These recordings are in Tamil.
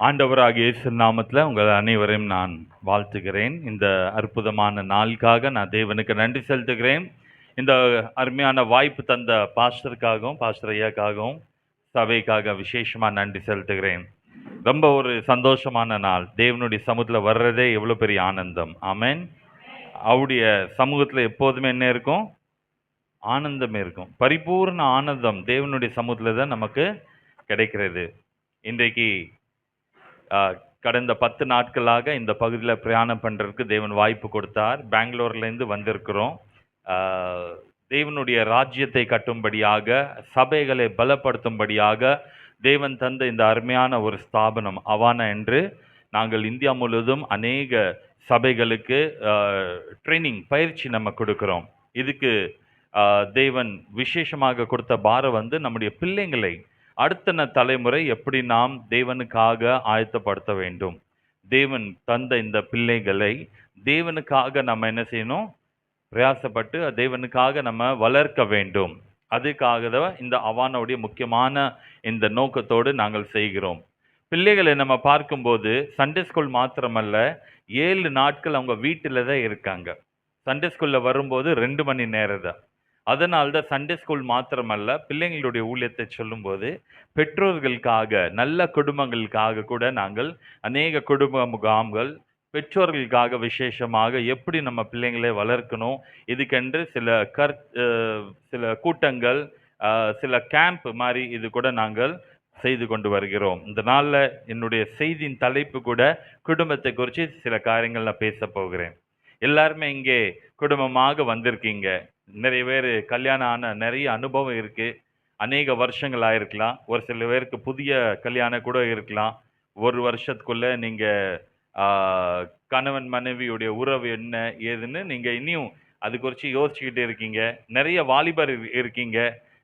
ஆண்டவராகிய இயேசு நாமத்தில் உங்கள் அனைவரையும் நான் வாழ்த்துகிறேன். இந்த அற்புதமான நாளுக்காக நான் தேவனுக்கு நன்றி செலுத்துகிறேன். இந்த அருமையான வாய்ப்பு தந்த பாஸ்டருக்காகவும் பாஸ்டர் ஐயாக்காகவும் சபைக்காக விசேஷமாக நன்றி செலுத்துகிறேன். ரொம்ப ஒரு சந்தோஷமான நாள். தேவனுடைய சமூகத்தில் வர்றதே எவ்வளோ பெரிய ஆனந்தம். ஆமென். அவருடைய சமூகத்தில் எப்போதுமே என்ன இருக்கும்? ஆனந்தமே இருக்கும். பரிபூர்ண ஆனந்தம் தேவனுடைய சமூகத்தில் தான் நமக்கு கிடைக்கிறது. இன்றைக்கு கடந்த 10 நாட்களாக இந்த பகுதியில் பிரயாணம் பண்ணுறதுக்கு தேவன் வாய்ப்பு கொடுத்தார். பெங்களூர்லேருந்து வந்திருக்கிறோம். தேவனுடைய ராஜ்யத்தை கட்டும்படியாக, சபைகளை பலப்படுத்தும்படியாக தேவன் தந்த இந்த அருமையான ஒரு ஸ்தாபனம் அவானா என்று நாங்கள் இந்தியா முழுவதும் அநேக சபைகளுக்கு பயிற்சி நம்ம கொடுக்குறோம். இதுக்கு தேவன் விசேஷமாக கொடுத்த பாரம் வந்து நம்முடைய பிள்ளைங்களை அடுத்த தலைமுறை எப்படி நாம் தேவனுக்காக ஆயத்தப்படுத்த வேண்டும். தேவன் தந்த இந்த பிள்ளைகளை தேவனுக்காக நம்ம என்ன செய்யணும்? பிரயாசப்பட்டு தேவனுக்காக நம்ம வளர்க்க வேண்டும். அதுக்காக தான் இந்த அவானுடைய முக்கியமான இந்த நோக்கத்தோடு நாங்கள் செய்கிறோம். பிள்ளைகளை நம்ம பார்க்கும்போது சண்டே ஸ்கூல் மாத்திரமல்ல, 7 நாட்கள் அவங்க வீட்டில் தான் இருக்காங்க. சண்டே ஸ்கூலில் வரும்போது 2 மணி நேரம் தான். அதனால்தான் சண்டே ஸ்கூல் மாத்திரமல்ல, பிள்ளைங்களுடைய ஊழியத்தை சொல்லும்போது பெற்றோர்களுக்காக, நல்ல குடும்பங்களுக்காக கூட நாங்கள் அநேக குடும்ப முகாம்கள், பெற்றோர்களுக்காக விசேஷமாக எப்படி நம்ம பிள்ளைங்களை வளர்க்கணும், இதுக்கென்று சில கூட்டங்கள், சில கேம்ப் மாதிரி இது கூட நாங்கள் செய்து கொண்டு வருகிறோம். இந்த நாளில் என்னுடைய செய்தியின் தலைப்பு கூட குடும்பத்தை குறித்து சில காரியங்கள் நான் பேச போகிறேன். எல்லாருமே இங்கே குடும்பமாக வந்திருக்கீங்க. நிறைய பேர் கல்யாணம் ஆன நிறைய அனுபவம் இருக்குது. அநேக வருஷங்கள் ஆயிருக்கலாம். ஒரு சில பேருக்கு புதிய கல்யாணம் கூட இருக்கலாம். ஒரு வருஷத்துக்குள்ளே நீங்கள் கணவன் மனைவியுடைய உறவு என்ன ஏதுன்னு நீங்கள் இன்னும் அது குறித்து யோசிச்சுக்கிட்டு இருக்கீங்க. நிறைய வாலிபர் இருக்கீங்க.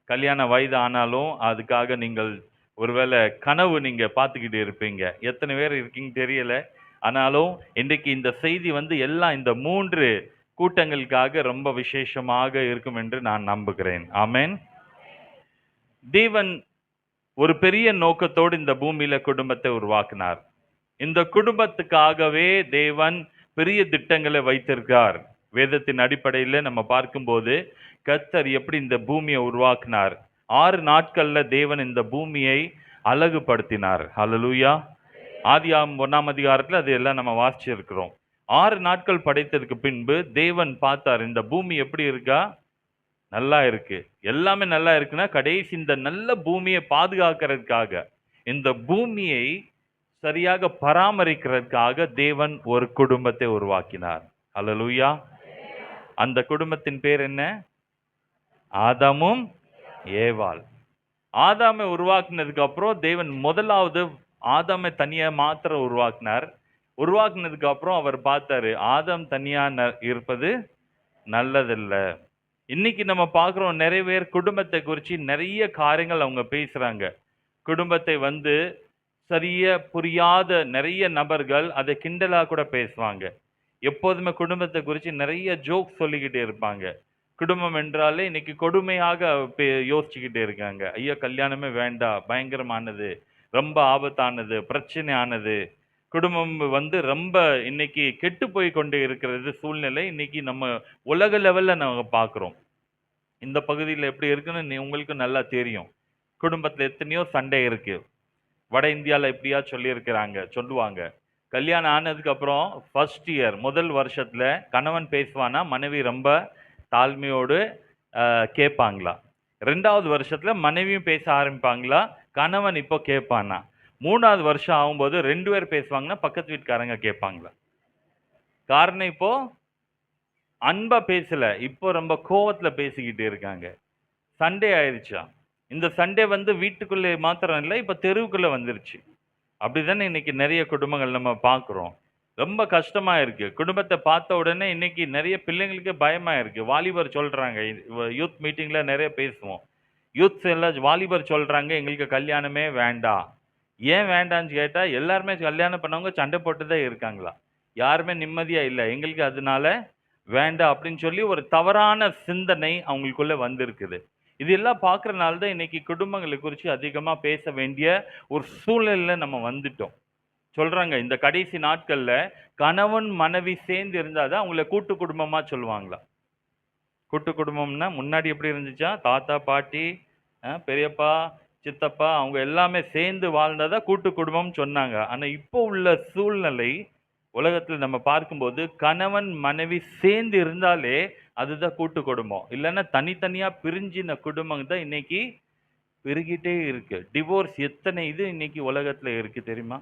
கல்யாண வயது ஆனாலும் அதுக்காக நீங்கள் ஒருவேளை கனவு நீங்கள் பார்த்துக்கிட்டு இருப்பீங்க. எத்தனை பேர் இருக்கீங்க தெரியல. ஆனாலும் இன்றைக்கு இந்த செய்தி வந்து எல்லாம் இந்த 3 கூட்டங்களுக்காக ரொம்ப விசேஷமாக இருக்கும் என்று நான் நம்புகிறேன். ஆமென். தேவன் ஒரு பெரிய நோக்கத்தோடு இந்த பூமியில குடும்பத்தை உருவாக்கினார். இந்த குடும்பத்துக்காகவே தேவன் பெரிய திட்டங்களை வைத்திருக்கார். வேதத்தின் அடிப்படையில் நம்ம பார்க்கும்போது கர்த்தர் எப்படி இந்த பூமியை உருவாக்கினார். 6 நாட்கள்ல தேவன் இந்த பூமியை அழகுபடுத்தினார். ஹல்லேலூயா. ஆதியாகமம் 1ஆம் அதிகாரத்தில் அது எல்லாம் நம்ம வாசிச்சிருக்கிறோம். 6 நாட்கள் படைத்ததுக்கு பின்பு தேவன் பார்த்தார், இந்த பூமி எப்படி இருக்கா? நல்லா இருக்கு. எல்லாமே நல்லா இருக்குன்னா கடைசி இந்த நல்ல பூமியை பாதுகாக்கிறதுக்காக, இந்த பூமியை சரியாக பராமரிக்கிறதுக்காக தேவன் ஒரு குடும்பத்தை உருவாக்கினார். ஹல்லேலூயா. அந்த குடும்பத்தின் பேர் என்ன? ஆதாமும் ஏவாள். ஆதாமை உருவாக்குனதுக்கு அப்புறம் தேவன் முதலாவது ஆதாமை தனியா மாத்திரம் உருவாக்கினார். உருவாக்குனதுக்கு அப்புறம் அவர் பார்த்தாரு, ஆதாம் தனியா இருப்பது நல்லதில்ல. இன்னைக்கு நம்ம பார்க்குறோம், நிறைய பேர் குடும்பத்தை குறித்து நிறைய காரியங்கள் அவங்க பேசுறாங்க. குடும்பத்தை வந்து சரியா புரியாத நிறைய நபர்கள் அதை கிண்டலா கூட பேசுவாங்க. எப்போதுமே குடும்பத்தை குறித்து நிறைய ஜோக் சொல்லிக்கிட்டு இருப்பாங்க. குடும்பம் என்றாலே இன்னைக்கு கொடுமையாக யோசிச்சுக்கிட்டு இருக்காங்க. ஐயா கல்யாணமே வேண்டாம், பயங்கரமானது, ரொம்ப ஆபத்தானது, பிரச்சனையானது. குடும்பம் வந்து ரொம்ப இன்னைக்கு கெட்டு போய் கொண்டு இருக்கிறது சூழ்நிலை இன்னைக்கு நம்ம உலக லெவலில் நம்ம பார்க்குறோம். இந்த பகுதியில் எப்படி இருக்குன்னு உங்களுக்கு நல்லா தெரியும். குடும்பத்தில் எத்தனையோ சண்டை இருக்கு. வட இந்தியாவில் எப்படியா சொல்லுவாங்க, கல்யாணம் ஆனதுக்கு அப்புறம் ஃபர்ஸ்ட் இயர் முதல் வருஷத்துல கணவன் பேசுவானா, மனைவி ரொம்ப தாழ்மையோடு கேட்பாங்களா. 2வது வருஷத்துல மனைவியும் பேச ஆரம்பிப்பாங்களா, கணவன் இப்போ கேட்பானா. 3வது வருஷம் ஆகும்போது 2 பேர் பேசுவாங்கன்னா பக்கத்து வீட்டுக்காரங்க கேட்பாங்களா. காரணம் இப்போ அன்பா பேசல, இப்போ ரொம்ப கோவத்துல பேசிக்கிட்டு இருக்காங்க. சண்டே ஆயிடுச்சா. இந்த சண்டே வந்து வீட்டுக்குள்ளே மாத்திரம் இல்லை, இப்போ தெருவுக்குள்ள வந்துருச்சு. அப்படிதானே இன்னைக்கு நிறைய குடும்பங்கள் நம்ம பார்க்குறோம். ரொம்ப கஷ்டமா இருக்கு. குடும்பத்தை பார்த்த உடனே இன்னைக்கு நிறைய பிள்ளைங்களுக்கு பயமா இருக்கு. வாலிபர் சொல்றாங்க, யூத் மீட்டிங்ல நிறைய பேசுவோம். யூத்ஸ் எல்லாம் வாலிபர் சொல்றாங்க, எங்களுக்கு கல்யாணமே வேண்டாம். ஏன் வேண்டான்னு கேட்டா, எல்லாருமே கல்யாணம் பண்ணவங்க சண்டை போட்டு தான் இருக்காங்களா. யாருமே நிம்மதியா இல்லை, எங்களுக்கு அதனால வேண்டாம் அப்படின்னு சொல்லி ஒரு தவறான சிந்தனை அவங்களுக்குள்ள வந்திருக்குது. இது எல்லாம் பார்க்கறனால தான் இன்னைக்கு குடும்பங்களை குறித்து அதிகமாக பேச வேண்டிய ஒரு சூழ்நிலையில நம்ம வந்துட்டோம். சொல்றாங்க இந்த கடைசி நாட்கள்ல கணவன் மனைவி சேர்ந்து இருந்தாதான் அவங்கள கூட்டு குடும்பமா சொல்லுவாங்களா. கூட்டு குடும்பம்னா முன்னாடி எப்படி இருந்துச்சா, தாத்தா பாட்டி பெரியப்பா சித்தப்பா அவங்க எல்லாமே சேர்ந்து வாழ்ந்ததா கூட்டு குடும்பம்னு சொன்னாங்க. ஆனா இப்போ உள்ள சூழ்நிலை உலகத்துல நம்ம பார்க்கும்போது கணவன் மனைவி சேர்ந்து இருந்தாலே அதுதான் கூட்டு குடும்பம். இல்லைன்னா தனித்தனியா பிரிஞ்சின குடும்பம் தான் இன்னைக்கு பெருகிட்டே இருக்கு. டிவோர்ஸ் எத்தனை இது இன்னைக்கு உலகத்துல இருக்கு தெரியுமா?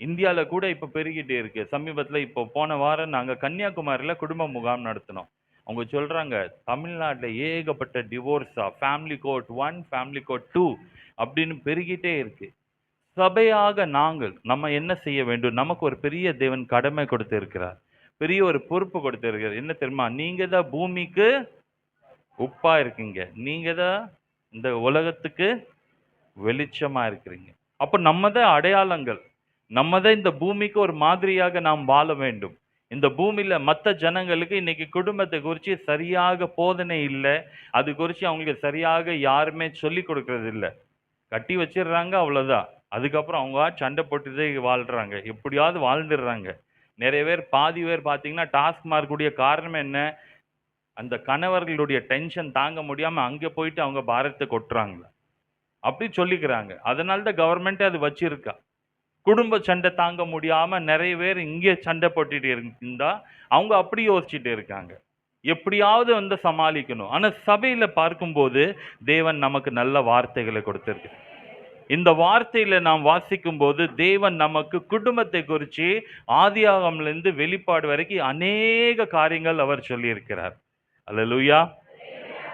இந்தியால கூட இப்ப பெருகிட்டே இருக்கு. சமீபத்துல இப்போ போன வாரம் நாங்க கன்னியாகுமரியில குடும்ப முகாம் நடத்தினோம். அவங்க சொல்றாங்க, தமிழ்நாட்டுல ஏகப்பட்ட டிவோர்ஸா, ஃபேமிலி கோர்ட் 1, ஃபேமிலி கோர்ட் 2 அப்படின்னு பெருகிட்டே இருக்கு. சபையாக நம்ம என்ன செய்ய வேண்டும்? நமக்கு ஒரு பெரிய தேவன் கடமை கொடுத்திருக்கிறார். பெரிய ஒரு பொறுப்பு கொடுத்திருக்கிறார். என்ன தெரியுமா? நீங்க தான் பூமிக்கு உப்பா இருக்கீங்க. நீங்க தான் இந்த உலகத்துக்கு வெளிச்சமா இருக்கிறீங்க. அப்ப நம்ம தான் அடையாளங்கள். நம்ம தான் இந்த பூமிக்கு ஒரு மாதிரியாக நாம் வாழ வேண்டும். இந்த பூமியில மத்த ஜனங்களுக்கு இன்னைக்கு குடும்பத்தை குறிச்சு சரியாக போதனை இல்ல. அது குறிச்சு அவங்களுக்கு சரியாக யாருமே சொல்லிக் கொடுக்கிறது இல்ல. கட்டி வச்சிடுறாங்க அவ்வளவுதான். அதுக்கப்புறம் அவங்க சண்டை போட்டுட்டே வாழ்றாங்க. எப்படியாவது வாழ்ந்துடுறாங்க. நிறைய பேர் பாதி பேர் பார்த்தீங்கன்னா, டாஸ்மார்க் உடைய காரணம் என்ன? அந்த கணவர்களுடைய டென்ஷன் தாங்க முடியாம அங்க போயிட்டு அவங்க பாரத்த கொட்டுறாங்க. அப்படி சொல்லிக்கிறாங்க. அதனால தான் கவர்மெண்ட் அது வச்சிருக்கா. குடும்ப சண்டை தாங்க முடியாம நிறைய பேர் இங்கே சண்டை போட்டுட்டு இருந்தா, அவங்க அப்படி யோசிச்சுட்டு இருக்காங்க. எப்படியாவது வந்து சமாளிக்கணும். ஆனா சபையில பார்க்கும்போது தேவன் நமக்கு நல்ல வார்த்தைகளை கொடுத்திருக்கு. இந்த வார்த்தையில நாம் வாசிக்கும்போது தேவன் நமக்கு குடும்பத்தை குறிச்சு ஆதியாகமத்திலிருந்து வெளிப்பாடு வரைக்கும் அநேக காரியங்கள் அவர் சொல்லியிருக்கிறார். அல்லேலூயா.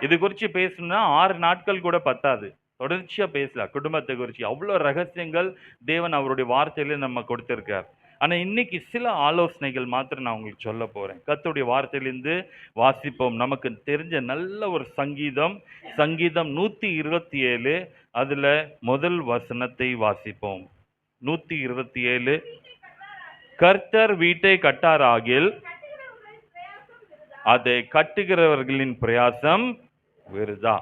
இது குறிச்சு பேசணும்னா 6 நாட்கள் கூட பத்தாது. தொடர்ச்சியா பேசலாம் குடும்பத்தை குறிச்சு. அவ்வளோ ரகசியங்கள் தேவன் அவருடைய வார்த்தையில நம்ம கொடுத்திருக்கார். ஆனா இன்னைக்கு சில ஆலோசனைகள் மாத்திரம் நான் உங்களுக்கு சொல்ல போறேன். கர்த்தருடைய வார்த்தையிலிருந்து வாசிப்போம். நமக்கு தெரிஞ்ச நல்ல ஒரு சங்கீதம் 127 அதுல முதல் வசனத்தை வாசிப்போம். 127 கர்த்தர் வீட்டை கட்டாராகில் அதை கட்டுகிறவர்களின் பிரயாசம் விருதா.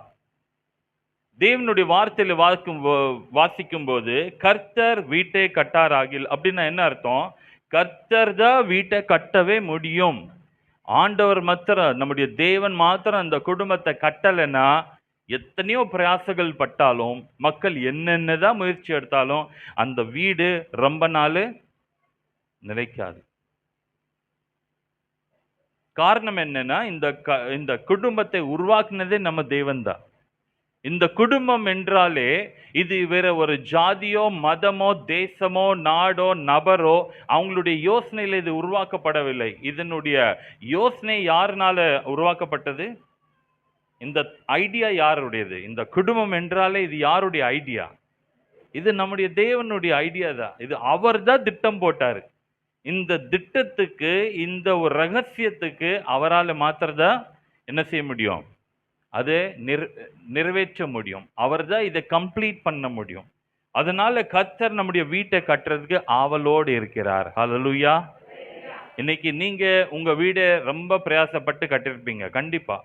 தேவனுடைய வார்த்தையில வாசிக்கும் போது கர்த்தர் வீட்டை கட்டாராகில் அப்படின்னா என்ன அர்த்தம்? கர்த்தர் தான் வீட்டை கட்டவே முடியும். ஆண்டவர் மாத்திரம், நம்முடைய தேவன் மாத்திரம் அந்த குடும்பத்தை கட்டலைன்னா எத்தனையோ பிரயாசங்கள் பட்டாலும் மக்கள் என்னென்னதான் முயற்சி எடுத்தாலும் அந்த வீடு ரொம்ப நாள் நிலைக்காது. காரணம் என்னன்னா இந்த குடும்பத்தை உருவாக்குனதே நம்ம தேவன் தான். இந்த குடும்பம் என்றாலே இது வேற ஒரு ஜாதியோ மதமோ தேசமோ நாடோ நபரோ அவங்களுடைய யோசனையில் இது உருவாக்கப்படவில்லை. இதனுடைய யோசனை யாருனால உருவாக்கப்பட்டது? இந்த ஐடியா யாருடையது? இந்த குடும்பம் என்றாலே இது யாருடைய ஐடியா? இது நம்முடைய தேவனுடைய ஐடியா தான். இது அவர் தான் திட்டம் போட்டாரு. இந்த திட்டத்துக்கு, இந்த ஒரு ரகசியத்துக்கு அவரால் மாத்திரதான் என்ன செய்ய முடியும்? அதை நிறைவேற்ற முடியும். அவர் தான் இதை கம்ப்ளீட் பண்ண முடியும். அதனால கர்த்தர் நம்முடைய வீட்டை கட்டுறதுக்கு ஆவலோடு இருக்கிறார். ஹல்லேலூயா. இன்னைக்கு நீங்க உங்க வீடை ரொம்ப பிரயாசப்பட்டு கட்டிருப்பீங்க. கண்டிப்பா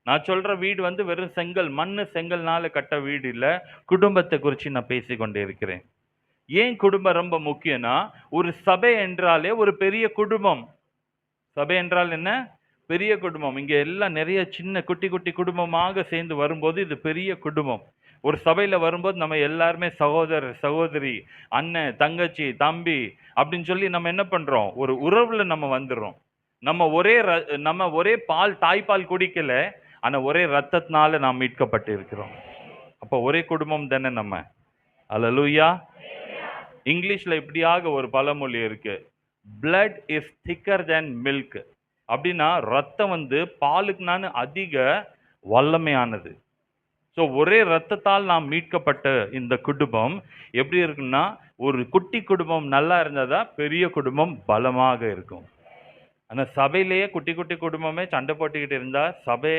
நான் சொல்ற வீடு வந்து வெறும் செங்கல், மண்ணு செங்கல்னால கட்ட வீடு இல்ல. குடும்பத்தை குறித்து நான் பேசிக்கொண்டே இருக்கிறேன். ஏன் குடும்பம் ரொம்ப முக்கியம்னா, ஒரு சபை என்றாலே ஒரு பெரிய குடும்பம். சபை என்றால் என்ன? பெரிய குடும்பம். இங்க எல்லாம் நிறைய சின்ன குட்டி குட்டி குடும்பமாக சேர்ந்து வரும்போது இது பெரிய குடும்பம். ஒரு சபையில வரும்போது நம்ம எல்லாருமே சகோதரர் சகோதரி, அண்ணன் தங்கச்சி தம்பி அப்படின்னு சொல்லி நம்ம என்ன பண்றோம்? ஒரு உறவுல நம்ம வந்துடுறோம். நம்ம ஒரே பால் தாய்ப்பால் குடிக்கல, ஆனா ஒரே ரத்தத்தினால நாம் மீட்கப்பட்டு இருக்கிறோம். அப்ப ஒரே குடும்பம் தானே நம்ம. அல்லேலூயா. இங்கிலீஷ்ல இப்படியாக ஒரு பழமொழி இருக்கு, blood is thicker than milk. அப்படின்னா ரத்தம் வந்து பாலுக்கு நான் அதிக வல்லமையானது. ஸோ ஒரே ரத்தத்தால் நாம் மீட்கப்பட்ட இந்த குடும்பம் எப்படி இருக்குன்னா, ஒரு குட்டி குடும்பம் நல்லா இருந்தால் தான் பெரிய குடும்பம் பலமாக இருக்கும். ஆனால் சபையிலேயே குட்டி குட்டி குடும்பமே சண்டை போட்டுக்கிட்டு இருந்தால் சபை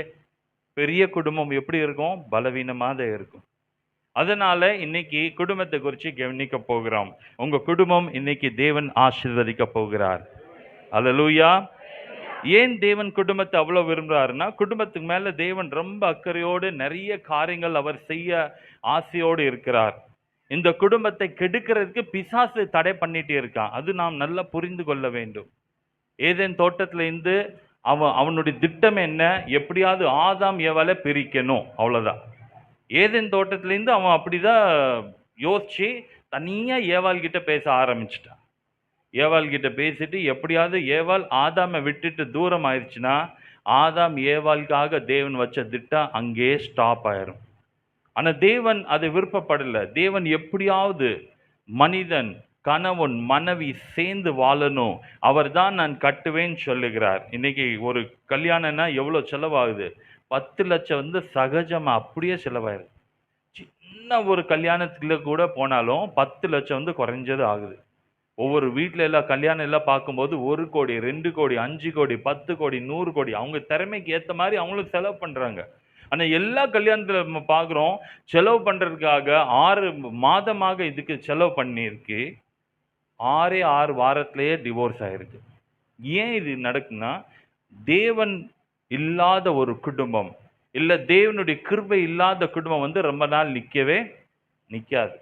பெரிய குடும்பம் எப்படி இருக்கும்? பலவீனமாக இருக்கும். அதனால இன்னைக்கு குடும்பத்தை குறித்து கவனிக்க போகிறோம். உங்க குடும்பம் இன்னைக்கு தேவன் ஆசீர்வதிக்க போகிறார். அல்லேலூயா. ஏன் தேவன் குடும்பத்தை அவ்வளவு விரும்புறாருன்னா, குடும்பத்துக்கு மேல தேவன் ரொம்ப அக்கறையோடு நிறைய காரியங்கள் அவர் செய்ய ஆசையோடு இருக்கிறார். இந்த குடும்பத்தை கெடுக்கிறதுக்கு பிசாசு தடை பண்ணிட்டு இருக்கான். அது நாம் நல்லா புரிந்து கொள்ள வேண்டும். ஏதேன் தோட்டத்துல இருந்து அவனுடைய திட்டம் என்ன? எப்படியாவது ஆதாம் ஏவாளை பிரிக்கணும், அவ்வளவுதான். ஏதேன் தோட்டத்திலேருந்து அவன் அப்படிதான் யோசிச்சு தனியா ஏவாள் கிட்ட பேச ஆரம்பிச்சிட்டான். ஏவாள் கிட்ட பேசிட்டு எப்படியாவது ஏவாள் ஆதாமை விட்டுட்டு தூரம் ஆயிடுச்சுன்னா ஆதாம் ஏவாளுக்காக தேவன் வச்ச திட்டம் அங்கேயே ஸ்டாப் ஆயிரும். ஆனா தேவன் அதை விருப்பப்படல. தேவன் எப்படியாவது மனிதன் கணவன் மனைவி சேர்ந்து வாழணும், அவர்தான் நான் கட்டுவேன்னு சொல்லுகிறார். இன்னைக்கு ஒரு கல்யாணம்னா எவ்வளவு செலவாகுது? 10 லட்சம் வந்து சகஜமா அப்படியே செலவாயிருது. சின்ன ஒரு கல்யாணத்துல கூட போனாலும் 10 லட்சம் வந்து குறைஞ்சது ஆகுது. ஒவ்வொரு வீட்டில் எல்லாம் கல்யாணம் எல்லாம் பார்க்கும்போது 1 கோடி 2 கோடி 5 கோடி 10 கோடி 100 கோடி அவங்க திறமைக்கு ஏற்ற மாதிரி அவங்களும் செலவு பண்றாங்க. ஆனா எல்லா கல்யாணத்துல நம்ம பார்க்குறோம், செலவு பண்றதுக்காக 6 மாதமாக இதுக்கு செலவு பண்ணியிருக்கு. 6 வாரத்திலேயே டிவோர்ஸ் ஆயிருக்கு. ஏன் இது நடக்குன்னா, தேவன் இல்லாத ஒரு குடும்பம், இல்ல தேவனுடைய கிருபை இல்லாத குடும்பம் வந்து ரொம்ப நாள் நிக்கவே நிக்காது.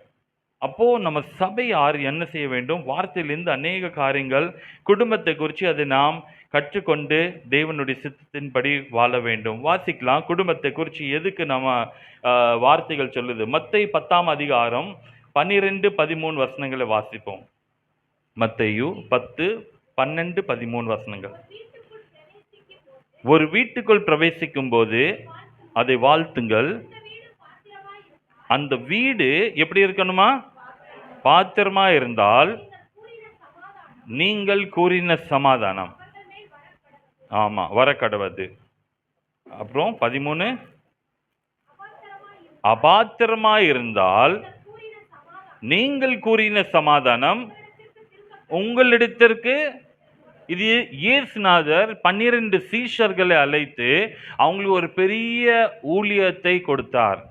அப்போ நம்ம சபை என்ன செய்ய வேண்டும்? வார்த்தையிலிருந்து அநேக காரியங்கள் குடும்பத்தை குறித்து அதை நாம் கற்றுக்கொண்டு தேவனுடைய சித்தத்தின்படி வாழ வேண்டும். வாசிக்கலாம் குடும்பத்தை குறித்து எதுக்கு நம்ம வார்த்தைகள் சொல்லுது. மத்தேயு 10ஆம் அதிகாரம் 12, 13 வசனங்களை வாசிப்போம். மத்தேயு 10, 12, 13 வசனங்கள். ஒரு வீட்டுக்குள் பிரவேசிக்கும் போது அதை வாழ்த்துங்கள். அந்த வீடு எப்படி இருக்கணுமா? பாத்திரமா இருந்தால் நீங்கள் கூறின சமாதானம் ஆமா வரக்கடவது. அப்புறம் 13, அபாத்திரமா இருந்தால் நீங்கள் கூறின சமாதானம் உங்களிடத்திற்கு. இது இயேசுநாதர் 12 சீஷர்களை அழைத்து அவங்களுக்கு ஒரு பெரிய ஊழியத்தை கொடுத்தார்.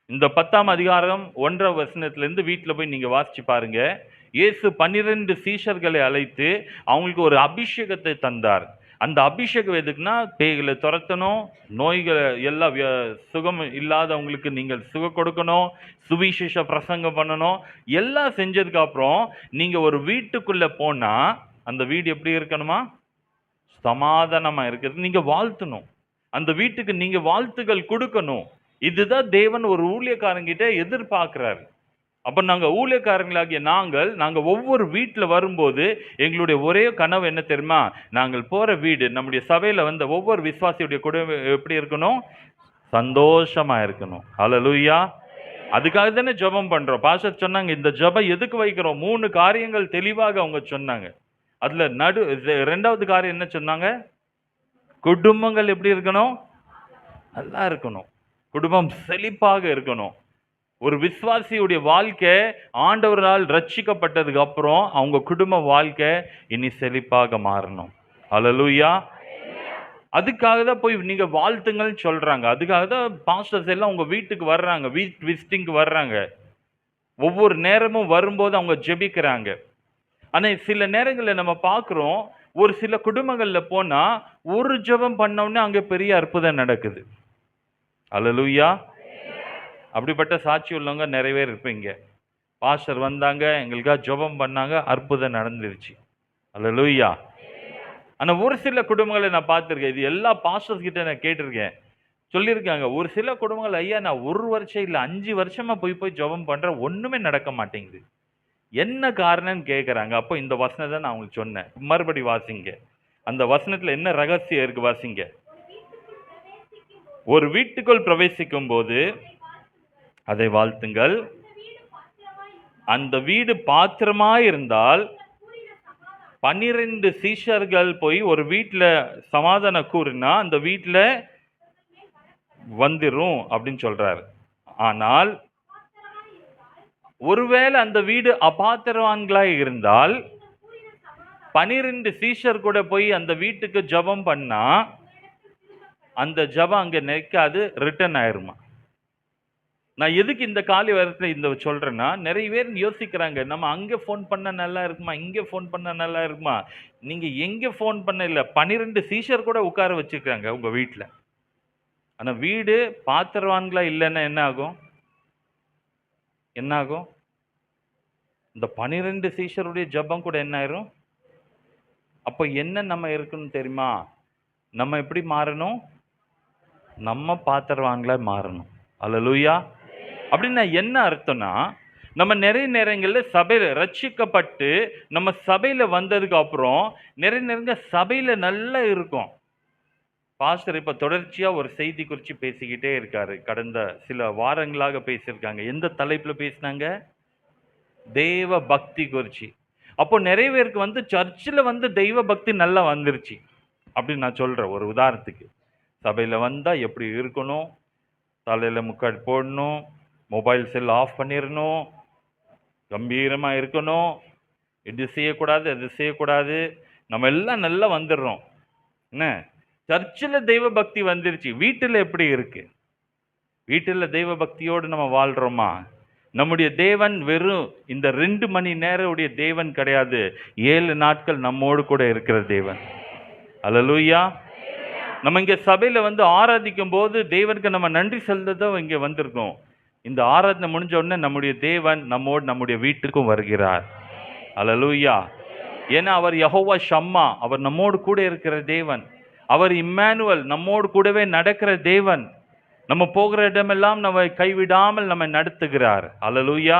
இந்த 10ஆம் அதிகாரம் 1ஆம் வசனத்திலிருந்து வீட்டில் போய் நீங்க வாசிச்சு பாருங்க. இயேசு 12 சீஷர்களை அழைத்து அவங்களுக்கு ஒரு அபிஷேகத்தை தந்தார். அந்த அபிஷேகம் எதுக்குன்னா, பேய்களை துரத்தணும், நோய்களை எல்லாம் சுகம் இல்லாதவங்களுக்கு நீங்கள் சுகம் கொடுக்கணும், சுவிசேஷ பிரசங்கம் பண்ணணும். எல்லாம் செஞ்சதுக்கு அப்புறம் நீங்க ஒரு வீட்டுக்குள்ள போனா அந்த வீடு எப்படி இருக்கணுமா? சமாதானமா இருக்கிறது. நீங்க வாழ்த்தணும், அந்த வீட்டுக்கு நீங்க வாழ்த்துக்கள் கொடுக்கணும். இதுதான் தேவன் ஒரு ஊழியக்காரங்கிட்ட எதிர்பார்க்கிறார். அப்ப நாங்க ஊழியக்காரங்களாகிய நாங்க ஒவ்வொரு வீட்டில் வரும்போது எங்களுடைய ஒரே கனவு என்ன தெரியுமா? நாங்கள் போற வீடு, நம்முடைய சபையில வந்த ஒவ்வொரு விசுவாசியுடைய குடும்பம் எப்படி இருக்கணும்? சந்தோஷமா இருக்கணும். ஹல்லேலூயா. அதுக்காக தானே ஜெபம் பண்றோம். பாஸ்டர் சொன்னாங்க, இந்த ஜெபம் எதுக்கு வைக்கிறோம்? 3 காரியங்கள் தெளிவாக அவங்க சொன்னாங்க. அதுல 2வது காரியம் என்ன சொன்னாங்க? குடும்பங்கள் எப்படி இருக்கணும்? நல்லா இருக்கணும். குடும்பம் செழிப்பாக இருக்கணும். ஒரு விசுவாசியுடைய வாழ்க்கை ஆண்டவரால் ரட்சிக்கப்பட்டதுக்கு அப்புறம் அவங்க குடும்ப வாழ்க்கை இனி செழிப்பாக மாறணும். ஹல்லேலூயா. அதுக்காக தான் போய் நீங்க வாழ்த்துங்கள்னு சொல்றாங்க. அதுக்காக தான் பாஸ்டர்ஸ் எல்லாம் உங்க வீட்டுக்கு வர்றாங்க, வீட் விசிட்டிங்க்கு வர்றாங்க. ஒவ்வொரு நேரமும் வரும்போது அவங்க ஜெபிக்கிறாங்க. ஆனா சில நேரங்களில் நம்ம பார்க்குறோம், ஒரு சில குடும்பங்கள்ல போனா ஒரு ஜெபம் பண்ண உடனே அங்க பெரிய அற்புதம் நடக்குது. ஹல்லேலூயா. அப்படிப்பட்ட சாட்சி உள்ளவங்க நிறைய பேர் இருப்பீங்க. பாஸ்டர் வந்தாங்க, எங்களுக்காக ஜெபம் பண்ணாங்க, அற்புதம் நடந்துருச்சு. ஹல்லேலூயா. ஆனா ஒரு சில குடும்பங்களை நான் பார்த்துருக்கேன். இது எல்லா பாஸ்டர்ஸ் கிட்ட நான் கேட்டிருக்கேன். சொல்லியிருக்காங்க, ஒரு சில குடும்பங்கள், ஐயா நான் 1 வருஷம் இல்ல 5 வருஷமா போய் ஜெபம் பண்றேன், ஒண்ணுமே நடக்க மாட்டேங்குது. என்ன காரணம்னு கேட்குறாங்க. அப்போ இந்த வசனத்தை நான் உங்களுக்கு சொன்னேன். மறுபடி வாசிங்க. அந்த வசனத்துல என்ன ரகசியம் இருக்கு வாசிங்க. ஒரு வீட்டுக்குள் பிரவேசிக்கும் போது அதை வாழ்த்துங்கள். அந்த வீடு பாத்திரமா இருந்தால் 12 சீஷர்கள் போய் ஒரு வீட்டில் சமாதானம் கூறினா அந்த வீட்டில் வந்துரும் அப்படின்னு சொல்றாரு. ஆனால் ஒருவேளை அந்த வீடு அபாத்திரவான்களாய் இருந்தால் 12 சீஷர் கூட போய் அந்த வீட்டுக்கு ஜெபம் பண்ணா அந்த ஜெபம் அங்க நிற்காது, ரிட்டர்ன் ஆயிருமா. நான் எதுக்கு இந்த காலை நேரத்தில் இந்த சொல்றேன்னா, நிறைய பேர் யோசிக்கிறாங்க, நம்ம அங்கே ஃபோன் பண்ண நல்லா இருக்குமா, இங்கே ஃபோன் பண்ண நல்லா இருக்குமா. நீங்க எங்கே ஃபோன் பண்ண இல்லை, 12 சீஷர் கூட உட்கார வச்சுருக்காங்க உங்க வீட்டில். ஆனால் வீடு பாத்திரவான்களா இல்லைன்னா என்ன ஆகும்? என்ன ஆகும்? இந்த 12 சீஷருடைய ஜெபம் கூட என்ன ஆயிரும்? அப்போ என்ன நம்ம இருக்கணும் தெரியுமா? நம்ம எப்படி மாறணும்? நம்ம பாத்திரவான்களா மாறணும். அல்லேலூயா! அப்படின்னா என்ன அர்த்தம்னா, நம்ம நிறைய நேரங்கள்ல சபையில ரட்சிக்கப்பட்டு, நம்ம சபையில வந்ததுக்கு அப்புறம், நிறைய நேரங்கள்ல சபையில நல்லா இருக்கும். பாஸ்டர் இப்ப தொடர்ச்சியா ஒரு செய்தி குறிச்சு பேசிக்கிட்டே இருக்காரு. கடந்த சில வாரங்களாக பேசியிருக்காங்க. எந்த தலைப்புல பேசினாங்க? தெய்வ பக்தி குறிச்சு. அப்போ நிறைய பேருக்கு வந்து சர்ச்சில வந்து தெய்வ பக்தி நல்லா வந்துருச்சு. அப்படின்னு நான் சொல்றேன் ஒரு உதாரணத்துக்கு. சபையில வந்தா எப்படி இருக்கணும்? தலையில முக்காடு போடணும். மொபைல் செல் ஆஃப் பண்ணிரணும். கம்பீரமா இருக்கணும். இது செய்யக்கூடாது, அது செய்யக்கூடாது. நம்ம எல்லாம் நல்லா வந்துடுறோம். என்ன? சர்ச்சில் தெய்வ பக்தி வந்துருச்சு. வீட்டில் எப்படி இருக்கு? வீட்டில் தெய்வ பக்தியோடு நம்ம வாழ்றோமா? நம்முடைய தேவன் வெறும் இந்த 2 மணி நேரம் உடைய தேவன் கிடையாது. 7 நாட்கள் நம்மோடு கூட இருக்கிற தேவன். அல்லேலூயா! நம்ம இங்க சபையில வந்து ஆராதிக்கும் போது தேவனுக்கு நம்ம நன்றி செலுத்ததான் இங்க வந்திருக்கோம். இந்த ஆராதனை முடிஞ்ச உடனே நம்முடைய தேவன் நம்மோடு நம்முடைய வீட்டுக்கும் வருகிறார். அல்லேலூயா! ஏன்னா அவர் யெகோவா ஷம்மா, அவர் நம்மோடு கூட இருக்கிற தேவன். அவர் இம்மானுவேல், நம்மோடு கூடவே நடக்கிற தேவன். நம்ம போகிற இடமெல்லாம் நம்ம கைவிடாமல் நம்மை நடத்துகிறார். அல்லேலூயா!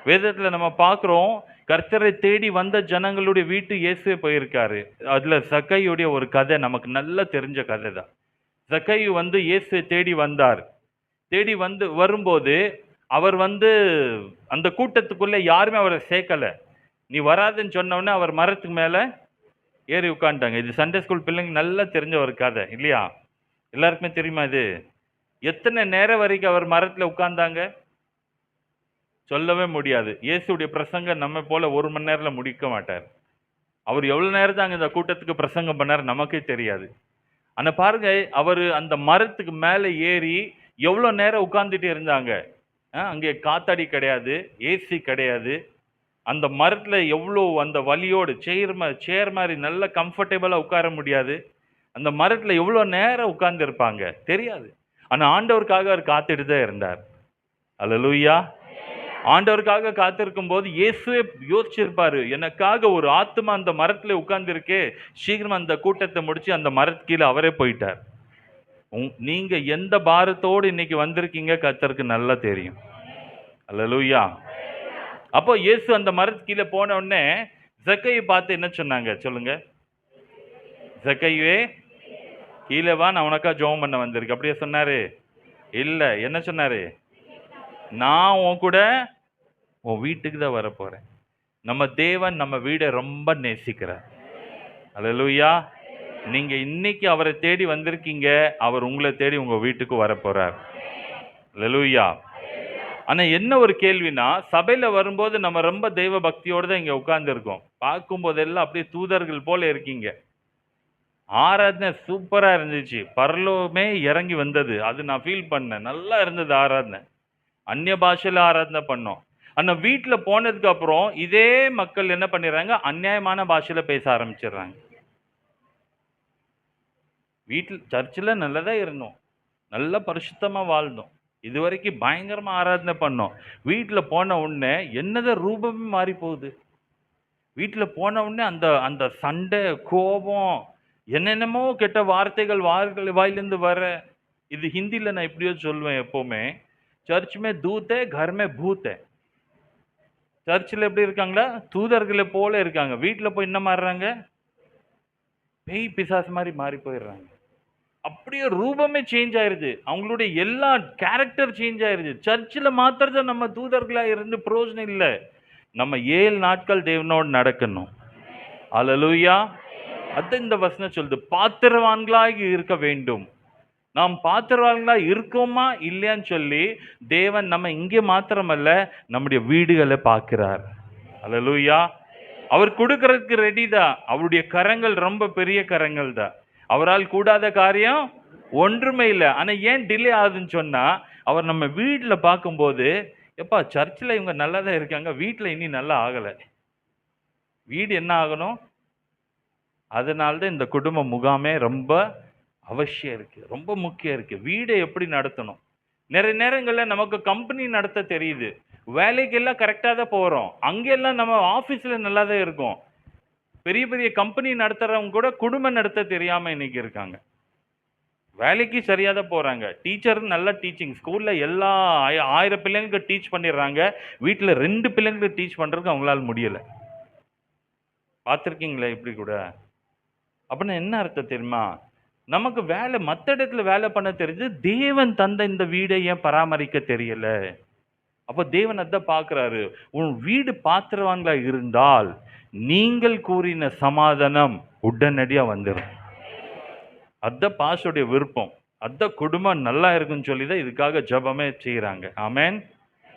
வேதத்துல நம்ம பார்க்கிறோம், கர்த்தரை தேடி வந்த ஜனங்களுடைய வீட்டு இயேசுவே போயிருக்காரு. அதுல சக்கையுடைய ஒரு கதை நமக்கு நல்லா தெரிஞ்ச கதை தான். சக்கையு வந்து இயேசுவை தேடி வந்தார். தேடி வந்து வரும்போது அவர் வந்து அந்த கூட்டத்துக்குள்ள யாருமே அவரை சேர்க்கல. நீ வராதுன்னு சொன்ன உடனே அவர் மரத்துக்கு மேல ஏறி உட்கார்ந்துட்டாங்க. இது சண்டே ஸ்கூல் பிள்ளைங்க நல்லா தெரிஞ்ச ஒரு கதை இல்லையா? எல்லாருக்குமே தெரியுமா இது? எத்தனை நேரம் வரைக்கும் அவர் மரத்துல உட்கார்ந்தாங்க? சொல்லவே முடியாது. இயேசுடைய பிரசங்கம் நம்ம போல 1 மணி நேரத்துல முடிக்க மாட்டார். அவர் எவ்வளவு நேரம் தான் இந்த கூட்டத்துக்கு பிரசங்கம் பண்ணார் நமக்கே தெரியாது. ஆனா பாருங்க, அவரு அந்த மரத்துக்கு மேல ஏறி எவ்வளவு நேரம் உட்கார்ந்துட்டு இருந்தாங்க. அங்கே காத்தாடி கிடையாது, ஏசி கிடையாது. அந்த மரத்துல எவ்வளோ அந்த வலியோடு சேர் மாதிரி நல்ல கம்ஃபர்டபுளா உட்கார முடியாது. அந்த மரத்துல எவ்வளோ நேரம் உட்கார்ந்து இருப்பாங்க தெரியாது. ஆனா ஆண்டவருக்காக அவர் காத்துட்டு தான் இருந்தார். அல்லேலூயா! ஆண்டவருக்காக காத்திருக்கும் போது இயேசுவே யோசிச்சிருப்பாரு, எனக்காக ஒரு ஆத்மா அந்த மரத்துல உட்கார்ந்து இருக்கே, சீக்கிரம் அந்த கூட்டத்தை முடிச்சு அந்த மரத்து கீழே அவரே போயிட்டார். நீங்க எந்த பாரத்தோடு இன்னைக்கு வந்திருக்கீங்க கர்த்தருக்கு நல்லா தெரியும். அல்லேலூயா! அப்போ இயேசு அந்த மரத்து கீழே போன உடனே சக்கையை பார்த்து என்ன சொன்னாங்க சொல்லுங்க? சக்கையே கீழே வா, நான் உனக்கா ஜெபம் பண்ண வந்திருக்கு. அப்படியே சொன்னாரு? இல்ல. என்ன சொன்னாரு? நான் உன் கூட உன் வீட்டுக்கு தான் வர போறேன். நம்ம தேவன் நம்ம வீடை ரொம்ப நேசிக்கிறார். அல்லேலூயா! நீங்க இன்னைக்கு அவரை தேடி வந்திருக்கீங்க, அவர் உங்களை தேடி உங்க வீட்டுக்கு வர போறார். அல்லேலூயா! ஆனா என்ன ஒரு கேள்வினா, சபையில வரும்போது நம்ம ரொம்ப தெய்வ பக்தியோடு தான் இங்க உட்கார்ந்து இருக்கோம். பார்க்கும் போதெல்லாம் அப்படியே தூதர்கள் போல இருக்கீங்க. ஆராதனை சூப்பரா இருந்துச்சு. பரலோகமே இறங்கி வந்தது. அது நான் ஃபீல் பண்ணேன். நல்லா இருந்தது ஆராதனை. அந்நிய பாஷையில ஆராதனை பண்ணோம். ஆனா வீட்ல போனதுக்கு அப்புறம் இதே மக்கள் என்ன பண்ணிடுறாங்க? அநியாயமான பாஷையில பேச ஆரம்பிச்சிடுறாங்க. சர்ச்சில் நல்லதா இருந்தோம். நல்ல பரிசுத்தமா வாழ்ந்தோம். இதுவரைக்கும் பயங்கரமா ஆராதனை பண்ணோம். வீட்டுல போன உடனே என்னதான் ரூபமே மாறி போகுது. வீட்டுல போன உடனே அந்த அந்த சண்டை, கோபம், என்னென்னமோ கெட்ட வார்த்தைகள் வாயிலிருந்து வர. இது ஹிந்தில நான் இப்படியோ சொல்லுவேன் எப்பவுமே, சர்ச் மே தூத் ஹை, घर में भूत है. சர்ச்சில் எப்படி இருக்காங்களா? தூதர்களை போல இருக்காங்க. வீட்டுல போய் என்ன மாறுறாங்க? பேய் பிசாசு மாதிரி மாறி போயிடுறாங்க. அப்படியே ரூபமே சேஞ்ச் ஆயிருது. அவங்களுடைய எல்லா கேரக்டர் சேஞ்ச் ஆயிருது. சர்ச்சில் மாத்திரம் நம்ம தூதர்களா இருந்து பிரயோஜனம் இல்லை. நம்ம 7 நாட்கள் தேவனோடு நடக்கணும். அல்லேலூயா! அது இந்த வசனம் சொல்லுது. பாத்திரவான்களாக இருக்க வேண்டும். நாம் பாத்திரவான்களாக இருக்கோமா இல்லையான்னு சொல்லி தேவன் நம்ம இங்கே மாத்திரமல்ல நம்முடைய வீடுகளை பார்க்கிறார். அல்லேலூயா! அவர் கொடுக்கறதுக்கு ரெடி தான். அவருடைய கரங்கள் ரொம்ப பெரிய கரங்கள் தான். அவரால் கூடாத காரியம் ஒன்றுமே இல்லை. ஆனா ஏன் டிலே ஆகுதுன்னு சொன்னா, அவர் நம்ம வீட்டுல பார்க்கும்போது, எப்பா சர்ச்சில் இவங்க நல்லா தான் இருக்காங்க, வீட்டுல இனி நல்லா ஆகலை. வீடு என்ன ஆகணும்? அதனால்தான் இந்த குடும்ப முகாமே ரொம்ப அவசியம் இருக்கு, ரொம்ப முக்கியம் இருக்கு. வீடை எப்படி நடத்தணும்? நிறைய நேரங்கள்ல நமக்கு கம்பெனி நடத்த தெரியுது. வேலைக்கெல்லாம் கரெக்டாக தான் போகிறோம். அங்கெல்லாம் நம்ம ஆஃபீஸில் நல்லா தான் இருக்கும். பெரிய பெரிய கம்பெனி நடத்துகிறவங்க கூட குடும்பம் நடத்த தெரியாமல் இன்னைக்கு இருக்காங்க. வேலைக்கு சரியாக தான் போகிறாங்க. டீச்சர் நல்ல டீச்சிங் ஸ்கூலில் எல்லா 1000 பிள்ளைங்களுக்கு டீச் பண்ணிடுறாங்க. வீட்டில் 2 பிள்ளைங்களுக்கு டீச் பண்ணுறதுக்கு அவங்களால முடியலை. பார்த்துருக்கீங்களா இப்படி கூட? அப்படின்னா என்ன அர்த்தம் தெரியுமா? நமக்கு வேலை மற்ற இடத்துல வேலை பண்ண தெரிஞ்சு, தேவன் தந்த இந்த வீடை ஏன் பராமரிக்க தெரியல? அப்போ தேவன் அதான் பார்க்குறாரு. உன் வீடு பாத்திரவான்களா இருந்தால் நீங்கள் கூறின சமாதானம் உடனடியா வந்துடும். அதான் பாஸ்டருடைய விருப்பம். அதான் குடும்பம் நல்லா இருக்குன்னு சொல்லி தான் இதுக்காக ஜெபமே செய்கிறாங்க. ஆமென்.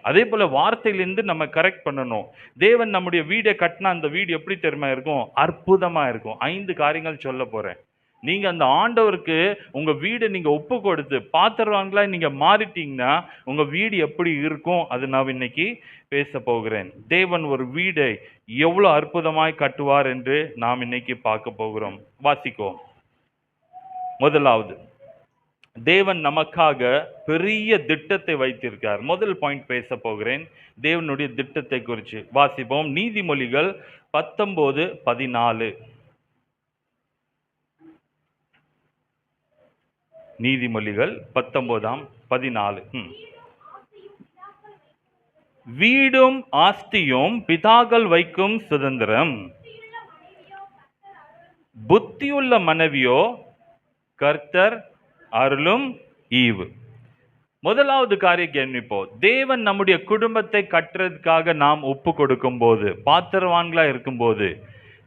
அதே போல வார்த்தையிலிருந்து நம்ம கரெக்ட் பண்ணணும். தேவன் நம்முடைய வீடை கட்டினா அந்த வீடு எப்படி தெரியுமா இருக்கும்? அற்புதமா இருக்கும். 5 காரியங்கள் சொல்ல போறேன். நீங்க அந்த ஆண்டவருக்கு உங்க வீடை நீங்க ஒப்பு கொடுத்து பாத்திரவான்களா நீங்க மாறிட்டீங்கன்னா உங்க வீடு எப்படி இருக்கும்? அது நான் இன்னைக்கு பேச போகிறேன். தேவன் ஒரு வீடை எவ்வளவு அற்புதமாய் கட்டுவார் என்று நாம் இன்னைக்கு பார்க்க போகிறோம். வாசிக்கோம். முதலாவது, தேவன் நமக்காக பெரிய திட்டத்தை வைத்திருக்கார். முதல் பாயிண்ட் பேச போகிறேன் தேவனுடைய திட்டத்தை குறித்து. வாசிப்போம். நீதிமொழிகள் 19:14. நீதிமொழிகள் 19:14. வீடும் ஆஸ்தியும் பிதாக்கள் வைக்கும் சுதந்திரம், புத்தியுள்ள மனைவியோ கர்த்தர் அருளும் ஈவு. முதலாவது காரியம் கவனிப்போம். தேவன் நம்முடைய குடும்பத்தை கட்டுறதுக்காக நாம் ஒப்பு கொடுக்கும் போது, பாத்திரவான்களா இருக்கும் போது,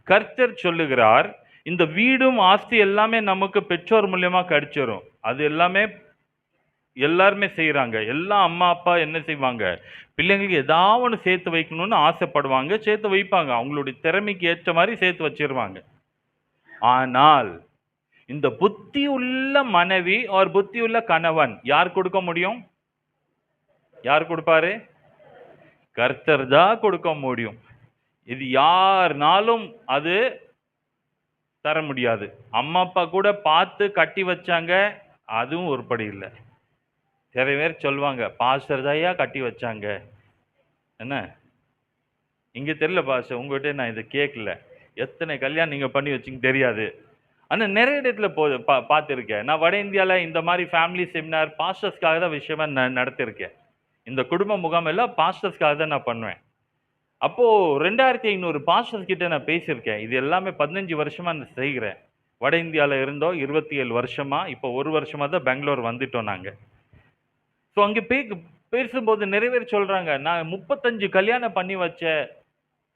கர்த்தர் சொல்லுகிறார், இந்த வீடும் ஆஸ்தி எல்லாமே நமக்கு பெற்றோர் மூலியமா கிடைச்சிரும். அது எல்லாமே எல்லாருமே செய்யறாங்க. எல்லா அம்மா அப்பா என்ன செய்வாங்க? பிள்ளைங்களுக்கு ஏதாவது ஒன்று சேர்த்து வைக்கணும்னு ஆசைப்படுவாங்க, சேர்த்து வைப்பாங்க. அவங்களுடைய திறமைக்கு ஏற்ற மாதிரி சேர்த்து வச்சிருவாங்க. ஆனால் இந்த புத்தி உள்ள மனைவி ஒரு புத்தி உள்ள கணவன் யார் கொடுக்க முடியும்? யார் கொடுப்பாரு? கர்த்தர் தான் கொடுக்க முடியும். இது யாருனாலும் அது தர முடியாது. அம்மா அப்பா கூட பார்த்து கட்டி வச்சாங்க, அதுவும் உருப்படி இல்லை. நிறைய பேர் சொல்லுவாங்க, பாஸ்டர் தாயா கட்டி வச்சாங்க. என்ன இங்க தெரியல பாஸ்டர், உங்ககிட்ட நான் இதை கேட்கல. எத்தனை கல்யாணம் நீங்க பண்ணி வச்சிங்க தெரியாது. ஆனால் நிறைய இடத்துல பார்த்துருக்கேன். நான் வட இந்தியாவில் இந்த மாதிரி ஃபேமிலி செமினார் பாஸ்டர்ஸ்க்காக தான் விஷயமா நடத்திருக்கேன். இந்த குடும்ப முகாம் எல்லாம் பாஸ்டர்ஸ்க்காக தான் நான் பண்ணுவேன். அப்போது 2500 பாஸ்டர்ஸ் கிட்ட நான் பேசியிருக்கேன். இது எல்லாமே 15 வருஷமாக நான் செய்கிறேன். வட இந்தியாவில் இருந்தோம் 27 வருஷமாக. இப்போ 1 வருஷமாக தான் பெங்களூர் வந்துட்டோம் நாங்கள். ஸோ அங்கே பேசும்போது நிறைய பேர் சொல்கிறாங்க, நான் 35 கல்யாணம் பண்ணி வச்ச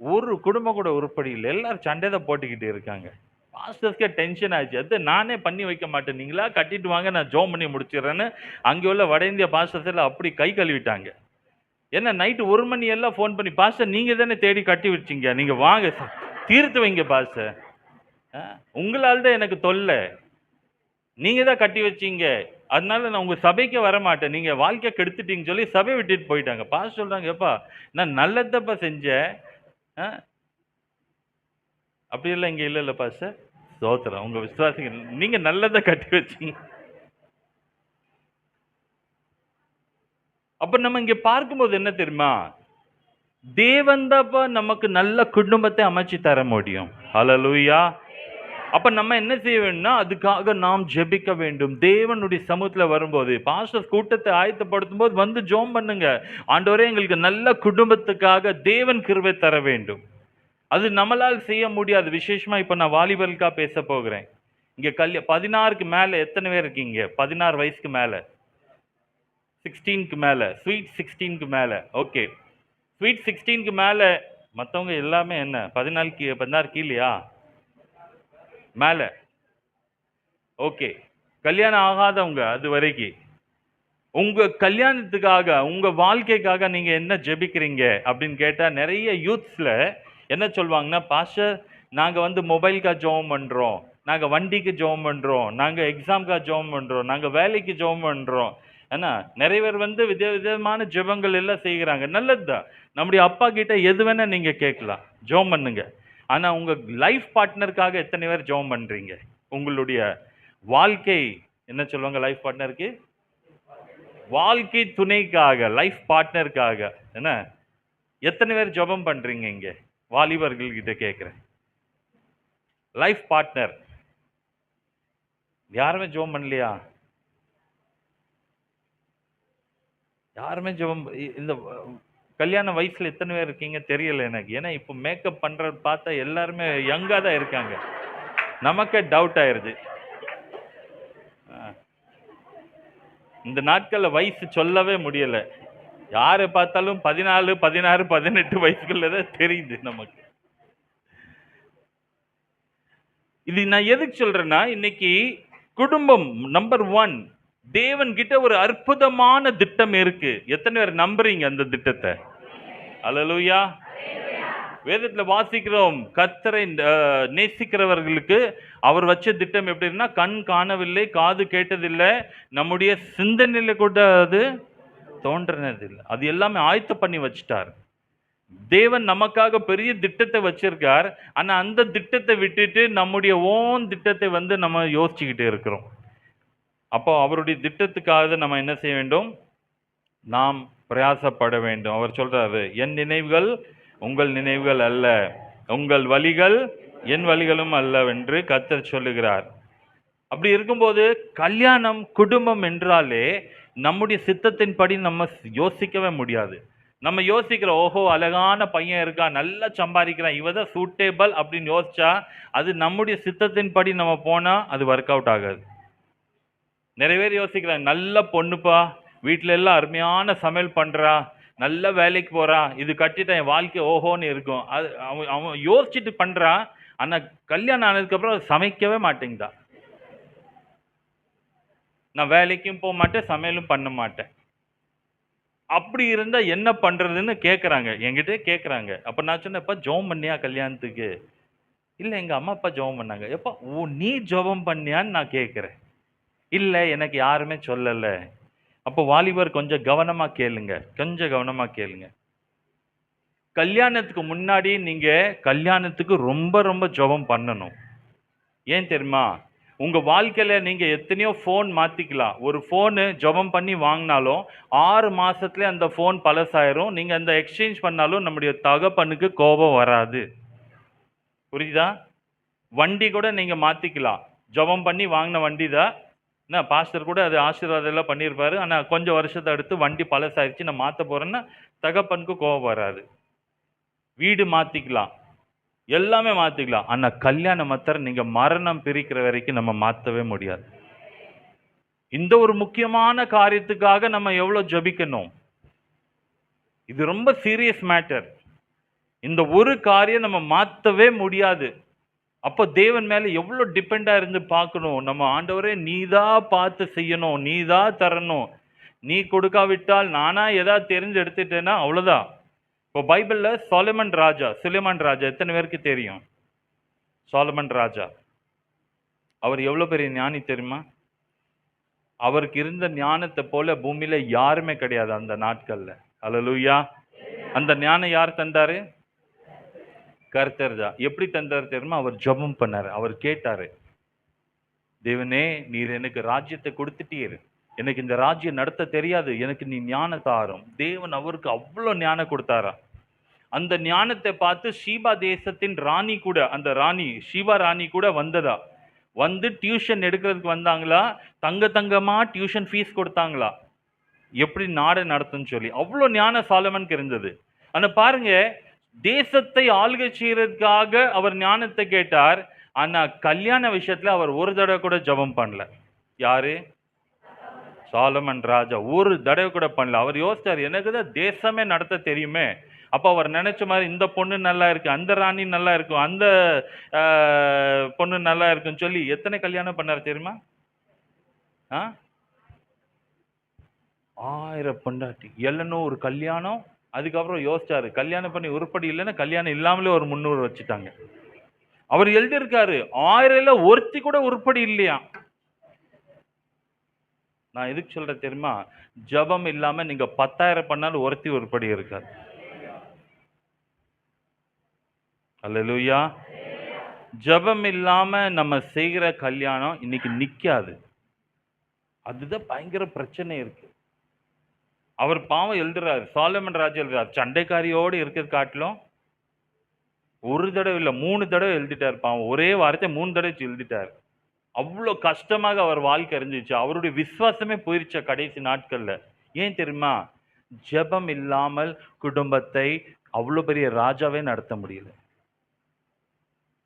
ஒரு குடும்பம் கூட உருப்படி இல்லை, எல்லாரும் சண்டை தான் போட்டுக்கிட்டு இருக்காங்க. பாஸ்டர்ஸ்க்கே டென்ஷன் ஆச்சு. அது நானே பண்ணி வைக்க மாட்டேன், நீங்களா கட்டிட்டு வாங்க, நான் ஜோம் பண்ணி முடிச்சிடறேன்னு அங்கே உள்ள வட இந்திய பாஸ்டர்ஸ் எல்லாம் அப்படி கை கழுவிட்டாங்க. ஏன்னா நைட்டு 1 மணி எல்லாம் ஃபோன் பண்ணி, பாஸ்டர் நீங்கள் தானே தேடி கட்டி வச்சிங்க, நீங்கள் வாங்க தீர்த்து வைங்க பாஸ்டர், உங்களால் தான் எனக்கு தொல்லை, நீங்கள் தான் கட்டி வச்சிங்க, அதனால நான் உங்கள் சபைக்கு வர மாட்டேன், நீங்கள் வாழ்க்கை கெடுத்துட்டீங்கன்னு சொல்லி சபை விட்டுட்டு போயிட்டாங்க. பாஸ்டர் சொல்கிறாங்க, எப்பா நான் நல்லதப்பா செஞ்சேன், அப்படியெல்லாம் இங்கே இல்லை பாஸ்டர். ஸ்தோத்திரம், உங்க விசுவாசிங்க, நீங்க நல்லதை கட்டி வச்சீங்க. அப்ப நம்ம இங்க பார்க்கும்போது என்ன தெரியுமா? தேவன் தான் நமக்கு நல்ல குடும்பத்தை அமைச்சு தர முடியும். ஹல்லேலூயா. அப்ப நம்ம என்ன செய்ய வேண்டும்னா அதுக்காக நாம் ஜெபிக்க வேண்டும். தேவனுடைய சமூகத்துல வரும்போது பாஸ்டர் கூட்டத்தை ஆயத்தப்படுத்தும் போது வந்து ஜெபம் பண்ணுங்க. ஆண்டவரே எங்களுக்கு நல்ல குடும்பத்துக்காக தேவன் கிருபை தர வேண்டும். அது நம்மளால் செய்ய முடியாது. விசேஷமா இப்ப நான் வாலிபர்களுக்காக பேச போகிறேன். இங்க 16க்கு மேல எத்தனை பேர் இருக்கீங்க? 16 வயசுக்கு மேல, 16க்கு மேல, ஸ்வீட் 16க்கு மேல. ஓகே, ஸ்வீட் 16க்கு மேல. மற்றவங்க எல்லாமே என்ன 16 கீழயா மேல? ஓகே, கல்யாணம் ஆகாதவங்க அது வரைக்கும் உங்க கல்யாணத்துக்காக உங்க வாழ்க்கைக்காக நீங்க என்ன ஜெபிக்கிறீங்க அப்படின்னு கேட்டா நிறைய யூத்ஸ்ல என்ன சொல்லுவாங்கன்னா, பாஸ்டர் நாங்கள் வந்து மொபைலுக்காக ஜெபம் பண்ணுறோம், நாங்கள் வண்டிக்கு ஜெபம் பண்ணுறோம், நாங்கள் எக்ஸாமுக்காக ஜெபம் பண்ணுறோம், நாங்கள் வேலைக்கு ஜெபம் பண்ணுறோம். ஏன்னா நிறைய பேர் வந்து விதவிதமான ஜெபங்கள் எல்லாம் செய்கிறாங்க. நல்லது தான். நம்முடைய அப்பா கிட்ட எது வேணால் நீங்கள் கேட்கலாம், ஜெபம் பண்ணுங்க. ஆனால் உங்கள் லைஃப் பார்ட்னருக்காக எத்தனை பேர் ஜெபம் பண்ணுறீங்க? உங்களுடைய வாழ்க்கை என்ன சொல்லுவாங்க லைஃப் பார்ட்னருக்கு? வாழ்க்கை துணைக்காக, லைஃப் பார்ட்னருக்காக. என்ன எத்தனை பேர் ஜெபம் பண்றீங்க இங்க? வாலிபர்கள் கிட்ட கேட்கிறேன். லைஃப் பார்ட்னர் யாருமே ஜெபம் பண்ணலையா? யாருமே ஜெபம் இந்த கல்யாண வயசுல எத்தனை பேர் இருக்கீங்க தெரியல எனக்கு. ஏன்னா இப்போ மேக்கப் பண்றது பார்த்தா எல்லாருமே யங்கா தான் இருக்காங்க. நமக்கே டவுட் ஆயிருது. இந்த நாட்கள்ல வயசு சொல்லவே முடியல. யாரை பார்த்தாலும் 14, 16, 18 வயசுக்குள்ள தான் தெரியுது நமக்கு. இது நான் எதுக்கு சொல்றேன்னா, இன்னைக்கு குடும்பம் நம்பர் 1 தேவன் கிட்ட ஒரு அற்புதமான திட்டம் இருக்கு. எத்தனை பேர் நம்புறீங்க அந்த திட்டத்தை? அல்லேலூயா. வேதத்துல வாசிக்கிறோம், கர்த்தரை நேசிக்கிறவர்களுக்கு அவர் வச்ச திட்டம் எப்படின்னா, கண் காணவில்லை, காது கேட்டதில்லை, நம்முடைய சிந்தனையில கூட அது தோன்றினதில்லை. அது எல்லாமே ஆயத்த பண்ணி வச்சிட்டார். தேவன் நமக்காக பெரிய திட்டத்தை வச்சிருக்கார். ஆனா அந்த திட்டத்தை விட்டுட்டு நம்முடைய ஓன் திட்டத்தை நம்ம யோசிச்சுக்கிட்டு இருக்கிறோம். அப்போ அவருடைய திட்டத்துக்காக நம்ம என்ன செய்ய வேண்டும்? நாம் பிரயாசப்பட வேண்டும். அவர் சொல்றாரு, என் நினைவுகள் உங்கள் நினைவுகள் அல்ல, உங்கள் வழிகள் என் வழிகளும் அல்லவென்று கர்த்தர் சொல்லுகிறார். அப்படி இருக்கும்போது கல்யாணம், குடும்பம் என்றாலே நம்முடைய சித்தத்தின்படி நம்ம யோசிக்கவே முடியாது. நம்ம யோசிக்கிறோம், ஓஹோ அழகான பையன் இருக்கா, நல்லா சம்பாதிக்கிறான், இவ தான் சூட்டேபிள் அப்படின்னு யோசிச்சா அது நம்முடைய சித்தத்தின்படி நம்ம போனா அது ஒர்க் அவுட் ஆகாது. நிறைய பேர் யோசிக்கிறாங்க, நல்ல பொண்ணுப்பா, வீட்டில எல்லாம் அருமையான சமையல் பண்றா, நல்ல வேலைக்கு போறா, இது கட்டிட்டா என் வாழ்க்கை ஓஹோன்னு இருக்கும். அது அவன் அவன் யோசிச்சுட்டு பண்றான். ஆனா கல்யாணம் ஆனதுக்கப்புறம் சமைக்கவே மாட்டேங்குதா. நான் வேலைக்கும் போக மாட்டேன், சமையலும் பண்ண மாட்டேன். அப்படி இருந்தா என்ன பண்றதுன்னு கேட்குறாங்க, என்கிட்ட கேட்குறாங்க. அப்ப நான் சொன்னேன், எப்பா ஜெபம் பண்ணியா கல்யாணத்துக்கு? இல்ல எங்க அம்மா அப்பா ஜெபம் பண்ணாங்க. எப்பா நீ ஜெபம் பண்ணியான்னு நான் கேட்கிறேன். இல்ல எனக்கு யாருமே சொல்லல. அப்போ வாலிபர் கொஞ்சம் கவனமா கேளுங்க, கொஞ்சம் கவனமா கேளுங்க. கல்யாணத்துக்கு முன்னாடி நீங்க கல்யாணத்துக்கு ரொம்ப ரொம்ப ஜெபம் பண்ணணும். ஏன் தெரியுமா? உங்க வாழ்க்கையில நீங்க எத்தனையோ ஃபோன் மாத்திக்கலாம். ஒரு ஃபோனு ஜெபம் பண்ணி வாங்கினாலும் 6 மாசத்துல அந்த ஃபோன் பழசாயிரும். நீங்க அந்த எக்ஸ்சேஞ்ச் பண்ணாலும் நம்முடைய தகப்பனுக்கு கோபம் வராது. புரியுதா? வண்டி கூட நீங்க மாத்திக்கலாம். ஜெபம் பண்ணி வாங்கின வண்டி தான். என்ன பாஸ்டர் கூட அது ஆசீர்வாதம் எல்லாம் பண்ணியிருப்பாரு. ஆனா கொஞ்சம் வருஷத்தை அடுத்து வண்டி பழசாயிருச்சு, நான் மாத்த போறேன்னா தகப்பனுக்கு கோபம் வராது. வீடு மாத்திக்கலாம், எல்லாமே மாத்திக்கலாம். ஆனா கல்யாணம் மாத்திரம் நீங்க மரணம் பிரிக்கிற வரைக்கும் நம்ம மாத்தவே முடியாது. இந்த ஒரு முக்கியமான காரியத்துக்காக நம்ம எவ்வளவு ஜெபிக்கணும். இது ரொம்ப சீரியஸ் மேட்டர். இந்த ஒரு காரியம் நம்ம மாத்தவே முடியாது. அப்போ தேவன் மேல எவ்வளவு டிபெண்டா இருந்து பார்க்கணும். நம்ம ஆண்டவரே நீதான் பார்த்து செய்யணும், நீதான் தரணும். நீ கொடுக்காவிட்டால் நானா ஏதாவது தெரிஞ்சு எடுத்துட்டேன்னா அவ்வளவுதான். இப்போ பைபிள்ல சுலைமான் ராஜா எத்தனை பேருக்கு தெரியும்? சாலமன் ராஜா அவர் எவ்வளவு பெரிய ஞானி தெரியுமா? அவருக்கு இருந்த ஞானத்தை போல பூமியில யாருமே கிடையாது அந்த நாட்கள்ல. அல்லேலூயா. அந்த ஞானம் யார் தந்தாரு? கர்த்தர் தான். எப்படி தந்தார் தெரியுமா? அவர் ஜெபம் பண்ணாரு. அவர் கேட்டாரு, தேவனே நீர் எனக்கு ராஜ்யத்தை கொடுத்துட்டீர், எனக்கு இந்த ராஜ்யம் நடத்த தெரியாது, எனக்கு நீ ஞானம் தாரும். தேவன் அவருக்கு அவ்வளவு ஞானம் கொடுத்தாரா. அந்த ஞானத்தை பார்த்து ஷீபா தேசத்தின் ராணி கூட, அந்த ராணி ஷீபா ராணி கூட வந்ததா, வந்து டியூஷன் எடுக்கிறதுக்கு வந்தாங்களா, தங்கமா டியூஷன் ஃபீஸ் கொடுத்தாங்களா, எப்படி நாடு நடத்துன்னு சொல்லி. அவ்வளோ ஞானம் சாலமனுக்கு இருந்தது. ஆனா பாருங்க, தேசத்தை ஆளுகை செய்யறதுக்காக அவர் ஞானத்தை கேட்டார். ஆனா கல்யாண விஷயத்துல அவர் ஒரு தடவை கூட ஜெபம் பண்ணல. யாரு? சாலமன் ராஜா ஒரு தடவை கூட பண்ணல. அவர் யோசிச்சார், எனக்கு தான் தேசமே நடத்த தெரியுமே. அப்ப அவர் நினைச்ச மாதிரி இந்த பொண்ணு நல்லா இருக்கு, அந்த ராணி நல்லா இருக்கும், அந்த பொண்ணு நல்லா இருக்குன்னு சொல்லி எத்தனை கல்யாணம் பண்ணார் தெரியுமா? 1000 பொண்டாட்டி, 700 கல்யாணம். அதுக்கப்புறம் யோசிச்சாரு, கல்யாணம் பண்ணி உருப்படி இல்லைன்னா கல்யாணம் இல்லாமலே ஒரு 300 வச்சுட்டாங்க. அவர் எழுதியிருக்காரு, 1000ல ஒருத்தி கூட உருப்படி இல்லையா. நான் எதுக்கு சொல்றேன் தெரியுமா? ஜெபம் இல்லாம நீங்க 10,000 பண்ணாலும் ஒருத்தி உருப்படி இருக்காது. அல்லேலூயா. ஜெபம் இல்லாம நம்ம செய்கிற கல்யாணம் இன்னைக்கு நிக்காது. அதுதான் பயங்கர பிரச்சனை இருக்கு. அவர் பாவம் எழுதுறாரு, சாலமன் ராஜா எழுதுறாரு, சண்டைக்காரியோடு இருக்கிறது காட்டிலும் ஒரு தடவை இல்லை 3 தடவை எழுதிட்டார் பாவம். ஒரே வார்த்தை 3 தடவை எழுதிட்டார். அவ்வளோ கஷ்டமாக அவர் வாழ்க்கை இருந்துச்சு. அவருடைய விசுவாசமே போயிருச்ச கடைசி நாட்கள்ல. ஏன் தெரியுமா? ஜெபம் இல்லாமல் குடும்பத்தை அவ்வளோ பெரிய ராஜாவே நடத்த முடியல.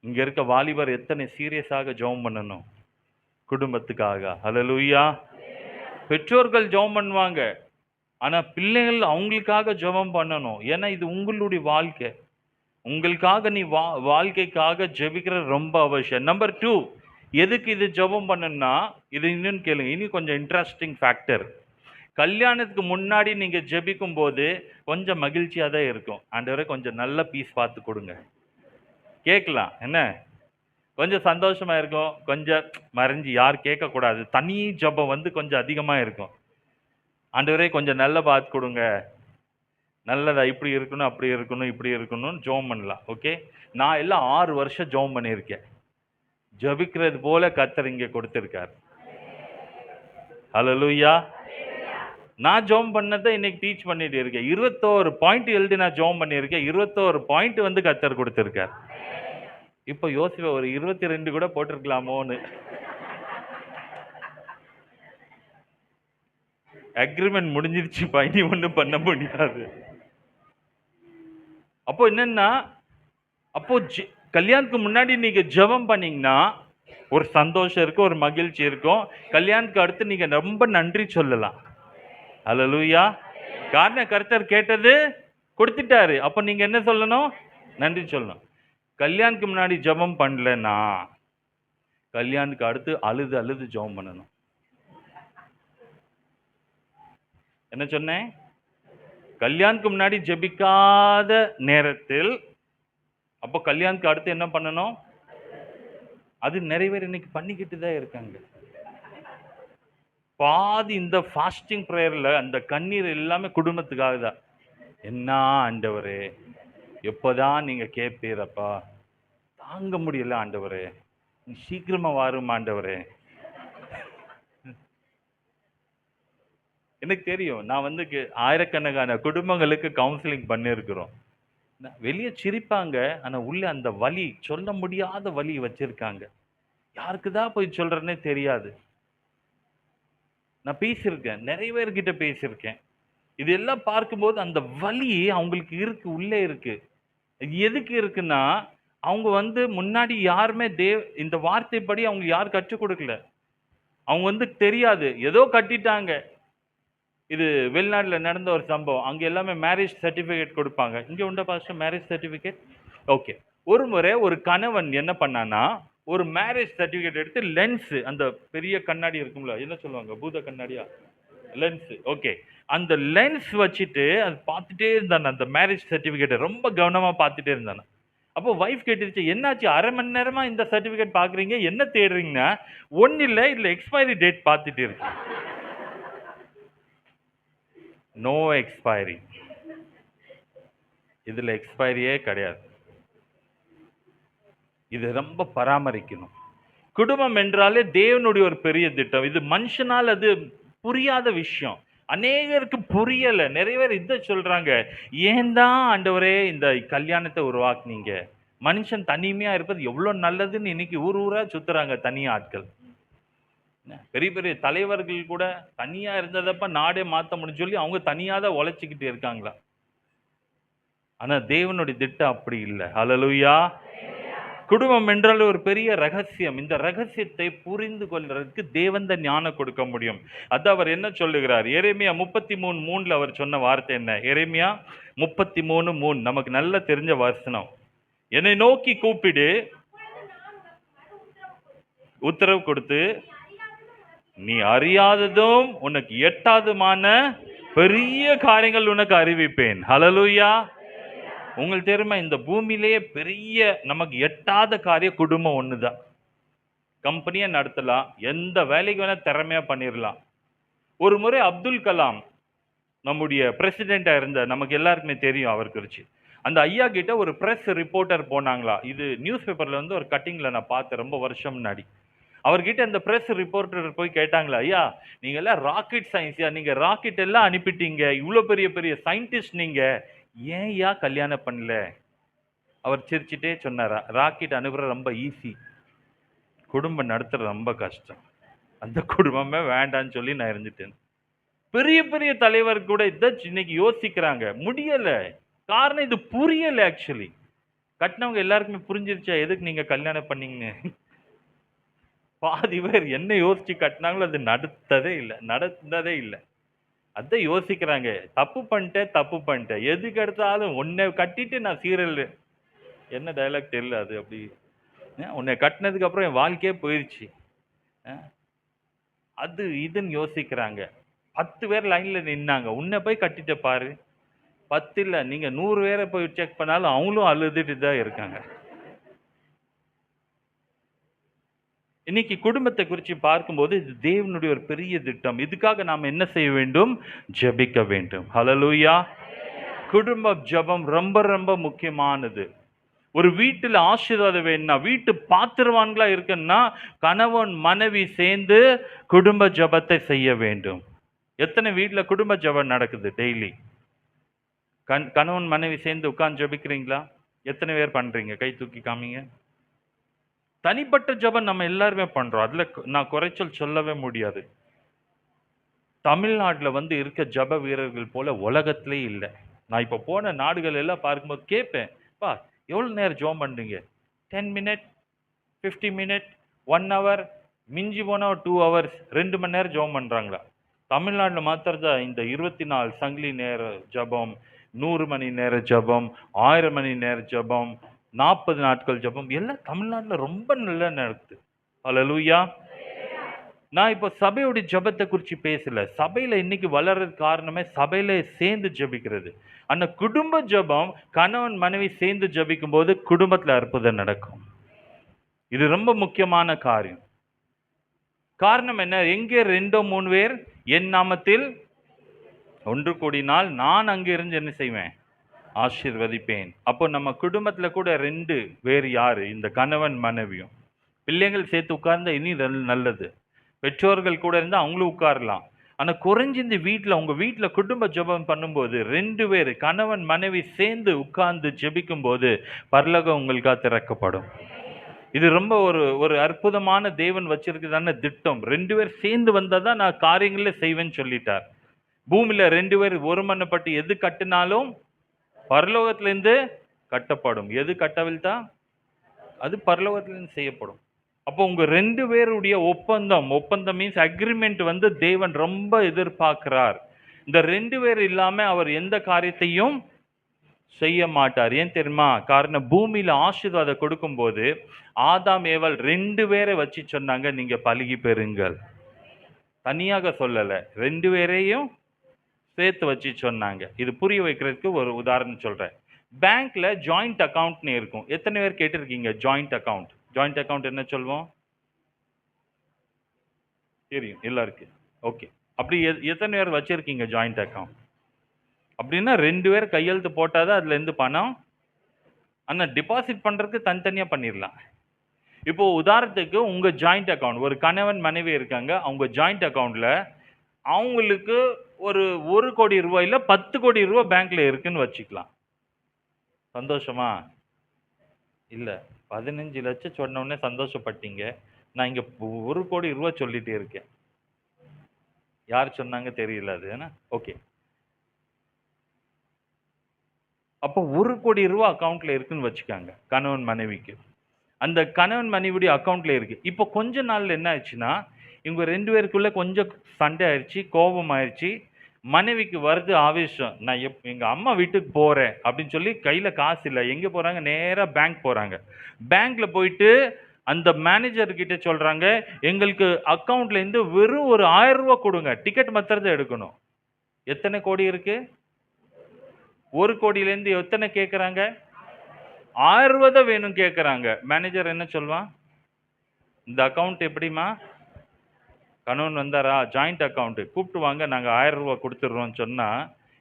இங்க இருக்க வாலிபர் எத்தனை சீரியஸாக ஜெபம் பண்ணணும் குடும்பத்துக்காக. ஹல்லேலூயா. பெற்றோர்கள் ஜெபம் பண்ணுவாங்க. ஆனா பிள்ளைகள் அவங்களுக்காக ஜெபம் பண்ணணும். ஏன்னா இது உங்களுடைய வாழ்க்கை. உங்களுக்காக நீ வாழ்க்கைக்காக ஜெபிக்கிறது ரொம்ப அவசியம். நம்பர் 2, எதுக்கு இது ஜெபம் பண்ணணும்னா, இது இன்னும் கேளுங்க. இனி கொஞ்சம் இன்ட்ரெஸ்டிங் ஃபேக்டர். கல்யாணத்துக்கு முன்னாடி நீங்க ஜெபிக்கும் போது கொஞ்சம் மகிழ்ச்சியா தான் இருக்கும். ஆண்டவரே கொஞ்சம் நல்ல பீஸ் பார்த்து கொடுங்க. கேட்கலாம் என்ன? கொஞ்சம் சந்தோஷமா இருக்கும். கொஞ்சம் மறைஞ்சு யார் கேட்கக்கூடாது. தனி ஜெபம் வந்து கொஞ்சம் அதிகமா இருக்கும். ஆண்டவரே கொஞ்சம் நல்ல பார்த்து கொடுங்க. நல்லதா இப்படி இருக்கணும், அப்படி இருக்கணும், இப்படி இருக்கணும்னு ஜெபம் பண்ணலாம். ஓகே. நான் எல்லாம் 6 வருஷம் ஜெபம் பண்ணியிருக்கேன். ஜெபிக்கிறது போல கர்த்தர் இங்கே கொடுத்திருக்கார். ஹல்லேலூயா. நான் ஜெபம் பண்ணதை இன்னைக்கு டீச் பண்ணிட்டு இருக்கேன். 21 பாயிண்ட் எழுதி நான் ஜெபம் பண்ணியிருக்கேன். 21 பாயிண்ட் வந்து கர்த்தர் கொடுத்திருக்கார். இப்போ யோசிப்பேன், ஒரு 22 கூட போட்டிருக்கலாமோன்னு. அக்ரிமெண்ட் முடிஞ்சிருச்சு, இனி ஒன்றும் பண்ண முடியாது. அப்போ என்னன்னா, அப்போ கல்யாணத்துக்கு முன்னாடி நீங்க ஜெபம் பண்ணீங்கன்னா ஒரு சந்தோஷம் இருக்கும், ஒரு மகிழ்ச்சி இருக்கும். கல்யாணத்துக்கு அடுத்து நீங்க ரொம்ப நன்றி சொல்லலாம். ஹல்லேலூயா. காரணம் கர்த்தர் கேட்டது கொடுத்துட்டாரு. அப்ப நீங்க என்ன சொல்லணும்? நன்றி சொல்லணும். கல்யாணத்துக்கு முன்னாடி ஜெபம் பண்ணலன்னா கல்யாணத்துக்கு அடுத்து அழுது அழுது ஜெபம் பண்ணணும். என்ன சொன்னேன்? கல்யாணத்துக்கு முன்னாடி ஜெபிக்காத நேரத்தில் அப்போ கல்யாணத்துக்கு அடுத்து என்ன பண்ணணும்? அது நிறைய பேர் இன்னைக்கு பண்ணிக்கிட்டு தான் இருக்காங்க. பாதி இந்த ஃபாஸ்டிங் ப்ரேயர்ல அந்த கண்ணீர் எல்லாமே குடும்பத்துக்காக தான். என்ன ஆண்டவரே, எப்போதான் நீங்க கேட்பீரப்பா, தாங்க முடியல ஆண்டவரே, நீ சீக்கிரமா வாரும் ஆண்டவரே. எனக்கு தெரியும், நான் வந்து ஆயிரக்கணக்கான குடும்பங்களுக்கு கவுன்சிலிங் பண்ணியிருக்கிறோம். வெளியே சிரிப்பாங்க, ஆனா உள்ள அந்த வலி, சொல்ல முடியாத வலி வச்சிருக்காங்க. யாருக்கு தான் போய் சொல்றேன்னே தெரியாது. நான் பேசியிருக்கேன், நிறைய பேர்கிட்ட பேசியிருக்கேன். இது எல்லாம் பார்க்கும்போது அந்த வலி அவங்களுக்கு இருக்கு, உள்ளே இருக்கு. எதுக்கு இருக்குன்னா, அவங்க வந்து முன்னாடி யாருமே இந்த வார்த்தைப்படி அவங்க யாரும் கற்றுக் கொடுக்கல. அவங்க வந்து தெரியாது, ஏதோ கட்டிட்டாங்க. இது வெளிநாட்டில் நடந்த ஒரு சம்பவம். அங்கே எல்லாமே மேரேஜ் சர்டிஃபிகேட் கொடுப்பாங்க. இங்கே உண்டா பாஸ்டர் மேரேஜ் சர்டிஃபிகேட்? ஓகே. ஒரு முறை ஒரு கணவன் என்ன பண்ணான்னா, ஒரு மேரேஜ் சர்டிஃபிகேட் எடுத்து லென்ஸ், அந்த பெரிய கண்ணாடி இருக்கும்ல, என்ன சொல்லுவாங்க, பூத கண்ணாடியா, லென்ஸ். ஓகே. அந்த லென்ஸ் வச்சுட்டு அது பார்த்துட்டே இருந்தான். அந்த மேரேஜ் சர்டிஃபிகேட்டை ரொம்ப கவனமாக பார்த்துட்டே இருந்தான். அப்போ வைஃப் கேட்டுருச்சு, என்னாச்சு 1/2 மணி நேரமா இந்த சர்டிஃபிகேட் பார்க்குறீங்க, என்ன தேடுறீங்கன்னா? ஒன்றும் இல்லை, இதில் எக்ஸ்பைரி டேட் பார்த்துட்டு இருக்கு. No expiry. இதுல எக்ஸ்பைரியே கிடையாது. இது ரொம்ப பராமரிக்கணும். குடும்பம் என்றாலே தேவனுடைய ஒரு பெரிய திட்டம். இது மனுஷனால் அது புரியாத விஷயம். அநேகருக்கு புரியல. நிறைய பேர் இதை சொல்றாங்க, ஏன் தான் ஆண்டவரே இந்த கல்யாணத்தை உருவாக்குனீங்க? மனுஷன் தனிமையா இருப்பது எவ்வளவு நல்லதுன்னு இன்னைக்கு ஊர் ஊரா சுத்துறாங்க தனியா ஆட்கள். பெரிய பெரிய தலைவர்கள் கூட தனியா இருந்ததப்ப நாடே மாத்த முடியும் சொல்லி அவங்க தனியா தான் உழைச்சிக்கிட்டு இருக்காங்களா. ஆனா தேவனுடைய திட்டம் அப்படி இல்லை. ஹல்லேலூயா. குடும்பம் என்றால் ஒரு பெரிய ரகசியம். இந்த ரகசியத்தை புரிந்து கொள்றதுக்கு தேவன் தான் ஞானம் கொடுக்க முடியும். அது அவர் என்ன சொல்லுகிறார்? எரேமியா 33:3 அவர் சொன்ன வார்த்தை என்ன? எரேமியா 33:3 நமக்கு நல்ல தெரிஞ்ச வசனம். என்னை நோக்கி கூப்பிடு, உத்தரவு கொடுத்து, நீ அறியாததும் உனக்கு எட்டாததுமான பெரிய காரியங்கள் உனக்கு அறிவிப்பேன். ஹல்லேலூயா. உங்களுக்கு தெரியுமா, இந்த பூமியிலேயே பெரிய நமக்கு எட்டாத காரிய குடும்பம் ஒண்ணுதான். கம்பெனியை நடத்தலாம், எந்த வேலைக்கு வேணா திறமையா பண்ணிடலாம். ஒரு முறை அப்துல் கலாம் நம்முடைய பிரசிடென்டா இருந்த, நமக்கு எல்லாருக்குமே தெரியும் அவர் குறிச்சு. அந்த ஐயா கிட்ட ஒரு பிரஸ் ரிப்போர்ட்டர் போனாங்களா. இது நியூஸ் பேப்பர்ல வந்து ஒரு கட்டிங்ல நான் பார்த்தேன் ரொம்ப வருஷம் முன்னாடி. அவர்கிட்ட அந்த பிரஸ் ரிப்போர்ட்டர் போய் கேட்டாங்களா, ஐயா நீங்க எல்லாம் ராக்கெட் சயின்ஸ்யா, நீங்க ராக்கெட் எல்லாம் அனுப்பிட்டீங்க, இவ்வளவு பெரிய பெரிய சயின்டிஸ்ட் நீங்க, ஏன்யா கல்யாணம் பண்ணல? அவர் சிரிச்சுட்டே சொன்னாரா, ராக்கெட் அனுப்புறது ரொம்ப ஈஸி, குடும்பம் நடத்துறது ரொம்ப கஷ்டம். அந்த குடும்பமே வேண்டான்னு சொல்லி நான் இருந்துட்டேன். பெரிய பெரிய தலைவர் கூட இதான் இன்னைக்கு யோசிக்கிறாங்க, முடியல. காரணம் இது புரியல. ஆக்சுவலி கட்டினவங்க எல்லாருக்குமே புரிஞ்சிருச்சா எதுக்கு நீங்க கல்யாணம் பண்ணீங்கன்னு? பாதி பேர் என்ன யோசிச்சு கட்டினாங்களோ அது நடந்ததே இல்லை. அதான் யோசிக்கிறாங்க, தப்பு பண்ணிட்டேன், எதுக்கு எடுத்தாலும் உன்னை கட்டிட்டு நான் சீரியல், என்ன டைலாக் தெரியல அது, அப்படி உன்னை கட்டினதுக்கு அப்புறம் என் வாழ்க்கையே போயிடுச்சு, அது இதுன்னு யோசிக்கிறாங்க. 10 பேர் லைன்ல நின்னாங்க, உன்னை போய் கட்டிட்ட பாரு. 10 இல்ல, நீங்க 100 பேரை போய் செக் பண்ணாலும் அவங்களும் அழுதுட்டு தான் இருக்காங்க. இன்னைக்கு குடும்பத்தை குறித்து பார்க்கும்போது இது தேவனுடைய ஒரு பெரிய திட்டம். இதுக்காக நாம் என்ன செய்ய வேண்டும்? ஜெபிக்க வேண்டும். ஹல்லேலூயா. குடும்ப ஜெபம் ரொம்ப ரொம்ப முக்கியமானது. ஒரு வீட்டில் ஆசீர்வாதம் வேணும்னா, வீட்டு பாத்திரவான்களா இருக்குன்னா, கணவன் மனைவி சேர்ந்து குடும்ப ஜெபத்தை செய்ய வேண்டும். எத்தனை வீட்டில் குடும்ப ஜெபம் நடக்குது டெய்லி? கணவன் மனைவி சேர்ந்து உட்கார்ந்து ஜெபிக்கிறீங்களா? எத்தனை பேர் பண்றீங்க? கை தூக்கி காமிங்க. தனிப்பட்ட ஜெபம் நம்ம எல்லாருமே பண்றோம். அதுல நான் குறைச்சல் சொல்லவே முடியாது. தமிழ்நாட்டில் இருக்க ஜெப வீரர்கள் போல உலகத்திலே இல்லை. நான் இப்போ போன நாடுகள் எல்லாம் பார்க்கும்போது கேட்பேன், பா எவ்வளோ நேரம் ஜெபம் பண்ணுறீங்க? 10 மினிட், 50 மினிட், 1 ஹவர், மிஞ்சி போனால் 2 ஹவர்ஸ், 2 மணி நேரம் ஜெபம் பண்ணுறாங்களா? தமிழ்நாட்டில் மாத்திரதான் இந்த 24 சங்கிலி நேர ஜெபம், 100 மணி நேர ஜெபம், 1000 மணி நேர ஜெபம், 40 நாட்கள் ஜெபம் எல்லாம் தமிழ்நாட்டில் ரொம்ப நல்லா நடக்குது. ஹல்லேலூயா. நான் இப்போ சபையோட ஜெபத்தை குறித்து பேசல. சபையில இன்னைக்கு வளர்றது காரணமே சபையில சேர்ந்து ஜெபிக்கிறது. அந்த குடும்ப ஜெபம் கணவன் மனைவி சேர்ந்து ஜெபிக்கும் போது குடும்பத்தில் அற்புதம் நடக்கும். இது ரொம்ப முக்கியமான காரியம். காரணம் என்ன? எங்கே 2 3 பேர் என் நாமத்தில் ஒன்று கூடினால் நான் அங்கே இருந்து என்ன செய்வேன்? ஆசீர்வதிப்பேன். அப்போ நம்ம குடும்பத்துல கூட 2 பேர் யாரு? இந்த கணவன் மனைவியும். பிள்ளைகள் சேர்த்து உட்கார்ந்தா இனி நல்லது. பெற்றோர்கள் கூட இருந்தா அவங்களும் உட்காரலாம். ஆனா குறைஞ்சு இந்த வீட்டில், உங்க வீட்டில் குடும்ப ஜெபம் பண்ணும்போது 2 பேர் கணவன் மனைவி சேர்ந்து உட்கார்ந்து ஜெபிக்கும் போது பரலோகம் உங்களுக்காக திறக்கப்படும். இது ரொம்ப ஒரு அற்புதமான தேவன் வச்சிருக்குதான திட்டம். 2 பேர் சேர்ந்து வந்தாதான் நான் காரியங்களே செய்வேன்னு சொல்லிட்டார். பூமியில 2 பேர் ஒருமனப்பட்டு எது கட்டினாலும் பரலோகத்திலிருந்து கட்டப்படும். எது கட்டவில்லை அது பரலோகத்திலிருந்து செய்யப்படும். அப்போ உங்க 2 பேருடைய ஒப்பந்தம் மீன்ஸ் அக்ரிமெண்ட் தேவன் ரொம்ப எதிர்பார்க்கிறார். இந்த 2 பேர் இல்லாம அவர் எந்த காரியத்தையும் செய்ய மாட்டார். ஏன் தெரியுமா? காரணம், பூமியில ஆசீர்வாதம் கொடுக்கும் போது ஆதாம் ஏவாள் 2 பேரை வச்சு சொன்னாங்க, நீங்க பலுகி பெறுங்கள். தனியாக சொல்லல, 2 பேரையும் சேர்த்து வச்சு சொன்னாங்க. இது புரிய வைக்கிறதுக்கு ஒரு உதாரணம் சொல்றேன். பேங்க்ல ஜாயிண்ட் அக்கவுண்ட்னு இருக்கும். எத்தனை பேர் கேட்டிருக்கீங்க ஜாயிண்ட் அக்கவுண்ட்? ஜாயிண்ட் அக்கவுண்ட் என்ன சொல்வோம்? தெரியும் எல்லாருக்கும். ஓகே, அப்படி எத்தனை பேர் வச்சிருக்கீங்க ஜாயிண்ட் அக்கவுண்ட்? அப்படின்னா 2 பேர் கையெழுத்து போட்டாதான் அதுல இருந்து பணம். ஆனா டெபாசிட் பண்றதுக்கு தனித்தனியா பண்ணிடலாம். இப்போ உதாரணத்துக்கு உங்க ஜாயிண்ட் அக்கவுண்ட், ஒரு கணவன் மனைவி இருக்காங்க, அவங்க ஜாயிண்ட் அக்கவுண்ட்ல அவங்களுக்கு ஒரு 1 கோடி ரூபாயில 10 கோடி ரூபாய் பேங்க்ல இருக்குன்னு வச்சுக்கலாம். சந்தோஷமா? இல்ல, 15 லட்சம் சொன்ன உடனே சந்தோஷப்பட்டீங்க. நான் இங்க 1 கோடி ரூபாய் சொல்லிட்டே இருக்கேன். யார் சொன்னாங்க தெரியல அது. ஓகே, அப்போ 1 கோடி ரூபாய் அக்கவுண்ட்ல இருக்குன்னு வச்சுக்காங்க கணவன் மனைவிக்கு. அந்த கணவன் மனைவியுடைய அக்கவுண்ட்ல இருக்கு. இப்போ கொஞ்ச நாள்ல என்ன ஆயிடுச்சுன்னா, இவங்க 2 பேருக்குள்ள கொஞ்சம் சண்டை ஆயிடுச்சு, கோபம் ஆயிடுச்சு. மனைவிக்கு வருது ஆவேசம், நான் எங்க அம்மா வீட்டுக்கு போறேன் அப்படின்னு சொல்லி கையில காசு இல்லை. எங்க போறாங்க? நேரா பேங்க் போறாங்க. பேங்க்ல போயிட்டு அந்த மேனேஜர் கிட்ட சொல்றாங்க, எங்களுக்கு அக்கவுண்ட்ல இருந்து வெறும் ஒரு 1000 ரூபாய் கொடுங்க, டிக்கெட் மாத்திரத்தை எடுக்கணும். எத்தனை கோடி இருக்கு? 1 கோடியில இருந்து எத்தனை கேட்கறாங்க? 1000 ரூபாய் தான் வேணும் கேட்கறாங்க. மேனேஜர் என்ன சொல்வான்? இந்த அக்கவுண்ட் எப்படிமா? கணவன் வந்தாரா, ஜாயிண்ட் அக்கவுண்ட் கூப்பிட்டு வாங்க, நாங்க 1000 ரூபாய் கொடுத்துடுறோம் சொன்னா,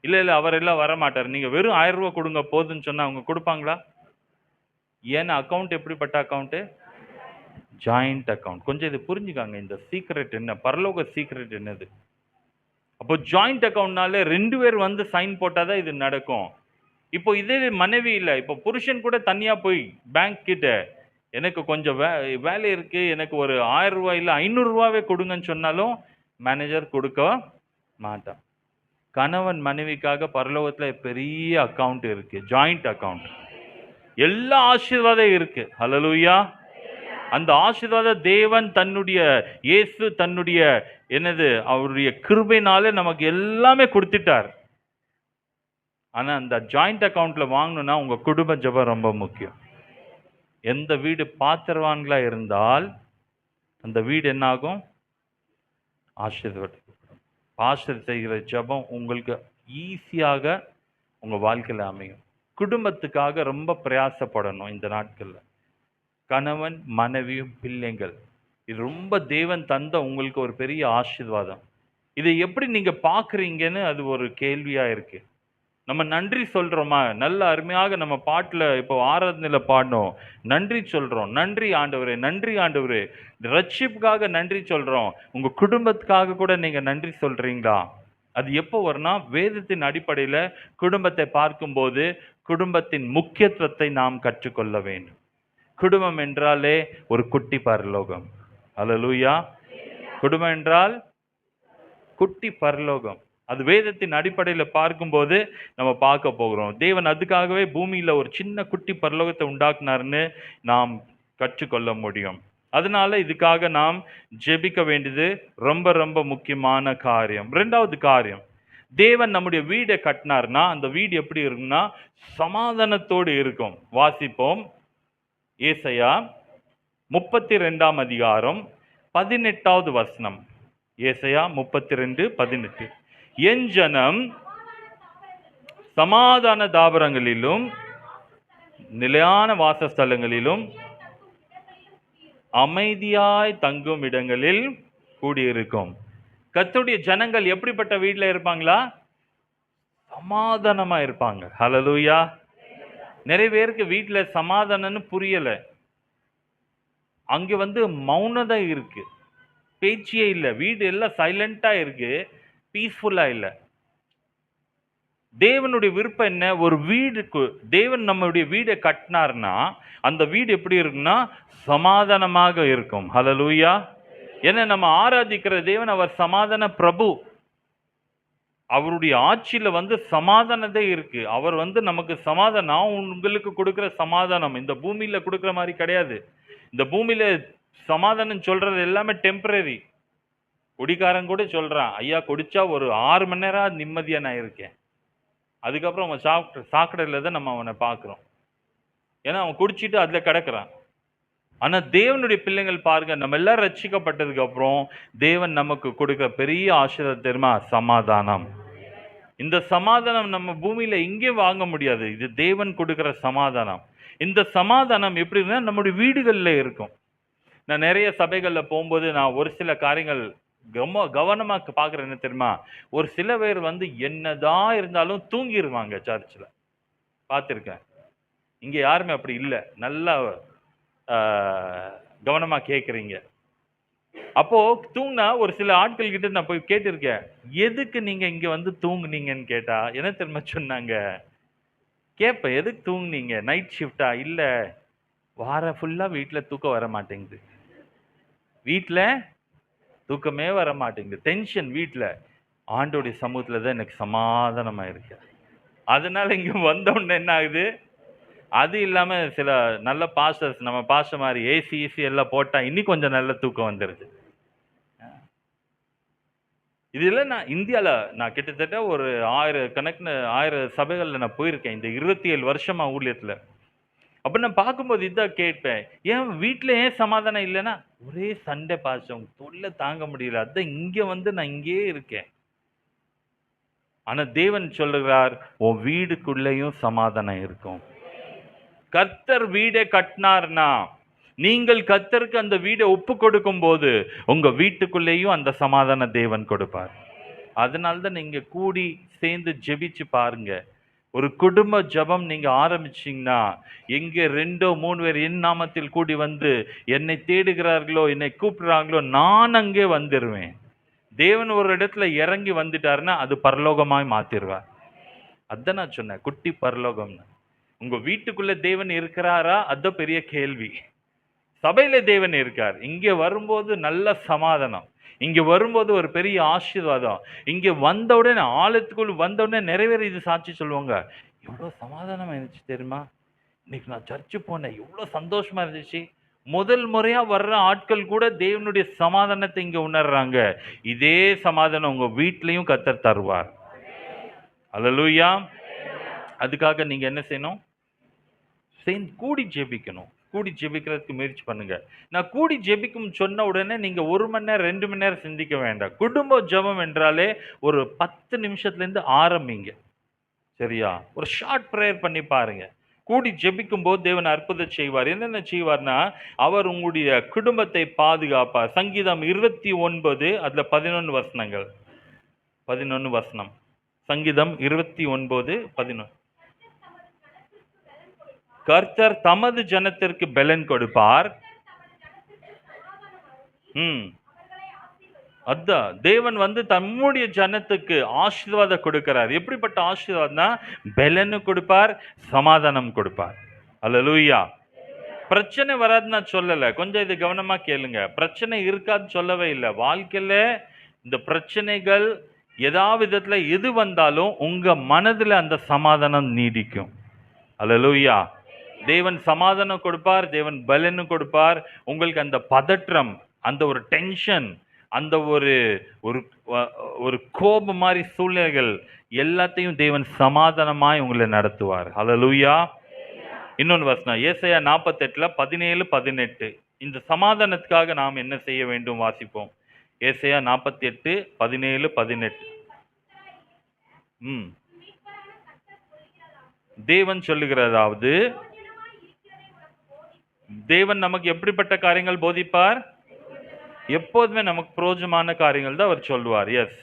இல்ல அவர் எல்லாம் வர மாட்டார், நீங்க வெறும் 1000 ரூபாய் கொடுங்க போதுன்னு சொன்னா அவங்க கொடுப்பாங்களா? ஏன்னா அக்கவுண்ட் எப்படிப்பட்ட அக்கவுண்ட்? Joint account. கொஞ்சம் இது புரிஞ்சுக்காங்க. இந்த சீக்ரெட் என்ன, பரலோக சீக்ரெட் என்னது. அப்போ ஜாயிண்ட் அக்கவுண்ட்னால 2 பேர் வந்து சைன் போட்டாதான் இது நடக்கும். இப்போ இதே மனைவி இல்ல, இப்போ புருஷன் கூட தனியா போய் பேங்க் கிட்ட எனக்கு கொஞ்சம் வேலை இருக்கு, எனக்கு ஒரு 1000 ரூபாய் இல்ல 500 ரூபாவே கொடுங்கன்னு சொன்னாலும் மேனேஜர் கொடுக்க மாட்டான். கணவன் மனைவிக்காக பரலோகத்துல பெரிய அக்கவுண்ட் இருக்கு, ஜாயிண்ட் அக்கவுண்ட். எல்லா ஆசீர்வாதம் இருக்கு. ஹல்லேலூயா. அந்த ஆசீர்வாத தேவன் தன்னுடைய இயேசு தன்னுடைய என்னது அவருடைய கிருபையினால நமக்கு எல்லாமே கொடுத்துட்டார். ஆனா அந்த ஜாயிண்ட் அக்கவுண்ட்ல வாங்கணும்னா உங்க குடும்ப ஜெபம் ரொம்ப முக்கியம். எந்த வீடு பாத்திரவான்களா இருந்தால் அந்த வீடு என்ன ஆகும்? ஆசீர்வாதம். பாஸ்டர் செய்கிற ஜெபம் உங்களுக்கு ஈஸியாக உங்க வாழ்க்கையில அமையும். குடும்பத்துக்காக ரொம்ப பிரயாசப்படணும் இந்த நாட்கள்ல. கணவன் மனைவியும் பிள்ளைங்கள், இது ரொம்ப தேவன் தந்த உங்களுக்கு ஒரு பெரிய ஆசீர்வாதம். இதை எப்படி நீங்க பார்க்குறீங்கன்னு அது ஒரு கேள்வியா இருக்கு. நம்ம நன்றி சொல்றோமா? நல்ல அருமையாக நம்ம பாட்டுல இப்போ ஆராதனையில பாடினோம். நன்றி சொல்றோம். நன்றி ஆண்டவரே, நன்றி ஆண்டவரே. ரட்சிப்புக்காக நன்றி சொல்றோம். உங்க குடும்பத்துக்காக கூட நீங்க நன்றி சொல்றீங்களா? அது எப்போ வரும்னா வேதத்தின் அடிப்படையில குடும்பத்தை பார்க்கும்போது குடும்பத்தின் முக்கியத்துவத்தை நாம் கற்றுக்கொள்ள வேண்டும். குடும்பம் என்றாலே ஒரு குட்டி பரலோகம். ஹல்லேலூயா. குடும்பம் என்றால் குட்டி பரலோகம். அது வேதத்தின் அடிப்படையில் பார்க்கும்போது நம்ம பார்க்க போகிறோம். தேவன் அதுக்காகவே பூமியில ஒரு சின்ன குட்டி பரலோகத்தை உண்டாக்குனாருன்னு நாம் கற்றுக்கொள்ள முடியும். அதனால இதுக்காக நாம் ஜெபிக்க வேண்டியது ரொம்ப ரொம்ப முக்கியமான காரியம். 2வது காரியம், தேவன் நம்முடைய வீடை கட்டினார்னா அந்த வீடு எப்படி இருக்கும்னா சமாதானத்தோடு இருக்கும். வாசிப்போம். ஏசாயா 32ஆம் அதிகாரம் 18வது வசனம். ஏசாயா 32:18. என் ஜனம் சமாதான தாபரங்களிலும் நிலையான வாசஸ்தலங்களிலும் அமைதியாய் தங்கும் இடங்களில் கூடியிருக்கும். கர்த்தருடைய ஜனங்கள் எப்படிப்பட்ட வீட்டில் இருப்பாங்களா? சமாதானமா இருப்பாங்க. ஹல்லேலூயா. நிறைய பேருக்கு வீட்டில் சமாதானம்னு புரியல. அங்க வந்து மௌனதா இருக்கு, பேச்சியே இல்லை. வீடு எல்லாம் சைலண்டா இருக்கு, பீஸ்ஃபுல்லா இல்லை. தேவனுடைய விருப்பம் என்ன? ஒரு வீடுக்கு தேவன் நம்மளுடைய வீடை கட்டினார்னா அந்த வீடு எப்படி இருக்குன்னா சமாதானமாக இருக்கும். ஹல்லேலூயா. ஏன்னா நம்ம ஆராதிக்கிற தேவன் அவர் சமாதான பிரபு. அவருடைய ஆட்சியில வந்து சமாதானதே இருக்கு. அவர் வந்து நமக்கு சமாதானம், உங்களுக்கு கொடுக்கிற சமாதானம் இந்த பூமியில கொடுக்கிற மாதிரி கிடையாது. இந்த பூமியில சமாதானம் சொல்றது எல்லாமே டெம்பரரி. குடிக்காரன் கூட சொல்றான், ஐயா குடிச்சா ஒரு 6 மணி நேரம் நிம்மதியா நான் இருக்கேன். அதுக்கப்புறம் அவன் சாக்கடையில் தான் நம்ம அவனை பார்க்குறோம். ஏன்னா அவன் குடிச்சிட்டு அதில் கிடக்குறான். ஆனால் தேவனுடைய பிள்ளைங்கள் பாருங்க, நம்ம எல்லாரும் ரட்சிக்கப்பட்டதுக்கு அப்புறம் தேவன் நமக்கு கொடுக்குற பெரிய ஆசீர்வாதம் தெரியுமா? சமாதானம். இந்த சமாதானம் நம்ம பூமியில இங்கே வாங்க முடியாது. இது தேவன் கொடுக்கிற சமாதானம். இந்த சமாதானம் எப்படி இருக்குன்னா நம்முடைய வீடுகளில் இருக்கும். நான் நிறைய சபைகளில் போகும்போது நான் ஒரு சில காரியங்கள் கவனமாக பார்க்குறேன். என்ன தெரியுமா? ஒரு சில பேர் வந்து என்னதான் இருந்தாலும் தூங்கிடுவாங்க சர்ச்சில். பார்த்துருக்கேன். இங்கே யாருமே அப்படி இல்லை. நல்லா கவனமாக கேட்குறீங்க. அப்போ தூங்கினா ஒரு சில ஆட்கள் கிட்ட நான் போய் கேட்டிருக்கேன், எதுக்கு நீங்க இங்க வந்து தூங்குனீங்கன்னு கேட்டா என்ன தெரியுமா சொன்னாங்க? கேட்பேன், எதுக்கு தூங்குனீங்க? நைட் ஷிஃப்டா? இல்ல, வாரம் ஃபுல்லா வீட்டில் தூக்கம் வர மாட்டேங்குது. வீட்டில் தூக்கமே வர மாட்டேங்குது, டென்ஷன் வீட்டில். ஆண்டோடைய சமூகத்தில் தான் எனக்கு சமாதானமா இருக்கு. அதனால இங்க வந்தோடனே என்ன ஆகுது? அது இல்லாம சில நல்ல பாஸ்டர்ஸ், நம்ம பாஸ்டர் மாதிரி ஏசி எல்லாம் போட்டா இன்னும் கொஞ்சம் நல்ல தூக்கம் வந்துருது. இதுல நான் இந்தியாவில் நான் கிட்டத்தட்ட ஒரு 1000 சபைகளில் நான் போயிருக்கேன் இந்த 27 வருஷமா ஊழியத்தில். அப்போ நான் பார்க்கும்போது இதான் கேட்பேன், ஏன் வீட்டில் ஏன் சமாதானம் இல்லைன்னா, ஒரே சண்டை பாசம், தொல்லை தாங்க முடியல, அதான் இங்கே வந்து நான் இங்கேயே இருக்கேன். ஆனால் தேவன் சொல்லுகிறார், உன் வீடுக்குள்ளேயும் சமாதானம் இருக்கும். கர்த்தர் வீடை கட்டினார்னா நீங்கள் கர்த்தருக்கு அந்த வீடை ஒப்பு கொடுக்கும் போது உங்க வீட்டுக்குள்ளேயும் அந்த சமாதான தேவன் கொடுப்பார். அதனால்தான் நீங்க கூடி சேர்ந்து ஜெபிச்சு பாருங்க. ஒரு குடும்ப ஜெபம் நீங்க ஆரம்பிச்சீங்கன்னா, எங்க 2 3 பேர் என் நாமத்தில் கூடி வந்து என்னை தேடுகிறார்களோ, என்னை கூப்பிடுறாங்களோ, நான் அங்கே வந்துருவேன். தேவன் ஒரு இடத்துல இறங்கி வந்துட்டாருன்னா, அது பரலோகமாய் மாத்திருவார். அதான் நான் சொன்னேன். குட்டி பரலோகம்னு. உங்க வீட்டுக்குள்ள தேவன் இருக்கிறாரா? அதான் பெரிய கேள்வி. சபையில தேவன் இருக்கார். இங்க வரும்போது நல்ல சமாதானம். இங்க வரும்போது ஒரு பெரிய ஆசீர்வாதம். இங்க வந்த உடனே ஆலயத்துக்குள் வந்த உடனே நிறைய இது சாட்சி சொல்லுவாங்க. எவ்வளவு சமாதானம் இருந்துச்சு தெரியுமா? இன்னைக்கு நான் சர்ச்சு போனேன். எவ்வளவு சந்தோஷமா இருந்துச்சு. முதல் முறையா வர்ற ஆட்கள் கூட தேவனுடைய சமாதானத்தை இங்க உணர்றாங்க. இதே சமாதானம் உங்க வீட்லயும் கர்த்தர் தருவார். அல்லேலூயா. அதுக்காக நீங்க என்ன செய்யணும்? சேர்ந்து கூடி ஜெபிக்கணும். கூடி ஜெபிக்கிறதுக்கு முயற்சி பண்ணுங்க. நான் கூடி ஜெபிக்கும் சொன்ன உடனே நீங்க 1 மணி நேரம் 2 மணி நேரம் சிந்திக்க வேண்டாம். குடும்ப ஜெபம் என்றாலே ஒரு 10 நிமிஷத்துல இருந்து ஆரம்பிங்க. சரியா? ஒரு ஷார்ட் பிரேயர் பண்ணி பாருங்க. கூடி ஜெபிக்கும் போது தேவன் அற்புதம் செய்வார். என்னென்ன செய்வார்னா, அவர் உங்களுடைய குடும்பத்தை பாதுகாப்பார். சங்கீதம் 29 அதுல 11 வசனங்கள். 11 வசனம். சங்கீதம் 29 11. கர்த்தர் தமது ஜனத்திற்கு பெலன் கொடுப்பார். அதான் தேவன் வந்து தம்முடைய ஜனத்துக்கு ஆசீர்வாதம் கொடுக்கிறார். எப்படிப்பட்ட ஆசீர்வாதம்னா, பெலனு கொடுப்பார், சமாதானம் கொடுப்பார். அல்லேலூயா. பிரச்சனை வராதுன்னு நான் சொல்லல. கொஞ்சம் இது கவனமா கேளுங்க. பிரச்சனை இருக்காதுன்னு சொல்லவே இல்லை. வாழ்க்கையில இந்த பிரச்சனைகள் ஏதாவது விதத்துல எது வந்தாலும் உங்க மனதுல அந்த சமாதானம் நீடிக்கும். அல்லேலூயா. தேவன் சமாதானம் கொடுப்பார், தேவன் பலன் கொடுப்பார். உங்களுக்கு அந்த பதற்றம், அந்த ஒரு டென்ஷன், அந்த ஒரு ஒரு ஒரு கோபம் மாதிரி சூழ்நிலைகள் எல்லாத்தையும் தேவன் சமாதானமாய் உங்களை நடத்துவார். அல்லேலூயா. இன்னொன்று வசனம் ஏசாயா 48 17 18. இந்த சமாதானத்துக்காக நாம் என்ன செய்ய வேண்டும் வாசிப்போம். ஏசாயா 48 17 18. தேவன் சொல்லுகிறதாவது, தேவன் நமக்கு எப்படிப்பட்ட காரியங்கள் போதிப்பார்? எப்போதுமே நமக்கு பிரயோஜனமான காரியங்கள் தான் அவர் சொல்லுவார். எஸ்.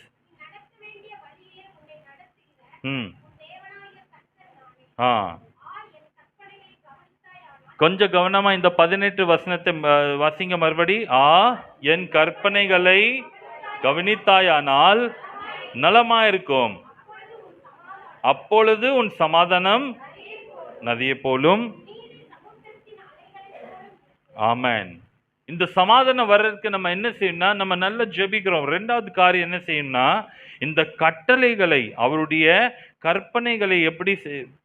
கொஞ்சம் கவனமா இந்த 18 வசனத்தை வாசிங்க மறுபடி. என் கற்பனைகளை கவனித்தாயானால் நலமாயிருக்கும். அப்பொழுது உன் சமாதானம் நதியை போலும். ஆமென். இந்த சமாதானம் வர்றதுக்கு நம்ம என்ன செய்யணும்னா, நம்ம நல்லா ஜெபிக்கிறோம். 2வது காரியம் என்ன செய்யணும்னா, இந்த கட்டளைகளை, அவருடைய கற்பனைகளை எப்படி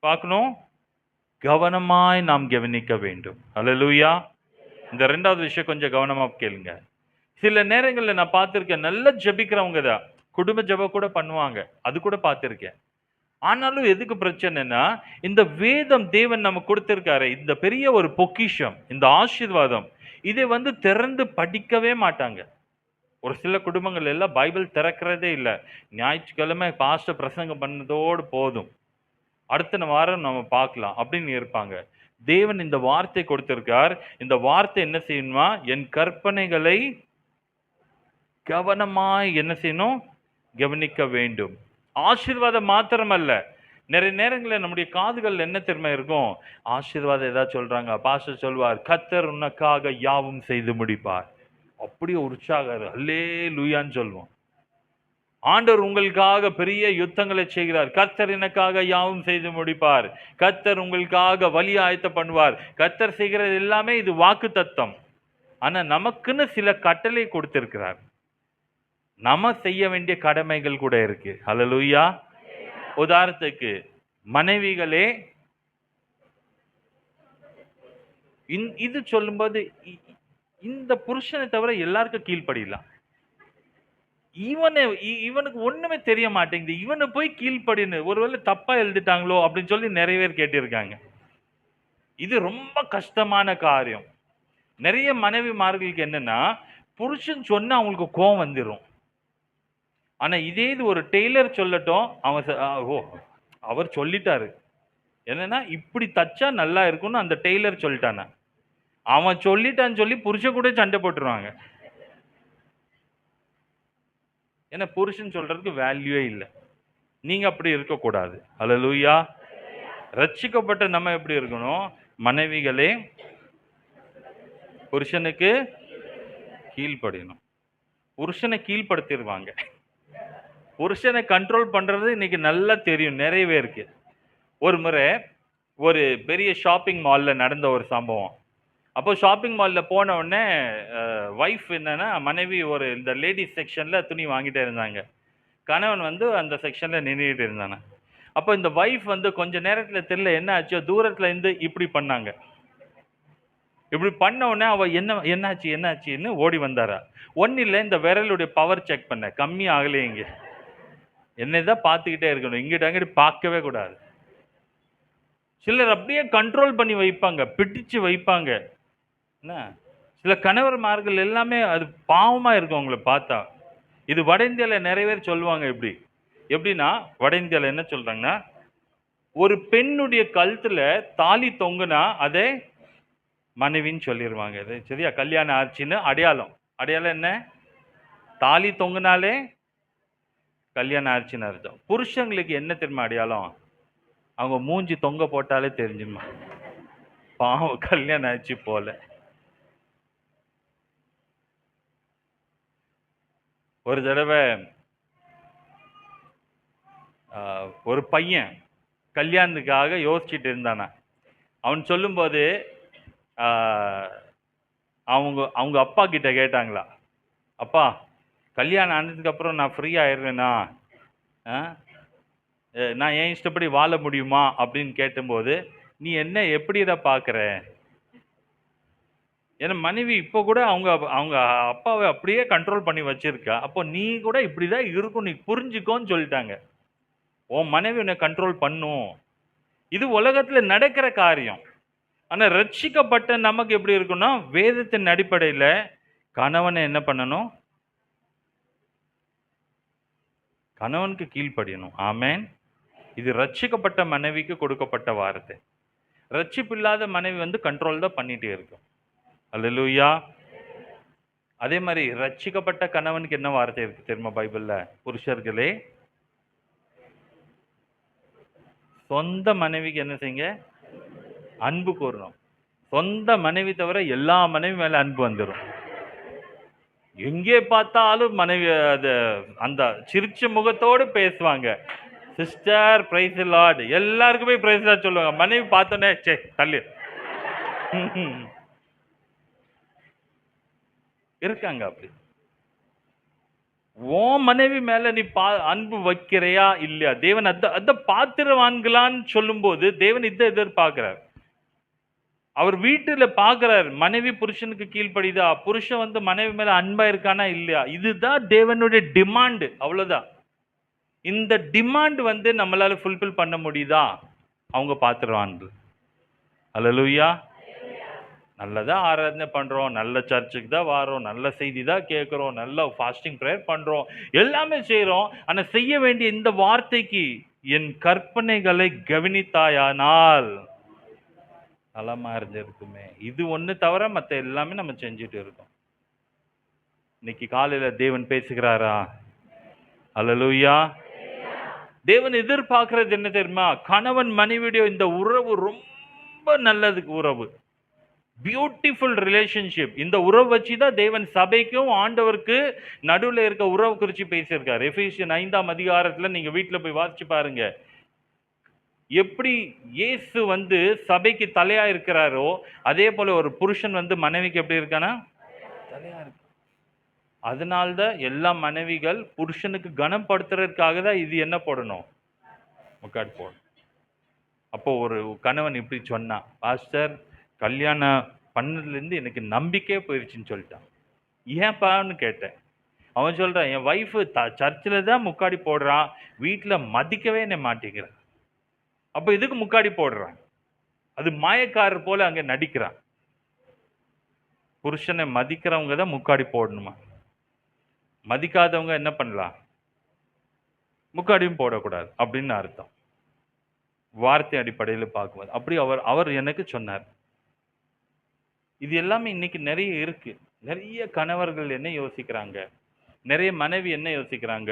பார்க்கணும்? கவனமாய் நாம் கவனிக்க வேண்டும். அல்லேலூயா. இந்த 2வது விஷயம் கொஞ்சம் கவனமா கேளுங்க. சில நேரங்களில் நான் பார்த்திருக்கேன், நல்லா ஜெபிக்கிறவங்க தான் குடும்ப ஜெபம் கூட பண்ணுவாங்க. அது கூட பார்த்திருக்கேன். ஆனாலும் எதுக்கு பிரச்சனைனா, இந்த வேதம் தேவன் நமக்கு கொடுத்திருக்காரு, இந்த பெரிய ஒரு பொக்கிஷம், இந்த ஆசீர்வாதம், இதை வந்து திறந்து படிக்கவே மாட்டாங்க. ஒரு சில குடும்பங்கள் எல்லாம் பைபிள் திறக்கிறதே இல்லை. ஞாயிற்றுக்கிழமை பாஸ்டர் பிரசங்கம் பண்ணதோடு போதும், அடுத்த வாரம் நம்ம பார்க்கலாம் அப்படின்னு இருப்பாங்க. தேவன் இந்த வார்த்தை கொடுத்திருக்கார். இந்த வார்த்தை என்ன செய்யணுமா? என் கற்பனைகளை கவனமாய் என்ன செய்யணும்? கவனிக்க வேண்டும். ஆசீர்வாதம் மாத்திரமல்ல, நிறைய நேரங்களில் நம்முடைய காதுகள் என்ன திறமை இருக்கும்? ஆசீர்வாதம் ஏதாவது சொல்றாங்க, பாஸ்டர் சொல்வார், கர்த்தர் உனக்காக யாவும் செய்து முடிப்பார். அப்படியே உற்சாகம், அல்லேலூயான்னு சொல்லுவோம். ஆண்டவர் உங்களுக்காக பெரிய யுத்தங்களை செய்கிறார். கர்த்தர் எனக்காக யாவும் செய்து முடிப்பார். கர்த்தர் உங்களுக்காக வழி ஆயத்த பண்ணுவார். கர்த்தர் செய்கிறது எல்லாமே இது வாக்கு தத்தம். ஆனா நமக்குன்னு சில கட்டளை கொடுத்திருக்கிறார். நம்ம செய்ய வேண்டிய கடமைகள் கூட இருக்கு. அல்லேலூயா. உதாரணத்துக்கு, மனைவிகளே, இது சொல்லும்போது இந்த புருஷனை தவிர எல்லாருக்கும் கீழ்ப்படியலாம். இவனுக்கு ஒண்ணுமே தெரிய மாட்டேங்குது, இவனை போய் கீழ்ப்படின்னு ஒருவேளை தப்பா எழுதிட்டாங்களோ அப்படின்னு சொல்லி நிறைய பேர் கேட்டிருக்காங்க. இது ரொம்ப கஷ்டமான காரியம். நிறைய மனைவிமார்களுக்கு என்னன்னா, புருஷன் சொன்னா அவங்களுக்கு கோவம் வந்துடும். ஆனா இதே இது ஒரு டெய்லர் சொல்லட்டும், அவர் சொல்லிட்டாரு, என்னன்னா இப்படி தச்சா நல்லா இருக்கும்னு அந்த டெய்லர் சொல்லிட்டானா, அவன் சொல்லிட்டான்னு சொல்லி புருஷன் கூட சண்டை போட்டுருவாங்க. ஏன்னா புருஷன் சொல்றதுக்கு வேல்யூவே இல்லை. நீங்க அப்படி இருக்கக்கூடாது. அல்லேலூயா. ரட்சிக்கப்பட்ட நம்ம எப்படி இருக்கணும்? மனைவிகளே புருஷனுக்கு கீழ்ப்படியணும். புருஷனை கீழ்ப்படுத்திடுவாங்க. புருஷனை கண்ட்ரோல் பண்றது இன்னைக்கு நல்லா தெரியும் நிறைய பேருக்கு. ஒரு முறை ஒரு பெரிய ஷாப்பிங் மால்ல நடந்த ஒரு சம்பவம். அப்போ ஷாப்பிங் மால்ல போன உடனே வைஃப் என்னன்னா மனைவி ஒரு இந்த லேடிஸ் செக்ஷன்ல துணி வாங்கிட்டே இருந்தாங்க. கணவன் வந்து அந்த செக்ஷன்ல நின்னுட்டு இருந்தாங்க. அப்போ இந்த வைஃப் வந்து கொஞ்ச நேரத்துல தெரியல என்ன ஆச்சோ தூரத்துல இருந்து இப்படி பண்ணாங்க. இப்படி பண்ண உடனே அவ என்னாச்சுன்னு ஓடி வந்தாரா. ஒன்னும் இல்ல இந்த விரலுடைய பவர் செக் பண்ண கம்மி ஆகலையே இங்க. என்னதான் பார்த்துக்கிட்டே இருக்கணும். இங்கிட்ட அங்கிட்டு பார்க்கவே கூடாது. சிலர் அப்படியே கண்ட்ரோல் பண்ணி வைப்பாங்க, பிடிச்சு வைப்பாங்க. என்ன சில கணவர்மார்கள் எல்லாமே அது பாவமா இருக்கும் அவங்கள பார்த்தா. இது வட இந்தியால நிறைய பேர் சொல்லுவாங்க இப்படி. எப்படின்னா வட இந்தியால என்ன சொல்றாங்கன்னா, ஒரு பெண்ணுடைய கழுத்துல தாலி தொங்குனா அதே மனைவின்னு சொல்லிடுவாங்க. இது சரியா? கல்யாணம் ஆச்சுன்னு அடையாளம். அடையாளம் என்ன? தாலி தொங்குனாலே கல்யாணம் ஆச்சுன்னு அர்த்தம். புருஷங்களுக்கு என்ன தெரியுமா அடையாளம்? அவங்க மூஞ்சி தொங்க போட்டாலே தெரிஞ்சிருமா. பாவம் கல்யாணம் ஆச்சு போல. ஒரு தடவை ஒரு பையன் கல்யாணத்துக்காக யோசிச்சுட்டு இருந்தானா. அவன் சொல்லும்போது அவங்க அவங்க அப்பா கிட்ட கேட்டாங்களா, அப்பா கல்யாணம் ஆனதுக்கு அப்புறம் நான் ஃப்ரீ ஆயிடுவேனா, நான் ஏன் இஷ்டப்படி வாழ முடியுமா அப்படின்னு கேட்டும்போது, நீ என்ன எப்படிடா பார்க்குற? ஏன்னா மனைவி இப்போ கூட அவங்க அவங்க அப்பாவை அப்படியே கண்ட்ரோல் பண்ணி வச்சிருக்கா. அப்போ நீ கூட இப்படிதான் இருக்கும், நீ புரிஞ்சுக்கோன்னு சொல்லிட்டாங்க. உன் மனைவி உன்னை கண்ட்ரோல் பண்ணும். இது உலகத்துல நடக்கிற காரியம். ஆனா ரட்சிக்கப்பட்ட நமக்கு எப்படி இருக்குன்னா, வேதத்தின் அடிப்படையில கணவனை என்ன பண்ணணும்? கணவனுக்கு கீழ்ப்படியணும். ஆமென். இது ரட்சிக்கப்பட்ட மனைவிக்கு கொடுக்கப்பட்ட வார்த்தை. ரட்சிப்பு இல்லாத மனைவி வந்து கண்ட்ரோல் தான் பண்ணிட்டே இருக்கும். அல்லேலூயா. அதே மாதிரி ரட்சிக்கப்பட்ட கணவனுக்கு என்ன வார்த்தை இருக்கு தெரியுமா பைபிள்ல? புருஷர்களே சொந்த மனைவிக்கு என்ன செய்யுங்க? அன்பு கூறணும். சொந்த மனைவி தவிர எல்லா மனைவி மேல அன்பு வந்துடும். எங்கே பார்த்தாலும் மனைவி அந்த சிரிச்ச முகத்தோடு பேசுவாங்க. சிஸ்டர் பிரைஸ் தி லார்ட், எல்லாருக்குமே பிரைஸ் லார்ட் சொல்லுவாங்க. மனைவி பார்த்தோன்னே சே தள்ளு. இருக்காங்க அப்படி. உன் மனைவி மேல நீ அன்பு வைக்கிறையா இல்லையா? தேவன் அத பாத்திரவான்களான்னு சொல்லும்போது தேவன் இதை எதிர்பார்க்கிறார். அவர் வீட்டுல பார்க்கிறார் மனைவி புருஷனுக்கு கீழ்ப்படிதா, புருஷன் வந்து மனைவி மேல அன்பா இருக்கானா இல்லையா. இதுதான் தேவனுடைய டிமாண்ட். அவ்வளவுதான். இந்த டிமாண்ட் வந்து நம்மளால ஃபுல்ஃபில் பண்ண முடியுதா? அவங்க பாத்திரவான்கள். அல்லேலூயா. நல்லதா ஆராதனை பண்றோம், நல்ல சர்ச்சுக்கு தான் வாரோம், நல்ல செய்தி தான் கேட்கிறோம், நல்ல ஃபாஸ்டிங் ப்ரேயர் பண்றோம், எல்லாமே செய்றோம். ஆனா செய்ய வேண்டிய இந்த வார்த்தைக்கு என் கற்பனைகளை கவனித்தாயானால் நலமா இருந்திருக்குமே. இது ஒண்ணு தவிர மத்த எல்லாமே நம்ம செஞ்சுட்டு இருக்கோம். இன்னைக்கு காலையில தேவன் பேசுகிறாரா? அல்லேலூயா. தேவன் எதிர்பார்க்கிறது என்ன தெரியுமா? கணவன் மனைவியுடைய இந்த உறவு ரொம்ப நல்லது உறவு. Beautiful relationship. இந்த உறவு வச்சு தான் தேவன் சபைக்கும் ஆண்டவருக்கு நடுவில் இருக்க உறவு குறித்து பேசியிருக்கார். எபேசியர் 5ஆம் அதிகாரத்துல நீங்க வீட்டுல போய் வாசிச்சு பாருங்க. எப்படி இயேசு வந்து சபைக்கு தலையா இருக்கிறாரோ அதே போல ஒரு புருஷன் வந்து மனைவிக்கு எப்படி இருக்கானா தலையா இருக்கு. அதனால்தான் எல்லா மனைவிகள் புருஷனுக்கு கனப்படுத்துறதுக்காக தான் இது என்ன போடணும்? முக்காடு போடணும். அப்போ ஒரு கணவன் இப்படி சொன்னான், பாஸ்டர் கல்யாணம் பண்ணதுலேருந்து எனக்கு நம்பிக்கையே போயிடுச்சுன்னு சொல்லிட்டான். ஏன்ப்பான்னு கேட்டேன். அவன் சொல்கிறான், என் ஒய்ஃபு சர்ச்சில் தான் முக்காடி போடுறான், வீட்டில் மதிக்கவே என்னை மாட்டேங்கிறான். அப்போ இதுக்கு முக்காடி போடுறான்? அது மாயக்காரர் போல அங்கே நடிக்கிறான். புருஷனை மதிக்கிறவங்க தான் முக்காடி போடணுமா? மதிக்காதவங்க என்ன பண்ணலாம்? முக்காடியும் போடக்கூடாது அப்படின்னு அர்த்தம். வார்த்தை அடிப்படையில் பார்க்கும்போது அப்படி அவர் எனக்கு சொன்னார். இது எல்லாமே இன்னைக்கு நிறைய இருக்கு. நிறைய கணவர்கள் என்ன யோசிக்கிறாங்க, நிறைய மனைவி என்ன யோசிக்கிறாங்க,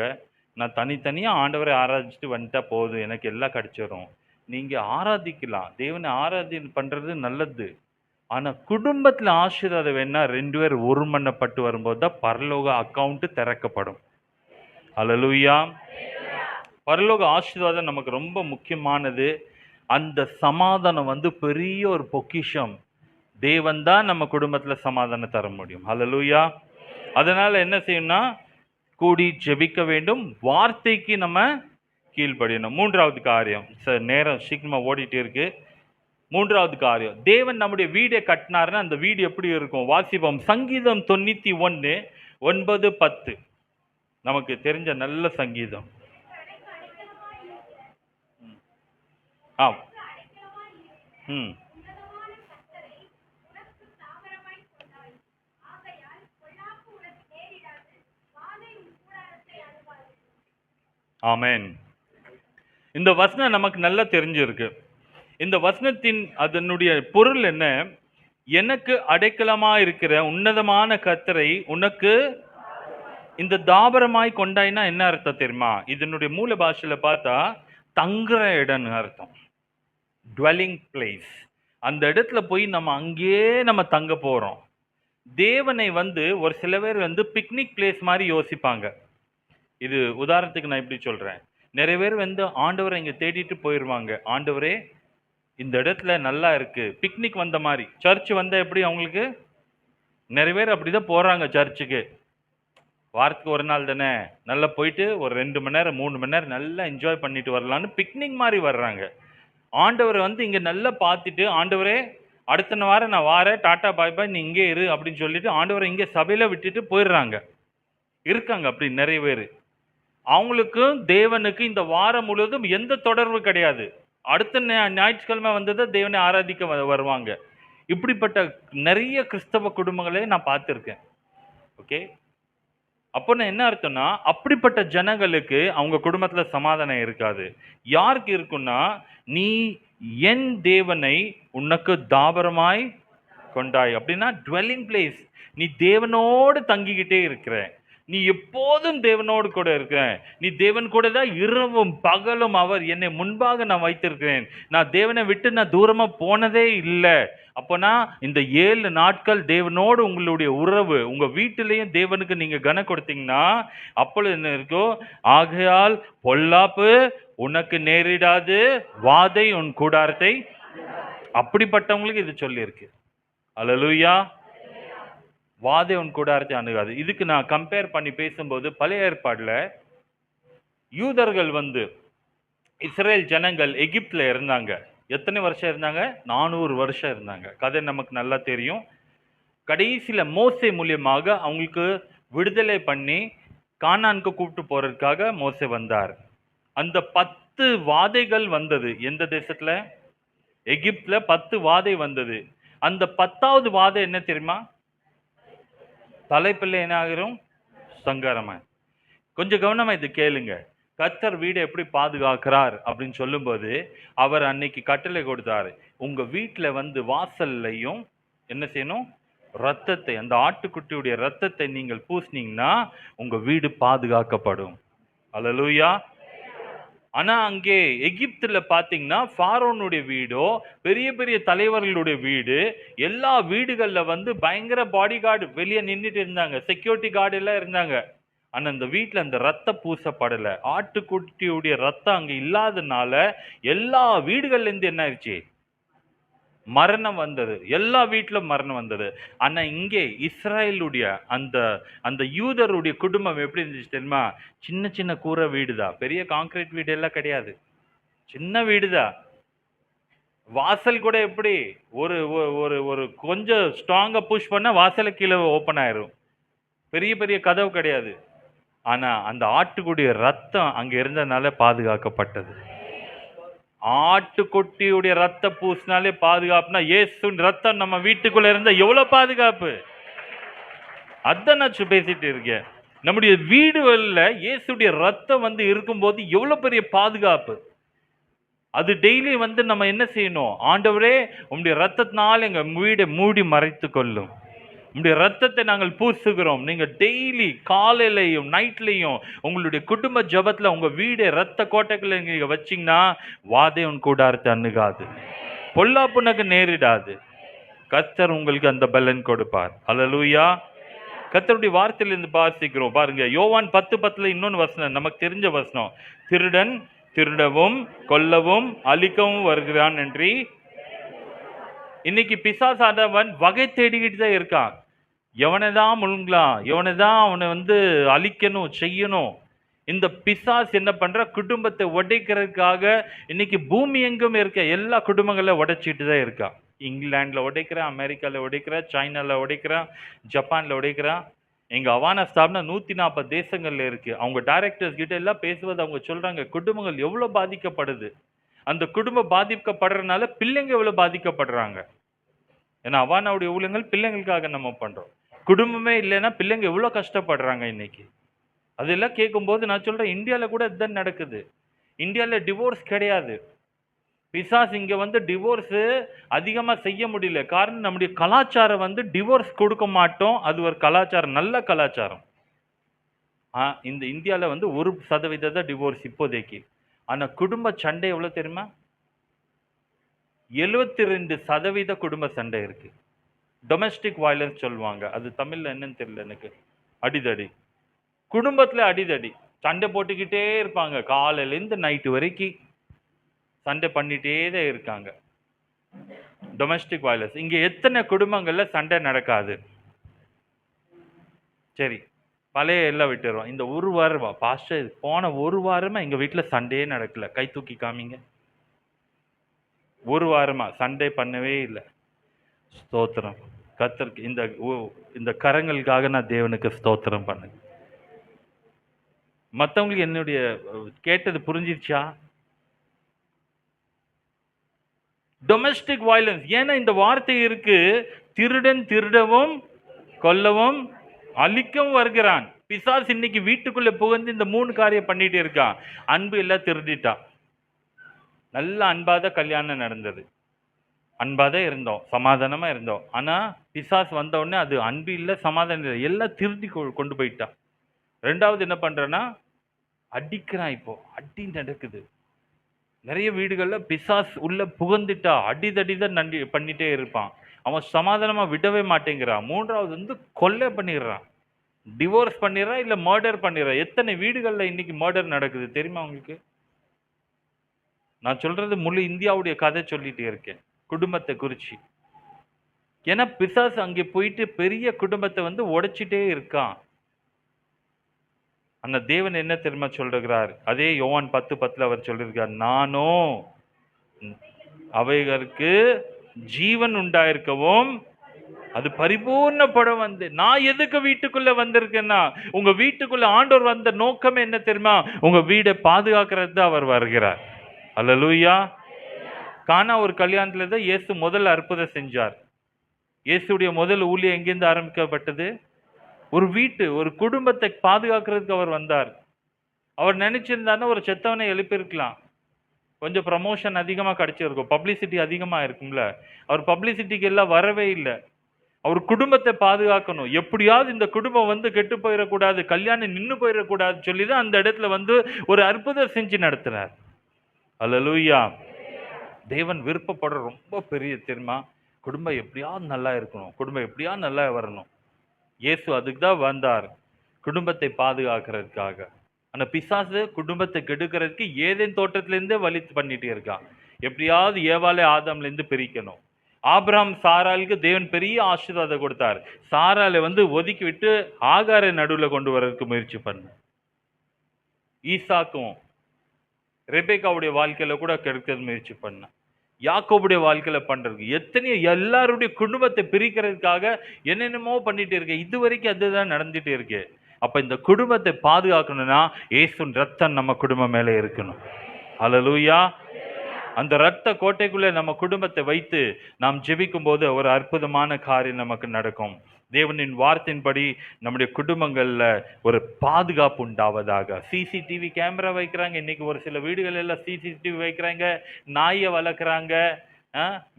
நான் தனித்தனியா ஆண்டவரை ஆராய்ச்சிட்டு வந்துட்டா போதும், எனக்கு எல்லாம் கிடைச்சிடும், நீங்க ஆராதிக்கலாம், தேவனை ஆராதனை பண்றது நல்லது. ஆனா குடும்பத்துல ஆசீர்வாதம் வேணா 2 பேர் ஒருமனப்பட்டு வரும்போது தான் பரலோக அக்கவுண்ட் திறக்கப்படும். அல்லேலூயா. பரலோக ஆசீர்வாதம் நமக்கு ரொம்ப முக்கியமானது. அந்த சமாதானம் வந்து பெரிய ஒரு பொக்கிஷம். தேவன் தான் நம்ம குடும்பத்துல சமாதானம் தர முடியும். அல்லேலூயா. அதனால என்ன செய்யணும்னா, கூடி ஜெபிக்க வேண்டும். வார்த்தைக்கு நம்ம கீழ்ப்படியணும். 3வது காரியம். நேரம் சீக்கிரமா ஓடிட்டே இருக்கு. 3வது காரியம். தேவன் நம்முடைய வீடை கட்டினாருன்னா அந்த வீடு எப்படி இருக்கும்? வாசிப்போம். சங்கீதம் 91 9 10. நமக்கு தெரிஞ்ச நல்ல சங்கீதம். ஆம். ம். ஆமென். இந்த வசனம் நமக்கு நல்லா தெரிஞ்சிருக்கு. இந்த வசனத்தின் அதனுடைய பொருள் என்ன? எனக்கு அடைக்கலமா இருக்கிற உன்னதமான கர்த்தரை உனக்கு இந்த தாபரமாய் கொண்டாய்னா என்ன அர்த்தம் தெரியுமா? இதனுடைய மூல பாஷையில பார்த்தா தங்குற இடம்னு அர்த்தம். dwelling place. அந்த இடத்துல போய் நம்ம அங்கேயே நம்ம தங்க போறோம். தேவனை வந்து ஒரு சில பேர் வந்து பிக்னிக் பிளேஸ் மாதிரி யோசிப்பாங்க. இது உதாரணத்துக்கு நான் இப்படி சொல்றேன். நிறைய பேர் வந்து ஆண்டவரை இங்க தேடிட்டு போயிருவாங்க. ஆண்டவரே இந்த இடத்துல நல்லா இருக்கு. பிக்னிக் வந்த மாதிரி. சர்ச் வந்தா எப்படி அவங்களுக்கு? நிறைய பேர் அப்படிதான் போறாங்க சர்ச்சுக்கு. வாரத்துக்கு ஒரு நாள் தானே, நல்லா போயிட்டு ஒரு 2 மணி நேரம் 3 மணி நேரம் நல்லா என்ஜாய் பண்ணிட்டு வரலான்னு பிக்னிக் மாதிரி வர்றாங்க. ஆண்டவரை வந்து இங்க நல்லா பார்த்துட்டு, ஆண்டவரே அடுத்த வாரம் நான் வாரேன், டாட்டா பாய் பாய், நீ இங்கே இரு அப்படின்னு சொல்லிட்டு ஆண்டவரை இங்கே சபையில விட்டுட்டு போயிடுறாங்க. இருக்காங்க அப்படி நிறைய பேர். அவங்களுக்கும் தேவனுக்கு இந்த வாரம் முழுவதும் எந்த தொடர்பு கிடையாது. அடுத்த ஞாயிற்றுக்கிழமை வந்ததை தேவனை ஆராதிக்க வருவாங்க. இப்படிப்பட்ட நிறைய கிறிஸ்தவ குடும்பங்களே நான் பார்த்துருக்கேன். ஓகே, அப்போ நான் என்ன அர்த்தம்னா, அப்படிப்பட்ட ஜனங்களுக்கு அவங்க குடும்பத்துல சமாதானம் இருக்காது. யாருக்கு இருக்குன்னா, நீ என் தேவனை உனக்கு தாபரமாய் கொண்டாய் அப்படின்னா டுவெல்லிங் பிளேஸ். நீ தேவனோடு தங்கிக்கிட்டே இருக்கிற, நீ எப்போதும் தேவனோடு கூட இருக்கிற, நீ தேவன் கூட தான் இரவும் பகலும். அவர் என்னை முன்பாக நான் வைத்திருக்கிறேன். நான் தேவனை விட்டு நான் தூரமா போனதே இல்லை. அப்போனா இந்த 7 நாட்கள் தேவனோடு உங்களுடைய உறவு, உங்க வீட்டிலையும் தேவனுக்கு நீங்க கனம் கொடுத்தீங்கன்னா அப்பொழுது என்ன இருக்கோ? ஆகையால் பொல்லாப்பு உனக்கு நேரிடாது, வாதை உன் கூடாரத்தை. அப்படிப்பட்டவங்களுக்கு இது சொல்லி இருக்கு. அல்லேலூயா. வாதை உன் கூடாரத்தை அணுகாது. இதுக்கு நான் கம்பேர் பண்ணி பேசும்போது பழைய ஏற்பாடுல யூதர்கள் வந்து இஸ்ரேல் ஜனங்கள் எகிப்துல இருந்தாங்க. எத்தனை வருஷம் இருந்தாங்க? 400 வருஷம் இருந்தாங்க. கதை நமக்கு நல்லா தெரியும். கடைசியில மோசே மூலியமாக அவங்களுக்கு விடுதலை பண்ணி கானானுக்கு கூப்பிட்டு போறதுக்காக மோசே வந்தார். அந்த 10 வாதைகள் வந்தது. எந்த தேசத்துல? எகிப்துல 10 வாதை வந்தது. அந்த 10வது வாதை என்ன தெரியுமா? தலைப்பிள்ளை என்ன ஆகிரும்? சங்காரமா. கொஞ்சம் கவனமா இது கேளுங்க. கர்த்தர் வீடை எப்படி பாதுகாக்கிறார் அப்படின்னு சொல்லும்போது அவர் அன்னைக்கு கட்டளை கொடுத்தாரு. உங்க வீட்டுல வந்து வாசல்லையும் என்ன செய்யணும்? ரத்தத்தை, அந்த ஆட்டுக்குட்டியுடைய ரத்தத்தை நீங்கள் பூசினீங்கன்னா உங்க வீடு பாதுகாக்கப்படும். அல்லேலூயா. ஆனா அங்கே எகிப்துல பாத்தீங்கன்னா ஃபாரோனுடைய வீடோ, பெரிய பெரிய தலைவர்களுடைய வீடு, எல்லா வீடுகள்ல வந்து பயங்கர பாடி கார்டு வெளியே நின்றுட்டு இருந்தாங்க, செக்யூரிட்டி கார்டு எல்லாம் இருந்தாங்க. ஆனா அந்த வீட்டுல அந்த ரத்தம் பூசப்படல. ஆட்டுக்குட்டியுடைய ரத்தம் அங்க இல்லாதனால எல்லா வீடுகள்ல இருந்து என்ன ஆயிடுச்சு? மரணம் வந்தது. எல்லா வீட்டிலும் மரணம் வந்தது. ஆனா இங்கே இஸ்ரேலுடைய அந்த அந்த யூதருடைய குடும்பம் எப்படி இருந்துச்சு தெரியுமா? சின்ன சின்ன கூரை வீடுதான், பெரிய கான்கிரீட் வீடு எல்லாம் கிடையாது, சின்ன வீடுதான். வாசல் கூட எப்படி ஒரு ஒரு ஒரு கொஞ்சம் ஸ்ட்ராங்கா புஷ் பண்ண வாசல கீழே ஓப்பன் ஆயிரும். பெரிய பெரிய கதவு கிடையாது. ஆனா அந்த ஆட்டுக்குடைய ரத்தம் அங்க இருந்ததுனால பாதுகாக்கப்பட்டது. ஆட்டுக்குட்டியுடைய ரத்த பூசினாலே பாதுகாப்புனா இயேசுவின் ரத்தம் நம்ம வீட்டுக்குள்ள இருந்த எவ்வளவு பாதுகாப்பு. அதான் நான் பேசிட்டு இருக்கேன். நம்முடைய வீடுகள்ல இயேசுடைய ரத்தம் வந்து இருக்கும்போது எவ்வளவு பெரிய பாதுகாப்பு. அது டெய்லி வந்து நம்ம என்ன செய்யணும்? ஆண்டவரே உம்முடைய ரத்தத்தினால எங்க வீடை மூடி மறைத்து கொள்ளும். உங்களுடைய ரத்தத்தை நாங்கள் பூசுகிறோம். நீங்க டெய்லி காலையிலையும் நைட்லையும் உங்களுடைய குடும்ப ஜபத்துல உங்க வீடு ரத்த கோட்டைக்குள்ள நீங்க வச்சீங்கன்னா வாதை உன் கூடாரத்தை அணுகாது, பொல்லாப்புனக்கு நேரிடாது. கர்த்தர் உங்களுக்கு அந்த பலன் கொடுப்பார். அல்லேலூயா. கர்த்தருடைய வார்த்தையிலிருந்து வாசிக்கிறோம் பாருங்க. யோவான் 10:10 இன்னொன்னு வசனம் நமக்கு தெரிஞ்ச வசனம். திருடன் திருடவும் கொல்லவும் அழிக்கவும் வருகிறான் என்று. இன்னைக்கு பிசாசானவன் வகை தேடிக்கிட்டு தான் இருக்கான். எவனை தான் முழுங்கலாம், எவனை தான் அவனை அழிக்கணும் செய்யணும். இந்த பிசாஸ் என்ன பண்ற, குடும்பத்தை உடைக்கிறதுக்காக இன்னைக்கு பூமி எங்கும் இருக்க எல்லா குடும்பங்களை உடைச்சிட்டு தான் இருக்கான். இங்கிலாந்துல உடைக்கிறான், அமெரிக்கால உடைக்கிறான், சைனால உடைக்கிறான், ஜப்பான்ல உடைக்கிறான். எங்க அவானா ஸ்தாபனம் 140 தேசங்கள்ல இருக்கு. அவங்க டைரக்டர்ஸ் கிட்ட எல்லாம் பேசுவது அவங்க சொல்றாங்க, குடும்பங்கள் எவ்வளவு பாதிக்கப்படுது. அந்த குடும்பம் பாதிக்கப்படுறதுனால பிள்ளைங்க எவ்வளவு பாதிக்கப்படுறாங்க. ஏன்னா அவானாவுடைய ஊழியங்கள் பிள்ளைங்களுக்காக நம்ம பண்றோம். குடும்பமே இல்லைன்னா பிள்ளைங்க எவ்வளவு கஷ்டப்படுறாங்க இன்னைக்கு. அதெல்லாம் கேட்கும்போது நான் சொல்றேன், இந்தியால கூட இதுதான் நடக்குது. இந்தியால டிவோர்ஸ் கிடையாது. பிசாஸ் இங்க டிவோர்ஸ் அதிகமா செய்ய முடியல. காரணம் நம்முடைய கலாச்சாரம் டிவோர்ஸ் கொடுக்க மாட்டோம். அது ஒரு கலாச்சாரம், நல்ல கலாச்சாரம். இந்த இந்தியால 1% தான் டிவோர்ஸ் இப்போதைக்கு. ஆனா குடும்ப சண்டை எவ்வளவு தெரியுமா? 72% குடும்ப சண்டை இருக்கு. டொமெஸ்டிக் வயலன்ஸ் சொல்லுவாங்க. அது தமிழ்ல என்னன்னு தெரியல எனக்கு. அடிதடி, குடும்பத்துல அடிதடி, சண்டை போட்டுக்கிட்டே இருப்பாங்க. காலையில இருந்து நைட்டு வரைக்கும் சண்டை பண்ணிட்டே தான் இருக்காங்க. Domestic violence. இங்க எத்தனை குடும்பங்கள்ல சண்டை நடக்காது? சரி, பழைய எல்லாம் விட்டுறோம். இந்த ஒரு வாரமா பாஸ்டர் போன ஒரு வாரமா எங்க வீட்டுல சண்டையே நடக்கல. கை தூக்கி காமிங்க. ஒரு வாரமா சண்டை பண்ணவே இல்லை. ஸ்தோத்திரம் கர்த்தருக்கு. இந்த கரங்களுக்காக நான் தேவனுக்கு ஸ்தோத்திரம் பண்ணேன். மற்றவங்களுக்கு என்னுடைய கேட்டது புரிஞ்சிருச்சா? Domestic violence. ஏன்னா இந்த வார்த்தை இருக்கு, திருடன் திருடவும் கொல்லவும் அழிக்கவும் வருகிறான். பிசாசு இன்னைக்கு வீட்டுக்குள்ள புகுந்து இந்த 3 காரியம் பண்ணிட்டு இருக்கான். அன்பு எல்லாம் திருடிட்டான். நல்ல அன்பாத கல்யாணம் நடந்தது, அன்பாதான் இருந்தோம், சமாதானமா இருந்தோம். ஆனா பிசாசு வந்த உடனே அது அன்பு இல்லை, சமாதானம் இல்லை, எல்லாம் திருடி கொண்டு போயிட்டான். 2வது என்ன பண்றான்னா அடிக்கிறான். இப்போ அடி நடக்குது நிறைய வீடுகள்ல. பிசாஸ் உள்ள புகுந்துட்டா அடிதடிதான் பண்ணிட்டே இருப்பான். அவன் சமாதானமா விடவே மாட்டேங்கிறான். 3வது கொலை பண்ணிடுறான், டிவோர்ஸ் பண்ணிடுறான், இல்ல மர்டர் பண்ணிடுறான். எத்தனை வீடுகள்ல இன்னைக்கு மர்டர் நடக்குது தெரியுமா உங்களுக்கு? நான் சொல்றது முழு இந்தியாவுடைய கதை சொல்லிட்டே இருக்கேன், குடும்பத்தை குறிச்சு. ஏன்னா பிசாசு அங்கே போயிட்டு பெரிய குடும்பத்தை உடைச்சிட்டே இருக்கான். அந்த தேவன் என்ன தெரியுமா சொல்றார்? அதே யோவான் 10:10 அவர் சொல்லியிருக்கார், நானும் அவைகளுக்கு ஜீவன் உண்டாயிருக்கவும் அது பரிபூர்ணப்படம் நான் எதுக்கு வீட்டுக்குள்ள வந்திருக்கேன்னா, உங்க வீட்டுக்குள்ள ஆண்டவர் வந்த நோக்கம் என்ன தெரியுமா? உங்க வீடை பாதுகாக்கிறது அவர் வருகிறார். அல்லேலூயா. கானா ஒரு கல்யாணத்துல தான் இயேசு முதல் அற்புதம் செஞ்சார். இயேசுடைய முதல் ஊழியம் எங்கிருந்து ஆரம்பிக்கப்பட்டது? ஒரு வீட்டு, ஒரு குடும்பத்தை பாதுகாக்கிறதுக்கு அவர் வந்தார். அவர் நினைச்சிருந்தாருன்னா ஒரு செத்தவனை எழுப்பியிருக்கலாம், கொஞ்சம் ப்ரமோஷன் அதிகமாக கிடைச்சிருக்கும், பப்ளிசிட்டி அதிகமாக இருக்கும்ல. அவர் பப்ளிசிட்டிக்கு எல்லாம் வரவே இல்லை. அவர் குடும்பத்தை பாதுகாக்கணும். எப்படியாவது இந்த குடும்பம் கெட்டு போயிடக்கூடாது, கல்யாணம் நின்று போயிடக்கூடாது சொல்லி தான் அந்த இடத்துல ஒரு அற்புதம் செஞ்சு நடத்தினார். அல்லேலூயா. தேவன் விருப்பப்படுற ரொம்ப பெரிய தெரியுமா? குடும்பம் எப்படியாவது நல்லா இருக்கணும், குடும்பம் எப்படியாவது நல்லா வரணும். இயேசு அதுக்கு தான் வந்தார், குடும்பத்தை பாதுகாக்கிறதுக்காக. ஆனா பிசாசு குடும்பத்தை கெடுக்கிறதுக்கு ஏதேன் தோட்டத்திலேருந்தே வழி பண்ணிட்டே இருக்கான். எப்படியாவது ஏவாளை ஆதாம்லேருந்து பிரிக்கணும். ஆபிரகாம் சாராளுக்கு தேவன் பெரிய ஆசீர்வாதம் கொடுத்தார். சாராளை ஒதுக்கி விட்டு ஆகாரை நடுவில் கொண்டு வரதுக்கு முயற்சி பண்ண. ஈசாக்கும் ரெபேக்காவுடைய வாழ்க்கையில கூட கெடுக்கிறது முயற்சி பண்ண. யாக்கோபுடைய வாழ்க்கையில பண்றது எத்தனையோ, எல்லாருடைய குடும்பத்தை பிரிக்கிறதுக்காக என்னென்னமோ பண்ணிட்டு இருக்கு. இது வரைக்கும் அதுதான் நடந்துட்டு இருக்கு. அப்ப இந்த குடும்பத்தை பாதுகாக்கணும்னா இயேசுவின் ரத்தம் நம்ம குடும்பம் மேலே இருக்கணும். அல்லேலூயா. அந்த ரத்த கோட்டைக்குள்ளே நம்ம குடும்பத்தை வைத்து நாம் ஜெபிக்கும் போது ஒரு அற்புதமான காரியம் நமக்கு நடக்கும். தேவனின் வார்த்தையின்படி நம்முடைய குடும்பங்கள்ல ஒரு பாதுகாப்பு உண்டாவதாக. சிசிடிவி கேமரா வைக்கிறாங்க இன்னைக்கு, ஒரு சில வீடுகள் எல்லாம் சிசிடிவி வைக்கிறாங்க, நாயை வளர்க்குறாங்க,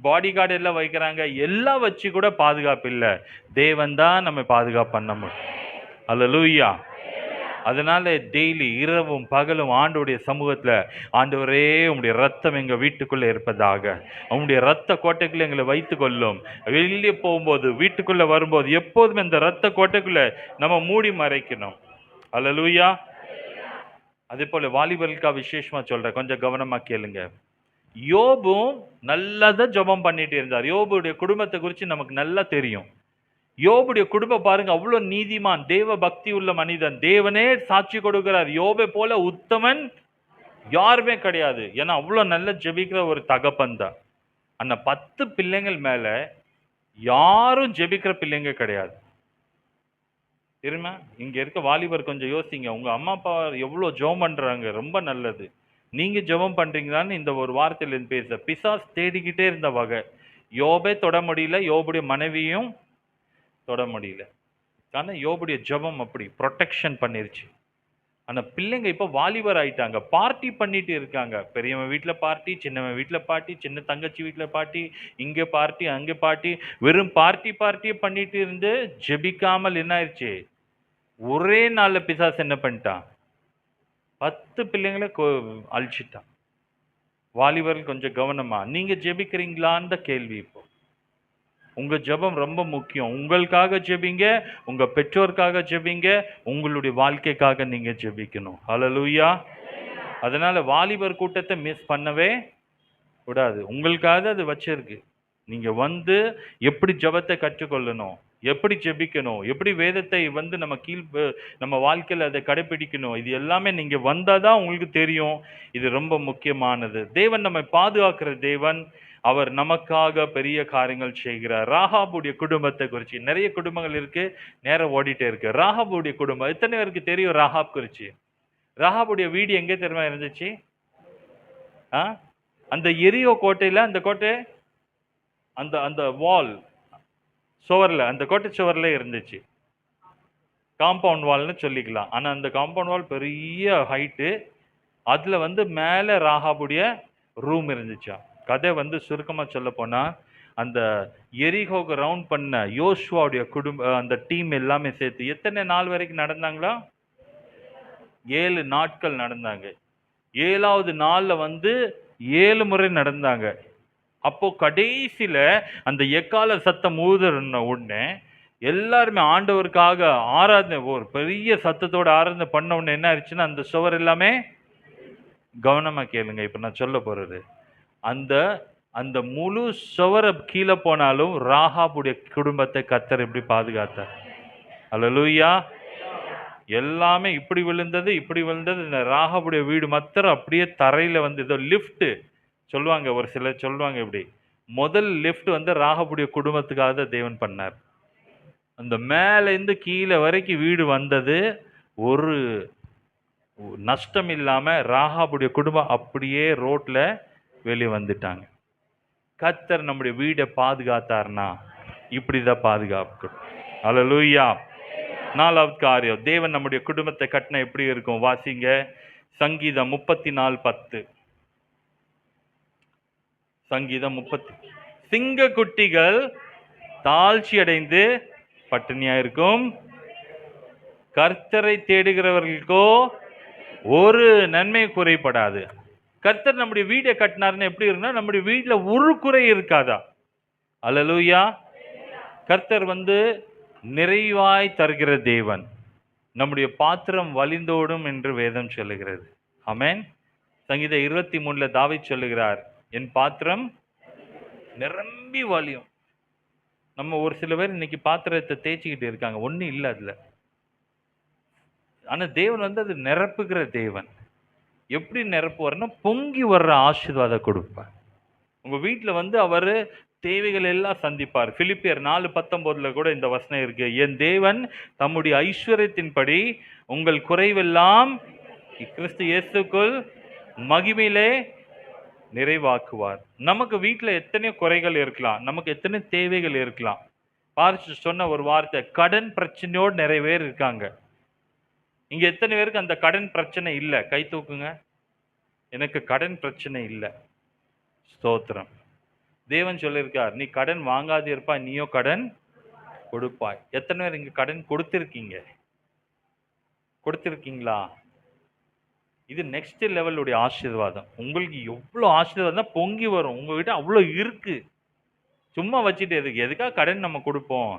பாடி கார்டு எல்லாம் வைக்கிறாங்க, எல்லாம் வச்சு கூட பாதுகாப்பு இல்லை. தேவன் தான் நம்ம பாதுகாப்பு பண்ண முடியும். அல்லேலூயா. அதனால டெய்லி இரவும் பகலும் ஆண்டவருடைய சமூகத்துல, ஆண்டவரே உம்முடைய ரத்தம் எங்க வீட்டுக்குள்ள இருப்பதாக, உம்முடைய ரத்த கோட்டைக்குள்ள எங்களை வைத்துக் கொள்ளும். வெளியே போகும்போது வீட்டுக்குள்ள வரும்போது எப்போதுமே இந்த ரத்த கோட்டைக்குள்ள நம்ம மூடி மறைக்கணும். அல்லேலூயா. அதே போல வாலிபர்களுக்கா விசேஷமா சொல்றேன், கொஞ்சம் கவனமா கேளுங்க. யோபும் நல்லதான் ஜெபம் பண்ணிட்டு இருந்தார். யோபுடைய குடும்பத்தை குறித்து நமக்கு நல்லா தெரியும். யோபுடைய குடும்பம் பாருங்க, அவ்வளவு நீதிமான், தேவ பக்தி உள்ள மனிதன். தேவனே சாட்சி கொடுக்கிறார், யோபை போல உத்தமன் யாருமே கிடையாது. ஏன்னா அவ்வளவு நல்ல ஜெபிக்கிற ஒரு தகப்பன் தான். அந்த 10 பிள்ளைங்கள் மேல யாரும் ஜெபிக்கிற பிள்ளைங்க கிடையாது. தெரியுமா? இங்க இருக்க வாலிபர் கொஞ்சம் யோசிங்க. உங்க அம்மா அப்பா எவ்வளவு ஜெபம் பண்றாங்க, ரொம்ப நல்லது. நீங்க ஜெபம் பண்றீங்களான்னு இந்த ஒரு வார்த்தையில இருந்து பேச. பிசாஸ் தேடிக்கிட்டே இருந்த வகை. யோபே தொட முடியல, யோபுடைய மனைவியும் தொட முடியல. ஆனா யோபுடைய ஜெபம் அப்படி ப்ரொடெக்ஷன் பண்ணிருச்சு. ஆனா பிள்ளைங்க இப்ப வாலிபர் ஆயிட்டாங்க, பார்ட்டி பண்ணிட்டு இருக்காங்க. பெரியவன் வீட்டுல பார்ட்டி, சின்னவன் வீட்டுல பார்ட்டி, சின்ன தங்கச்சி வீட்டுல பார்ட்டி, இங்க பார்ட்டி அங்க பார்ட்டி, வெறும் பார்ட்டியே பண்ணிட்டு இருந்து ஜெபிக்காமல் என்ன ஆயிடுச்சு, ஒரே நாள்ல பிசாசு என்ன பண்ணிட்டான், 10 பிள்ளைங்களை அழிச்சிட்டான். வாலிபர்கள் கொஞ்சம் கவனமா, நீங்க ஜெபிக்கிறீங்களான்னு கேள்வி. இப்போ உங்க ஜெபம் ரொம்ப முக்கியம். உங்களுக்காக ஜெபிங்க, உங்க பெற்றோருக்காக ஜெபிங்க, உங்களுடைய வாழ்க்கைக்காக நீங்க ஜெபிக்கணும். ஹல்லேலூயா. அதனால வாலிபர் கூட்டத்தை மிஸ் பண்ணவே கூடாது. உங்களுக்காக அது வச்சிருக்கு. நீங்க வந்து எப்படி ஜெபத்தை கற்றுக்கொள்ளணும், எப்படி ஜெபிக்கணும், எப்படி வேதத்தை வந்து நம்ம வாழ்க்கையில் அதை கடைபிடிக்கணும், இது எல்லாமே நீங்க வந்தாதான் உங்களுக்கு தெரியும். இது ரொம்ப முக்கியமானது. தேவன் நம்மை பாதுகாக்கிற தேவன். அவர் நமக்காக பெரிய காரியங்கள் செய்கிறார். ராகாபுடைய குடும்பத்தை குறித்து, நிறைய குடும்பங்கள் இருக்கு, நேரம் ஓடிட்டே இருக்கு. ராகாபுடைய குடும்பம் எத்தனை பேருக்கு தெரியும்? ராகாப் குறித்து. ராகாபுடைய வீடு எங்கே தெரியுமா இருந்துச்சு? அந்த எரியோ கோட்டையில, அந்த கோட்டை அந்த அந்த வால் சுவர்ல, அந்த கோட்டை சுவர்ல இருந்துச்சு. காம்பவுண்ட் வால்னு சொல்லிக்கலாம். ஆனா அந்த காம்பவுண்ட் வால் பெரிய ஹைட்டு. அதுல வந்து மேல ராகாபுடைய ரூம் இருந்துச்சா. கதை வந்து சுருக்கமா சொல்ல போனா, அந்த எரிகோக்கு ரவுண்ட் பண்ண யோசுவாவுடைய அந்த டீம் எல்லாமே சேர்த்து எத்தனை நாள் வரைக்கும் நடந்தாங்களா? 7 நாட்கள் நடந்தாங்க. 7வது நாள்ல வந்து 7 முறை நடந்தாங்க. அப்போ கடைசியில அந்த எக்கால சத்தம் ஊதுன உடனே எல்லாருமே ஆண்டவருக்காக ஆராதனை, ஒரு பெரிய சத்தத்தோட ஆராதனை பண்ண உடனே என்ன ஆயிடுச்சுன்னா, அந்த சுவர் எல்லாமே, கவனமா கேளுங்க இப்ப நான் சொல்ல போறது, அந்த அந்த முழு சுவர கீழே போனாலும் ராகாபுடைய குடும்பத்தை கர்த்தர் எப்படி பாதுகாத்தார். அல்லேலூயா. எல்லாமே இப்படி விழுந்தது, இப்படி விழுந்தது. இந்த ராகாபுடைய வீடு மாத்திரம் அப்படியே தரையில வந்து, ஏதோ லிஃப்ட் சொல்லுவாங்க, ஒரு சிலர் சொல்லுவாங்க இப்படி, முதல் லிஃப்ட் வந்து ராகாபுடைய குடும்பத்துக்காக தான் தேவன் பண்ணார். அந்த மேல இருந்து கீழே வரைக்கும் வீடு வந்தது, ஒரு நஷ்டம் இல்லாம ராகாபுடைய குடும்பம் அப்படியே ரோட்ல வெளியே வந்துட்டாங்க. கர்த்தர் நம்முடைய வீடை பாதுகாத்தார்னா இப்படிதான் பாதுகாக்கணும். அல்லேலூயா. 4வது காரியம், தேவன் நம்முடைய குடும்பத்தை கட்டினா எப்படி இருக்கும்? வாசிங்க சங்கீதம் 34:10. சங்கீதம் 30. சிங்க குட்டிகள் தாழ்ச்சி அடைந்து பட்டினியா இருக்கும், கர்த்தரை தேடுகிறவர்களுக்கோ ஒரு நன்மை குறைபடாது. கர்த்தர் நம்முடைய வீடை கட்டினார்னு எப்படி இருக்குன்னா, நம்முடைய வீட்டுல ஒரு குறை இருக்காதா. அல்லேலூயா. கர்த்தர் வந்து நிறைவாய் தருகிற தேவன். நம்முடைய பாத்திரம் வழிந்தோடும் என்று வேதம் சொல்லுகிறது. ஆமென். சங்கீதம் 23 தாவீது சொல்லுகிறார், என் பாத்திரம் நிரம்பி வழியும். நம்ம ஒரு சில பேர் இன்னைக்கு பாத்திரத்தை தேய்ச்சிக்கிட்டு இருக்காங்க, ஒன்றும் இல்லை அதுல. ஆனா தேவன் வந்து அது நிரப்புகிற தேவன். எப்படி நிரப்புவார்னா, பொங்கி வர்ற ஆசீர்வாதம் கொடுப்பார். உங்க வீட்டில் வந்து அவர் தேவைகள் எல்லாம் சந்திப்பார். பிலிப்பியர் 4:19 கூட இந்த வசனம் இருக்கு, என் தேவன் தம்முடைய ஐஸ்வர்யத்தின்படி உங்கள் குறைவெல்லாம் கிறிஸ்து இயேசுக்குள் மகிமையிலே நிறைவாக்குவார். நமக்கு வீட்டில் எத்தனை குறைகள் இருக்கலாம், நமக்கு எத்தனை தேவைகள் இருக்கலாம். பார்த்து சொன்ன ஒரு வார்த்தை, கடன் பிரச்சனையோடு நிறைய பேர் இருக்காங்க. இங்க எத்தனை பேருக்கு அந்த கடன் பிரச்சனை இல்லை? கை தூக்குங்க. எனக்கு கடன் பிரச்சனை இல்லை. ஸ்தோத்திரம். தேவன் சொல்லியிருக்கார், நீ கடன் வாங்காது இருப்பாய், நீயோ கடன் கொடுப்பாய். எத்தனை பேர் இங்க கடன் கொடுத்திருக்கீங்க? கொடுத்திருக்கீங்களா? இது நெக்ஸ்ட் லெவலுடைய ஆசீர்வாதம். உங்களுக்கு எவ்வளோ ஆசீர்வாதம் பொங்கி வரும். உங்ககிட்ட அவ்வளோ இருக்கு. சும்மா வச்சுட்டு எதுக்கு? எதுக்காக கடன் நம்ம கொடுப்போம்?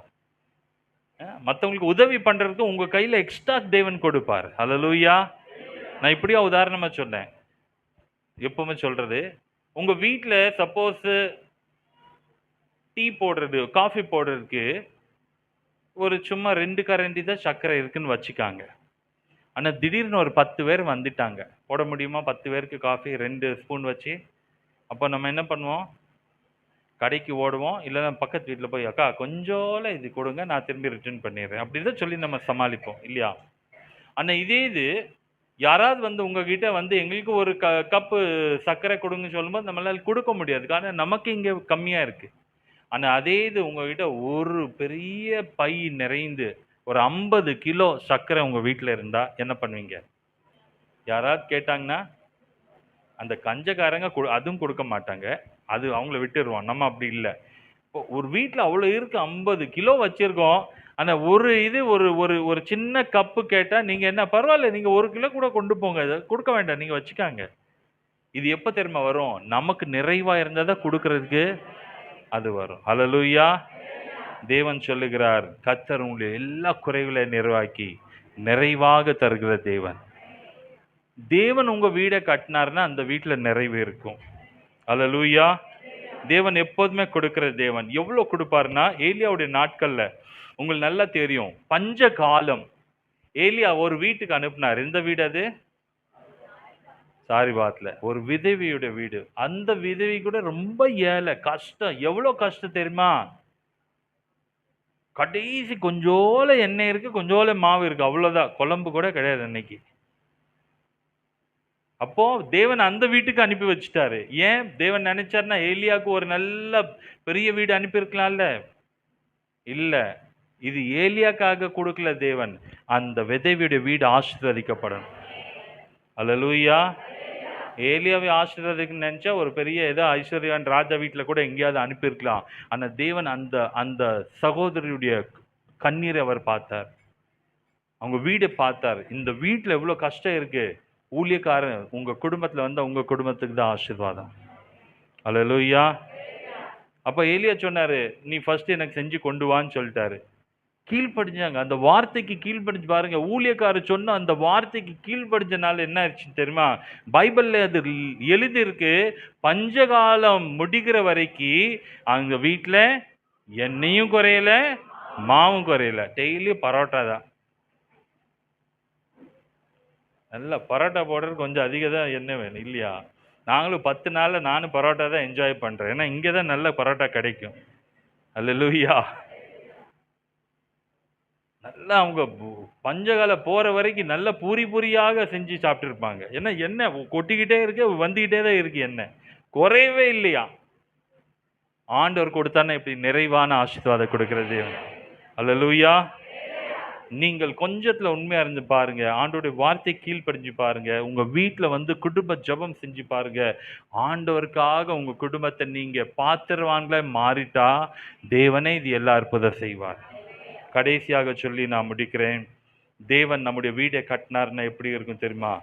மற்றவங்களுக்கு உதவி பண்றதுக்கு உங்க கையில எக்ஸ்ட்ரா தேவன் கொடுப்பார். ஹல்லேலூயா. நான் இப்படியா உதாரணமா சொன்னேன். எப்பவுமே சொல்றது, உங்க வீட்டில் சப்போஸ் டீ போடுறது, காஃபி போடுறதுக்கு ஒரு சும்மா 2 கரண்டி தான் சர்க்கரை இருக்குன்னு வச்சுக்காங்க. ஆனா திடீர்னு ஒரு 10 பேர் வந்துட்டாங்க. போட முடியுமா? 10 பேருக்கு காஃபி 2 ஸ்பூன் வச்சு? அப்போ நம்ம என்ன பண்ணுவோம்? கடைக்கு ஓடுவோம். இல்லைன்னா பக்கத்து வீட்டில் போய், அக்கா கொஞ்சோல இது கொடுங்க, நான் திரும்பி ரிட்டர்ன் பண்ணிடுறேன். அப்படி தான் சொல்லி நம்ம சமாளிப்போம் இல்லையா? ஆனால் இதே இது யாராவது வந்து உங்ககிட்ட வந்து எங்களுக்கு ஒரு கப்பு சர்க்கரை கொடுங்க சொல்லும்போது நம்மளால கொடுக்க முடியாது. காரணம் நமக்கு இங்கே கம்மியாக இருக்கு. ஆனால் அதே இது உங்ககிட்ட ஒரு பெரிய பை நிறைந்து ஒரு 50 கிலோ சர்க்கரை உங்கள் வீட்டில் இருந்தால் என்ன பண்ணுவீங்க? யாராவது கேட்டாங்கன்னா அந்த கஞ்சக்காரங்க அதுவும் கொடுக்க மாட்டாங்க. அது அவங்கள விட்டுருவோம். நம்ம அப்படி இல்லை. இப்போ ஒரு வீட்டில் அவ்வளோ இருக்கு, 50 கிலோ வச்சிருக்கோம். ஆனால் ஒரு இது ஒரு ஒரு ஒரு சின்ன கப்பு கேட்டால் நீங்கள் என்ன, பரவாயில்ல நீங்கள் 1 கிலோ கூட கொண்டு போங்க, இதை கொடுக்க வேண்டாம், நீங்கள் வச்சுக்காங்க. இது எப்போ தெரியுமா வரும்? நமக்கு நிறைவாக இருந்தால் தான் கொடுக்கறதுக்கு அது வரும். ஹல்லேலூயா. தேவன் சொல்லுகிறார், கர்த்தர் உங்களுடைய எல்லா குறைகளை நிறைவாக்கி நிறைவாக தருகிற தேவன். தேவன் உங்க வீடை கட்டினார்னா அந்த வீட்டில் நிறைவு இருக்கும். ஹல்லேலூயா. தேவன் எப்போதுமே கொடுக்கிற தேவன். எவ்வளோ கொடுப்பாருன்னா, ஏலியாவுடைய நாட்கள்ல உங்களுக்கு நல்லா தெரியும், பஞ்ச காலம். ஏலியா ஒரு வீட்டுக்கு அனுப்புனார். எந்த வீடு அது? சாரிபாத்ல ஒரு விதவியோட வீடு. அந்த விதவி கூட ரொம்ப ஏழை, கஷ்டம். எவ்வளோ கஷ்டம் தெரியுமா? கடைசி கொஞ்சோல எண்ணெய் இருக்கு, கொஞ்சோல மாவு இருக்கு, அவ்வளவுதான். குழம்பு கூட கிடையாது அன்னைக்கு. அப்போ தேவன் அந்த வீட்டுக்கு அனுப்பி வச்சுட்டாரு. ஏன்? தேவன் நினைச்சாருன்னா ஏலியாவுக்கு ஒரு நல்ல பெரிய வீடு அனுப்பியிருக்கலாம்ல. இல்ல, இது ஏலியாக்காக கொடுக்கல தேவன். அந்த விதவியுடைய வீடு ஆசீர்வதிக்கப்படும். அல்லேலூயா. ஏலியாவை ஆசீர்வதிக்கணும்னு நினைச்சா ஒரு பெரிய ஏதோ ஐஸ்வர்யான் ராஜா வீட்டில் கூட எங்கேயாவது அனுப்பியிருக்கலாம். ஆனால் தேவன் அந்த அந்த சகோதரியுடைய கண்ணீரை அவர் பார்த்தார். அவங்க வீடை பார்த்தார். இந்த வீட்டில் எவ்வளோ கஷ்டம் இருக்கு. ஊழியக்காரன் உங்க குடும்பத்தில் வந்தால் உங்க குடும்பத்துக்கு தான் ஆசீர்வாதம். அல்லேலூயா. அப்போ ஏலியா சொன்னாரு, நீ ஃபர்ஸ்ட் எனக்கு செஞ்சு கொண்டு வான்னு சொல்லிட்டாரு. கீழ்ப்படிஞ்சாங்க. அந்த வார்த்தைக்கு கீழ்ப்படிஞ்சு பாருங்க. ஊழியக்காரர் சொன்ன அந்த வார்த்தைக்கு கீழ்ப்படிஞ்சனால என்ன ஆயிடுச்சு தெரியுமா? பைபிள்ல அது எழுதியிருக்கு, பஞ்சகாலம் முடிகிற வரைக்கும் அவங்க வீட்டில் எண்ணெயும் குறையல, மாவும் குறையல. டெய்லி பரோட்டா தான். நல்ல பரோட்டா போடுறது கொஞ்சம் அதிகம் தான் எண்ணெய் வேணும் இல்லையா? நாங்களும் 10 நாளில் நானும் பரோட்டா தான் என்ஜாய் பண்ணுறேன். ஏன்னா இங்கே தான் நல்ல பரோட்டா கிடைக்கும். அல்லேலூயா. நல்லா அவங்க பஞ்சகால போகிற வரைக்கும் நல்ல பூரி பூரியாக செஞ்சு சாப்பிட்டுருப்பாங்க. ஏன்னா எண்ணெய் கொட்டிக்கிட்டே இருக்கு, வந்துக்கிட்டே தான் இருக்கு, எண்ணெய் குறையவே இல்லையா? ஆண்டவர் கொடுத்தானே இப்படி நிறைவான ஆசீர்வாதம் கொடுக்கிறது. அல்லேலூயா. நீங்கள் கொஞ்சத்துல உண்மையா இருந்து பாருங்க. ஆண்டவருடைய வார்த்தை கீழ்ப்படிஞ்சு பாருங்க. உங்க வீட்டுல வந்து குடும்ப ஜெபம் செஞ்சு பாருங்க. ஆண்டவருக்காக உங்க குடும்பத்தை நீங்க பாத்திரவான்களா மாறிட்டா தேவனே இது எல்லா அற்புதம் செய்வார். கடைசியாக சொல்லி நான் முடிக்கிறேன். தேவன் நம்முடைய வீடை கட்டினார்னா எப்படி இருக்கும் தெரியுமா?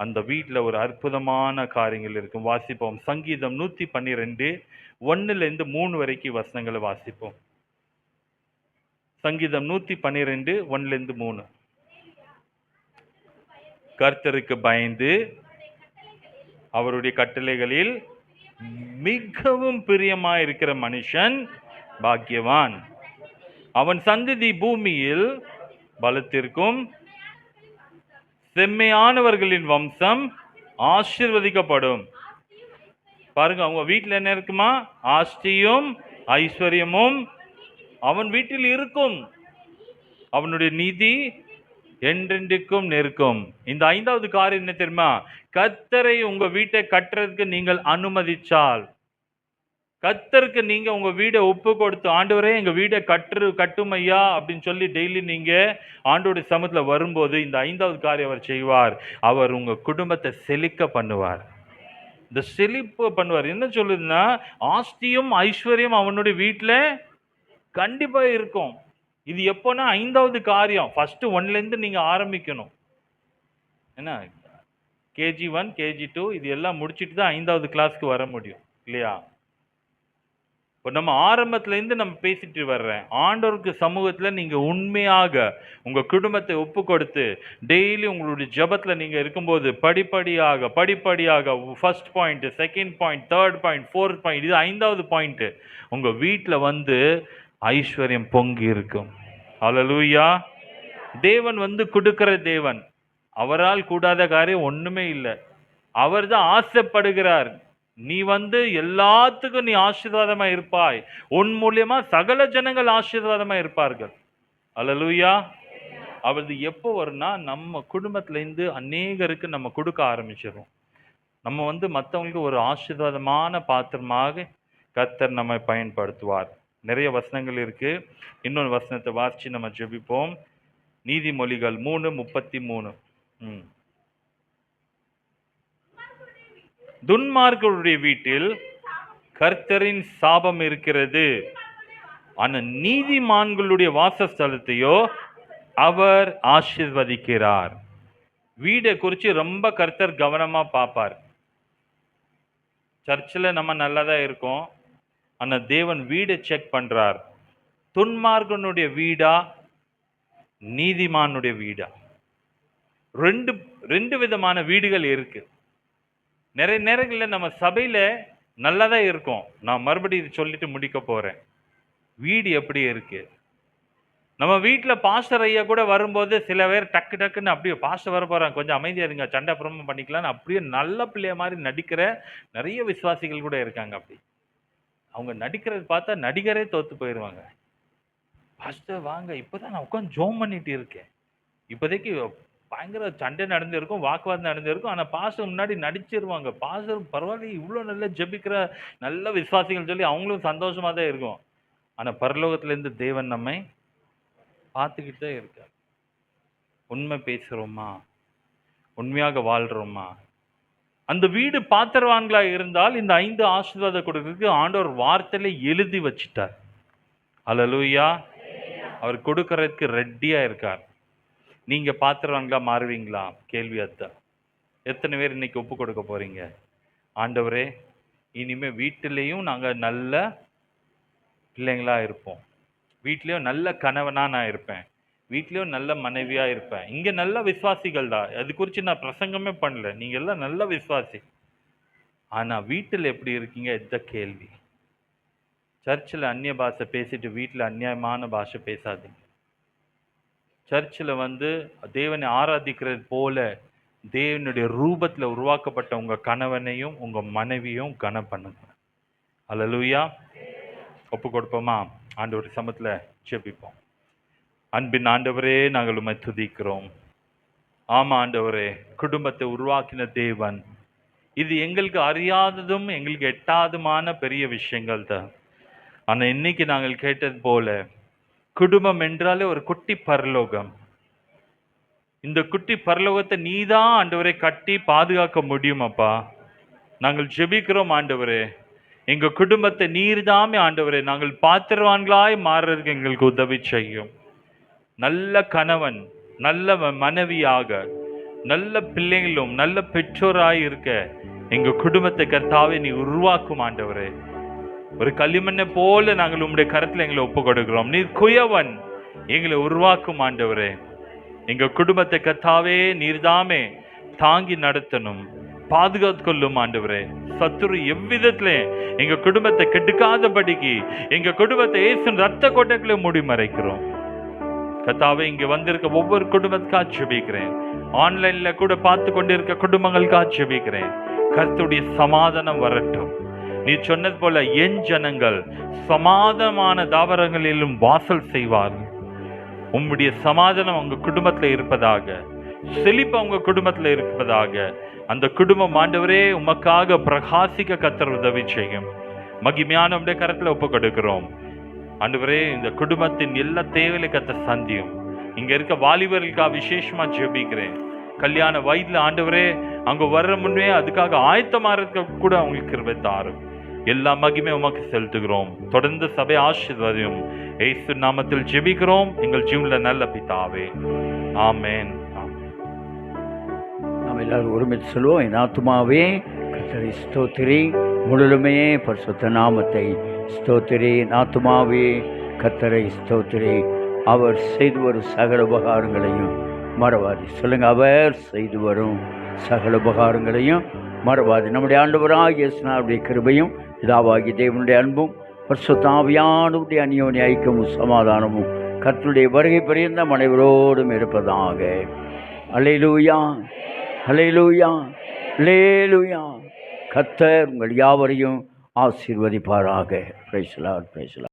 அந்த வீட்டில் ஒரு அற்புதமான காரியங்கள் இருக்கும். வாசிப்போம். சங்கீதம் 112 1 3 வரைக்கும் வசனங்களை வாசிப்போம். சங்கீதம் 112 1 3. கர்த்தருக்கு பயந்து அவருடைய கட்டளைகளில் மிகவும் பிரியமாயிருக்கிற மனுஷன் பாக்கியவான். அவன் சந்ததி பூமியில் பலத்திற்கும் செம்மையானவர்களின் வம்சம் ஆசீர்வதிக்கப்படும். பாருங்க, அவங்க வீட்டில் என்ன இருக்குமா? ஆஸ்தியும் ஐஸ்வர்யமும் அவன் வீட்டில் இருக்கும். அவனுடைய நீதி என்றென்றைக்கும் நிற்கும். இந்த 5வது காரியம் என்ன தெரியுமா? கர்த்தரை உங்க வீட்டை கட்டுறதுக்கு நீங்கள் அனுமதிச்சால், கர்த்தருக்கு நீங்க உங்க வீடை ஒப்பு கொடுத்து, ஆண்டவரே எங்க வீடை கட்டும் ஐயா அப்படின்னு சொல்லி டெய்லி நீங்க ஆண்டோட சமூகத்துல வரும்போது இந்த 5வது காரியம் அவர் செய்வார். அவர் உங்க குடும்பத்தை செழிக்க பண்ணுவார். இந்த செழிப்பு பண்ணுவார். என்ன சொல்லுதுன்னா, ஆஸ்தியும் ஐஸ்வர்யம் அவனுடைய வீட்டில் கண்டிப்பா இருக்கும். இது எப்போனா 5வது காரியம். ஃபர்ஸ்ட் 1லேருந்து நீங்க ஆரம்பிக்கணும். என்ன KG1, KG2 இது எல்லாம் முடிச்சிட்டு தான் 5வது கிளாஸ்க்கு வர முடியும் இல்லையா? இப்போ நம்ம ஆரம்பத்திலேருந்து நம்ம பேசிட்டு வர்றேன். ஆண்டவருக்கு சமூகத்தில் நீங்கள் உண்மையாக உங்கள் குடும்பத்தை ஒப்பு கொடுத்து டெய்லி உங்களுடைய ஜெபத்தில் நீங்கள் இருக்கும்போது படிப்படியாக first point, second point, third point, fourth point, இது 5வது பாயிண்ட்டு உங்கள் வீட்டில் வந்து ஐஸ்வர்யம் பொங்கி இருக்கும். ஹல்லேலூயா. தேவன் வந்து கொடுக்கிற தேவன். அவரால் கூடாத காரியம் ஒண்ணுமே இல்லை. அவர் தான் ஆசைப்படுகிறார். நீ வந்து எல்லாத்துக்கும் நீ ஆசீர்வாதமா இருப்பாய். உன் மூலியமா சகல ஜனங்கள் ஆசீர்வாதமா இருப்பார்கள். ஹல்லேலூயா. அது எப்போ வரும்னா நம்ம குடும்பத்துல இருந்து அநேகருக்கு நம்ம கொடுக்க ஆரம்பிச்சிடும். நம்ம வந்து மற்றவங்களுக்கு ஒரு ஆசீர்வாதமான பாத்திரமாக கர்த்தர் நம்மை பயன்படுத்துவார். நிறைய வசனங்கள் இருக்கு. இன்னொரு வசனத்தை வாசிச்சு நம்ம ஜெபிப்போம். நீதிமொழிகள் 3:33. துன்மார்க்கருடைய வீட்டில் கர்த்தரின் சாபம் இருக்கிறது, ஆனா நீதிமான்களுடைய வாசஸ்தலத்தையோ அவர் ஆசீர்வதிக்கிறார். வீடை குறித்து ரொம்ப கர்த்தர் கவனமா பார்ப்பார். சர்ச்சில் நம்ம நல்லா தான் இருக்கோம், ஆனா தேவன் வீடை செக் பண்றார். துன்மார்க்கனுடைய வீடா நீதிமானுடைய வீடா? ரெண்டு விதமான வீடுகள் இருக்கு. நிறைய நேரங்களில் நம்ம சபையில நல்லா தான் இருக்கும். நான் மறுபடியும் இது சொல்லிட்டு முடிக்க போறேன். வீடு எப்படி இருக்கு? நம்ம வீட்டில் பாஸ்டர் ஐயா கூட வரும்போது சில பேர் டக்குன்னு அப்படியே பாஸ்டர் வர போறாங்க, கொஞ்சம் அமைதியா இருங்க, சண்டை அப்புறமா பண்ணிக்கலாம்னு அப்படியே நல்ல பிள்ளைய மாதிரி நடிக்கிற நிறைய விசுவாசிகள் கூட இருக்காங்க. அப்படி அவங்க நடிக்கிறது பார்த்தா நடிகரே தோத்து போயிடுவாங்க. பாஸ்டர் வாங்க, இப்போதான் நான் உட்காந்து ஜோம் பண்ணிட்டு இருக்கேன். இப்போதைக்கு பயங்கர சண்டை நடந்திருக்கும், வாக்குவாதம் நடந்திருக்கும், ஆனால் பாஸ்டர் முன்னாடி நடிச்சிருவாங்க. பாஸ்டர் பரவாயில்ல, இவ்வளோ நல்ல ஜெபிக்கிற நல்ல விசுவாசிகள் சொல்லி அவங்களும் சந்தோஷமாக தான் இருக்கும். ஆனால் பரலோகத்திலேருந்து தேவன் நம்மை பார்த்துக்கிட்டு தான் இருக்கார். உண்மை பேசுகிறோமா? உண்மையாக வாழ்கிறோமா? அந்த வீடு பாத்திரவான்களா இருந்தால் இந்த 5 ஆசீர்வாதம் கொடுக்கறதுக்கு ஆண்டவர் வார்த்தையில எழுதி வச்சிட்டார். ஹல்லேலூயா. அவர் கொடுக்கறதுக்கு ரெடியா இருக்கார். நீங்க பாத்திரவான்களா மாறுவீங்களா? கேள்வி அதுதான். எத்தனை பேர் இன்னைக்கு ஒப்பு கொடுக்க போறீங்க? ஆண்டவரே, இனிமே வீட்டிலையும் நாங்க நல்ல பிள்ளைங்களா இருப்போம், வீட்லயும் நல்ல கணவனா நான் இருப்பேன், வீட்லயும் நல்ல மனைவியா இருப்பேன். இங்க நல்ல விசுவாசிகள் தான், அது குறித்து நான் பிரசங்கமே பண்ணல, நீங்க எல்லாம் நல்ல விசுவாசி. ஆனா வீட்டில் எப்படி இருக்கீங்க? இதுதான் கேள்வி. சர்ச்சில் அந்நிய பாஷை பேசிட்டு வீட்டில் அந்நியமான பாஷை பேசாதீங்க. சர்ச்சில் வந்து தேவனை ஆராதிக்கிறது போல தேவனுடைய ரூபத்தில் உருவாக்கப்பட்ட உங்கள் கணவனையும் உங்கள் மனைவியும் கனம் பண்ணுங்க. ஹல்லேலூயா. ஒப்பு கொடுப்போமா? ஆண்டவர் சமத்தில் ஜெபிப்போம். அன்பின் ஆண்டவரே, நாங்கள் உம்மை துதிக்கிறோம். ஆமாம் ஆண்டவரே, குடும்பத்தை உருவாக்கின தேவன், இது எங்களுக்கு அறியாததும் எங்களுக்கு எட்டாததுமான பெரிய விஷயங்கள் தான். ஆனால் இன்னைக்கு நாங்கள் கேட்டது போல குடும்பம் என்றாலே ஒரு குட்டி பரலோகம். இந்த குட்டி பரலோகத்தை நீதான் ஆண்டவரை கட்டி பாதுகாக்க முடியும் அப்பா. நாங்கள் ஜெபிக்கிறோம் ஆண்டவரே, எங்க குடும்பத்தை நீர்தாமே ஆண்டவரே நாங்கள் பாத்திரவான்களாய் மாறுறதுக்கு எங்களுக்கு உதவி செய்யும். நல்ல கணவன், நல்ல மனைவியாக, நல்ல பிள்ளைகளும் நல்ல பெற்றோராய் இருக்க எங்க குடும்பத்தை கர்த்தாவே நீ உருவாக்கும் ஆண்டவரே. ஒரு களிமண்ணை போல நாங்கள் உம்முடைய கரத்தில் எங்களை ஒப்பு கொடுக்கிறோம். நீர் குயவன், எங்களை உருவாக்கும் ஆண்டவரே. எங்க குடும்பத்தை கர்த்தாவே நீர்தாமே தாங்கி நடத்தணும், பாதுகாத்து கொள்ளும் ஆண்டவரே. சத்துரு எவ்விதத்திலே எங்க குடும்பத்தை கெடுக்காதபடிக்கு எங்க குடும்பத்தை இயேசுவின் ரத்த கோட்டைக்குள்ளே மூடி மறைக்கிறோம் கர்த்தாவே. இங்க வந்திருக்க ஒவ்வொரு குடும்பத்துக்காக ஜெபிக்கிறேன். ஆன்லைன்ல கூட பார்த்து கொண்டிருக்க குடும்பங்களுக்காக ஜெபிக்கிறேன். கர்த்தருடைய சமாதானம் வரட்டும். நீ சொன்னது போல என் ஜனங்கள் சமாதானமான தாவரங்களிலும் வாசல் செய்வார்கள். உம்முடைய சமாதானம் உங்க குடும்பத்தில் இருப்பதாக, செழிப்பு உங்க குடும்பத்தில் இருப்பதாக. அந்த குடும்பம் ஆண்டவரே உமக்காக பிரகாசிக்க கர்த்தர் உதவி செய்யும். மகிமையான உம்முடைய கரத்தில் ஒப்பு கொடுக்கிறோம் ஆண்டவரே. இந்த குடும்பத்தின் எல்லா தேவைகளை கர்த்தர் சந்தியும். இங்க இருக்க வாலிபர்களுக்காக விசேஷமா ஜெபிக்கிறேன். கல்யாண வயதுல ஆண்டவரே அங்க வர்ற முன்னே அதுக்காக ஆயத்தமா இருக்க கூட அவங்களுக்கு கிருபை தாரும். எல்லா மகிமை உமக்கு செலுத்துகிறோம். தொடர்ந்து சபை ஆசீர்வதியும். இயேசு நாமத்தில் ஜெபிக்கிறோம் எங்கள் ஜீவன்ல நல்ல பிதாவே, ஆமென். நாம் எல்லாரும் ஒருமித்து சொல்லுவோம். என் ஆத்துமாவே கர்த்தரை ஸ்தோத்திரி, முழுமே பரிசுத்த நாமத்தை ஸ்தோத்திரி. என் ஆத்துமாவே கர்த்தரை ஸ்தோத்திரி, அவர் செய்து வரும் சகல உபகாரங்களையும் மறவாதி. சொல்லுங்க, அவர் செய்து வரும் சகல உபகாரங்களையும் மறவாதி. நம்முடைய ஆண்டவராகிய இயேசுவின் கிருபையும் பிதாவாகிய தேவனுடைய அன்பும் பரிசுத்த ஆவியானவருடைய அந்யோன்ய ஐக்கியமும் சமாதானமும் கர்த்தருடைய வருகை பரியந்த அனைவரோடும் இருப்பதாக. அல்லேலூயா, அல்லேலூயா, அல்லேலூயா. கர்த்தர் உங்கள் யாவரையும் ஆசீர்வதிப்பாராக. Praise the Lord, praise the Lord.